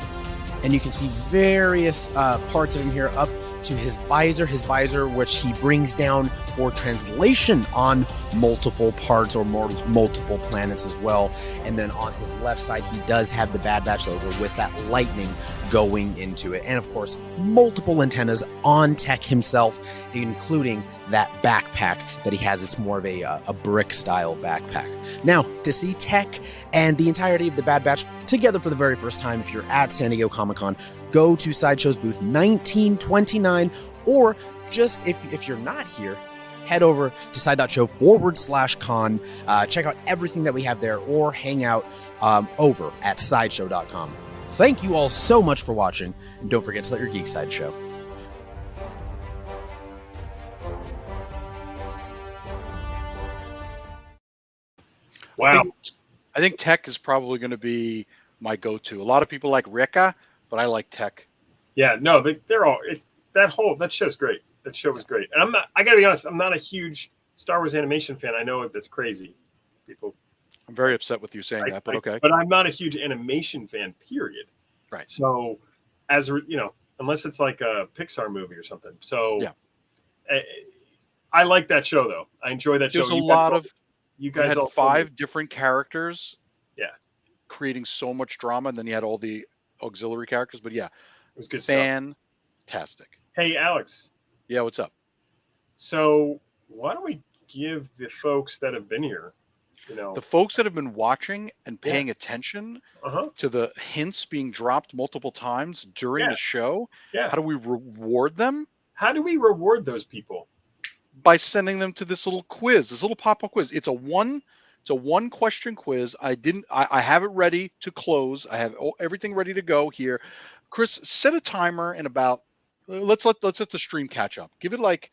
[SPEAKER 6] And you can see various parts of him here up to his visor which he brings down for translation on multiple parts or multiple planets as well. And then on his left side, he does have the Bad Batch logo with that lightning going into it. And of course, multiple antennas on Tech himself, including that backpack that he has. It's more of a brick style backpack. Now, to see Tech and the entirety of the Bad Batch together for the very first time, if you're at San Diego Comic-Con, go to Sideshow's booth 1929, or just if you're not here, head over to side.show/con. Check out everything that we have there, or hang out over at sideshow.com. Thank you all so much for watching, and don't forget to let your geek side show.
[SPEAKER 1] Wow.
[SPEAKER 2] I think Tech is probably going to be my go-to. A lot of people like Rekka, but I like Tech.
[SPEAKER 1] Yeah, no, they're all. It's that show's great. That show was great. And I got to be honest, I'm not a huge Star Wars animation fan. I know that's crazy. People.
[SPEAKER 2] I'm very upset with you saying that, but okay.
[SPEAKER 1] But I'm not a huge animation fan, period.
[SPEAKER 2] Right.
[SPEAKER 1] So, unless it's like a Pixar movie or something. So,
[SPEAKER 2] yeah.
[SPEAKER 1] I like that show though. I enjoy that show.
[SPEAKER 2] There's a lot of.
[SPEAKER 1] You guys
[SPEAKER 2] had 5 different characters.
[SPEAKER 1] Yeah.
[SPEAKER 2] Creating so much drama, and then you had all the auxiliary characters. But yeah,
[SPEAKER 1] it was good
[SPEAKER 2] stuff. Fantastic.
[SPEAKER 1] Hey, Alex.
[SPEAKER 2] Yeah, what's up?
[SPEAKER 1] So why don't we give the folks that have been here,
[SPEAKER 2] the folks that have been watching and paying attention to the hints being dropped multiple times during the show, how do we reward them?
[SPEAKER 1] How do we reward those people?
[SPEAKER 2] By sending them to this little quiz, this little pop-up quiz. It's a one question quiz. I have it ready to close. I have everything ready to go here. Chris, set a timer in about let's let the stream catch up. Give it like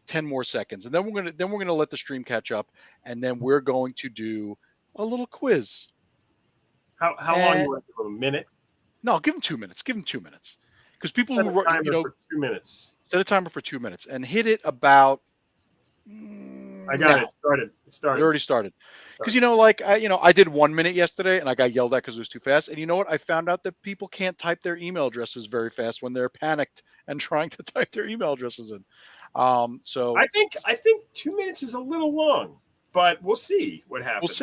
[SPEAKER 2] 10 more seconds, and then we're gonna let the stream catch up, and then we're going to do a little quiz.
[SPEAKER 1] How long? You want to give them? A minute?
[SPEAKER 2] No, give them 2 minutes. Give them 2 minutes, because people
[SPEAKER 1] set
[SPEAKER 2] who
[SPEAKER 1] a timer for 2 minutes.
[SPEAKER 2] Set a timer for 2 minutes and hit it about.
[SPEAKER 1] I got it. It started.
[SPEAKER 2] It already started. Because I did 1 minute yesterday and I got yelled at because it was too fast. And you know what? I found out that people can't type their email addresses very fast when they're panicked and trying to type their email addresses in. So
[SPEAKER 1] I think 2 minutes is a little long, but we'll see what happens.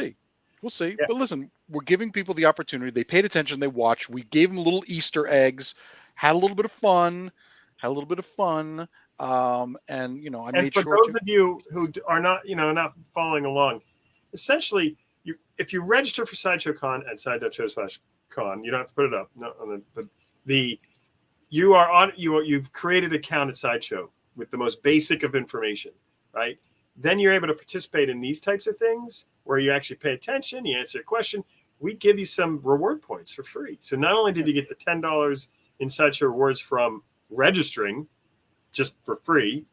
[SPEAKER 2] We'll see. Yeah. But listen, we're giving people the opportunity. They paid attention. They watched. We gave them little Easter eggs. Had a little bit of fun. And I made sure.
[SPEAKER 1] For those of you who are not following along, essentially, if you register for Sideshow Con at side.show/con, you don't have to put it up. No, but you've created an account at Sideshow with the most basic of information, right? Then you're able to participate in these types of things where you actually pay attention, you answer a question. We give you some reward points for free. So not only did you get the $10 in Sideshow rewards from registering just for free,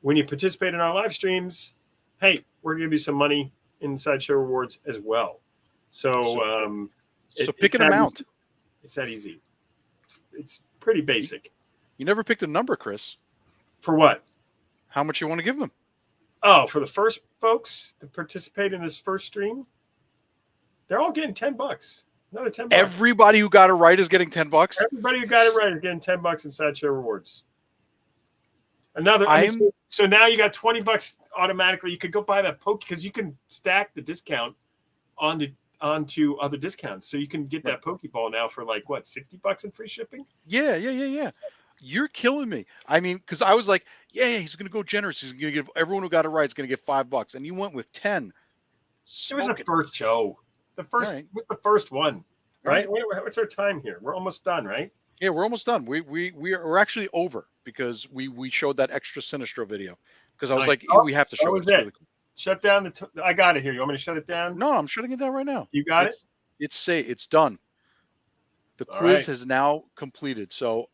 [SPEAKER 1] when you participate in our live streams, hey, we're going to give you some money in Sideshow rewards as well. So
[SPEAKER 2] pick an amount.
[SPEAKER 1] It's that easy. It's pretty basic.
[SPEAKER 2] You never picked a number, Chris.
[SPEAKER 1] For what?
[SPEAKER 2] How much you want to give them?
[SPEAKER 1] Oh, for the first folks to participate in this first stream, they're all getting $10. Another $10.
[SPEAKER 2] Everybody who got it right is getting $10.
[SPEAKER 1] Everybody who got it right is getting $10 in Sideshow rewards. So now you got $20 automatically. You could go buy that poke because you can stack the discount onto other discounts. So you can get that Pokeball now for like what, $60 in free shipping? Yeah.
[SPEAKER 2] You're killing me. I mean, because I was like, yeah, he's going to go generous. He's going to give everyone who got it right is going to get $5, and you went with 10.
[SPEAKER 1] It was the first show. Was the first one, right? What's our time here? We're almost done, right?
[SPEAKER 2] Yeah, we're almost done. We're actually over because we showed that extra Sinistro video because I was like, we have to show it. Really cool.
[SPEAKER 1] Shut down I got it here. You want me to shut it down?
[SPEAKER 2] No, I'm shutting it down right now.
[SPEAKER 1] You got it?
[SPEAKER 2] It's done. The quiz has now completed. So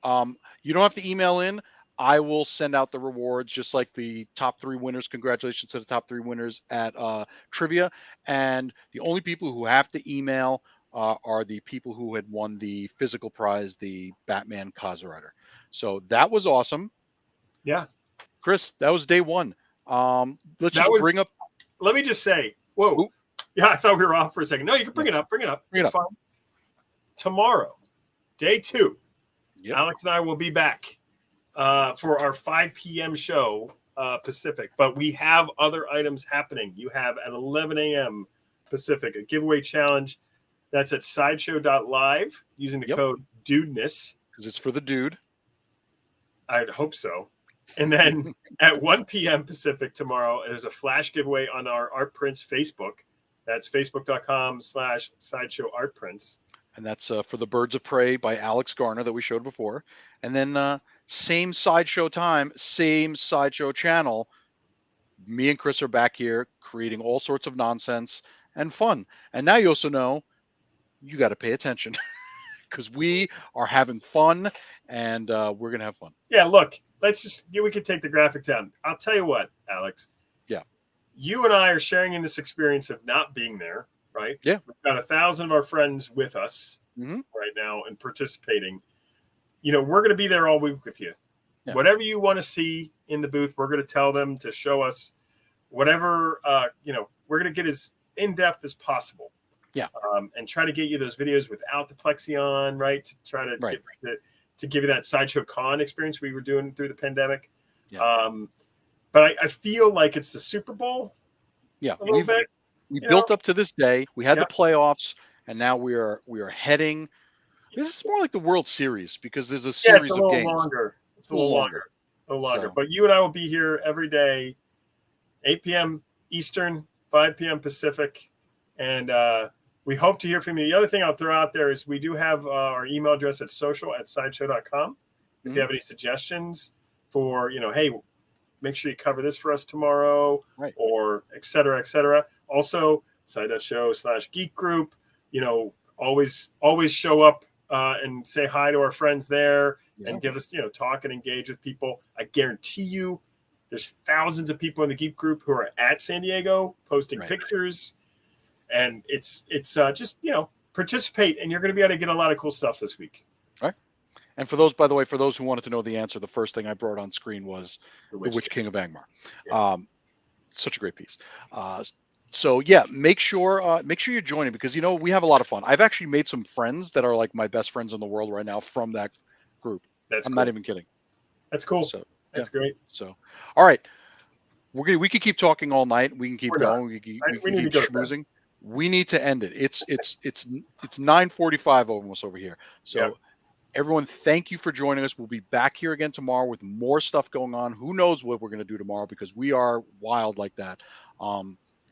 [SPEAKER 2] you don't have to email in. I will send out the rewards just like the top 3 winners. Congratulations to the top 3 winners at trivia. And the only people who have to email are the people who had won the physical prize, the Batman Kaza Rider. So that was awesome.
[SPEAKER 1] Yeah.
[SPEAKER 2] Chris, that was day 1. Bring up.
[SPEAKER 1] Let me just say, whoa. Ooh. Yeah, I thought we were off for a second. No, you can bring it up. It's fine. Tomorrow, day 2, Alex and I will be back for our 5 p.m. show Pacific. But we have other items happening. You have at 11 a.m. Pacific, a giveaway challenge. That's at sideshow.live using the code DUDENESS.
[SPEAKER 2] Because it's for the dude.
[SPEAKER 1] I'd hope so. And then at 1 p.m. Pacific tomorrow, there's a flash giveaway on our Art Prints Facebook. That's facebook.com/sideshowartprints.
[SPEAKER 2] And that's for the Birds of Prey by Alex Garner that we showed before. And then same Sideshow time, same Sideshow channel. Me and Chris are back here creating all sorts of nonsense and fun. And now you also know you got to pay attention because we are having fun and we're going to have fun.
[SPEAKER 1] Yeah, look, we could take the graphic down. I'll tell you what, Alex.
[SPEAKER 2] Yeah.
[SPEAKER 1] You and I are sharing in this experience of not being there, right?
[SPEAKER 2] Yeah.
[SPEAKER 1] We've got 1,000 of our friends with us right now and participating. You know, we're going to be there all week with you. Yeah. Whatever you want to see in the booth, we're going to tell them to show us whatever, we're going to get as in-depth as possible.
[SPEAKER 2] Yeah.
[SPEAKER 1] And try to get you those videos without the Plexi on, right? To try to to give you that Sideshow Con experience we were doing through the pandemic.
[SPEAKER 2] Yeah.
[SPEAKER 1] But I feel like it's the Super Bowl.
[SPEAKER 2] Yeah.
[SPEAKER 1] A little bit.
[SPEAKER 2] We built up to this day. We had the playoffs, and now we are heading. This is more like the World Series because there's a series of games.
[SPEAKER 1] Longer. It's a little longer. So. But you and I will be here every day, 8 p.m. Eastern, 5 p.m. Pacific, and we hope to hear from you. The other thing I'll throw out there is we do have our email address at social@sideshow.com. If you have any suggestions for, hey, make sure you cover this for us tomorrow, or et cetera, et cetera. Also, SIDESHOW/geek group, always show up and say hi to our friends there and give us, talk and engage with people. I guarantee you there's thousands of people in the geek group who are at San Diego posting pictures. And it's just, participate, and you're going to be able to get a lot of cool stuff this week.
[SPEAKER 2] Right. And for those, by the way, for those who wanted to know the answer, the first thing I brought on screen was The Witch King of Angmar. Yeah. Such a great piece. So yeah, make sure you're joining because, we have a lot of fun. I've actually made some friends that are like my best friends in the world right now from that group. I'm not even kidding.
[SPEAKER 1] That's cool.
[SPEAKER 2] So
[SPEAKER 1] that's great.
[SPEAKER 2] So, all right. We could keep talking all night. We can keep going. We can keep schmoozing. We need to end it. It's 9:45 almost over here. So everyone, thank you for joining us. We'll be back here again tomorrow with more stuff going on. Who knows what we're going to do tomorrow because we are wild like that.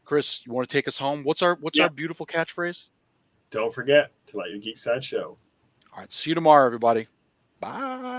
[SPEAKER 2] Chris, you want to take us home? What's our beautiful catchphrase?
[SPEAKER 1] Don't forget to let your geek side show.
[SPEAKER 2] All right. See you tomorrow, everybody. Bye.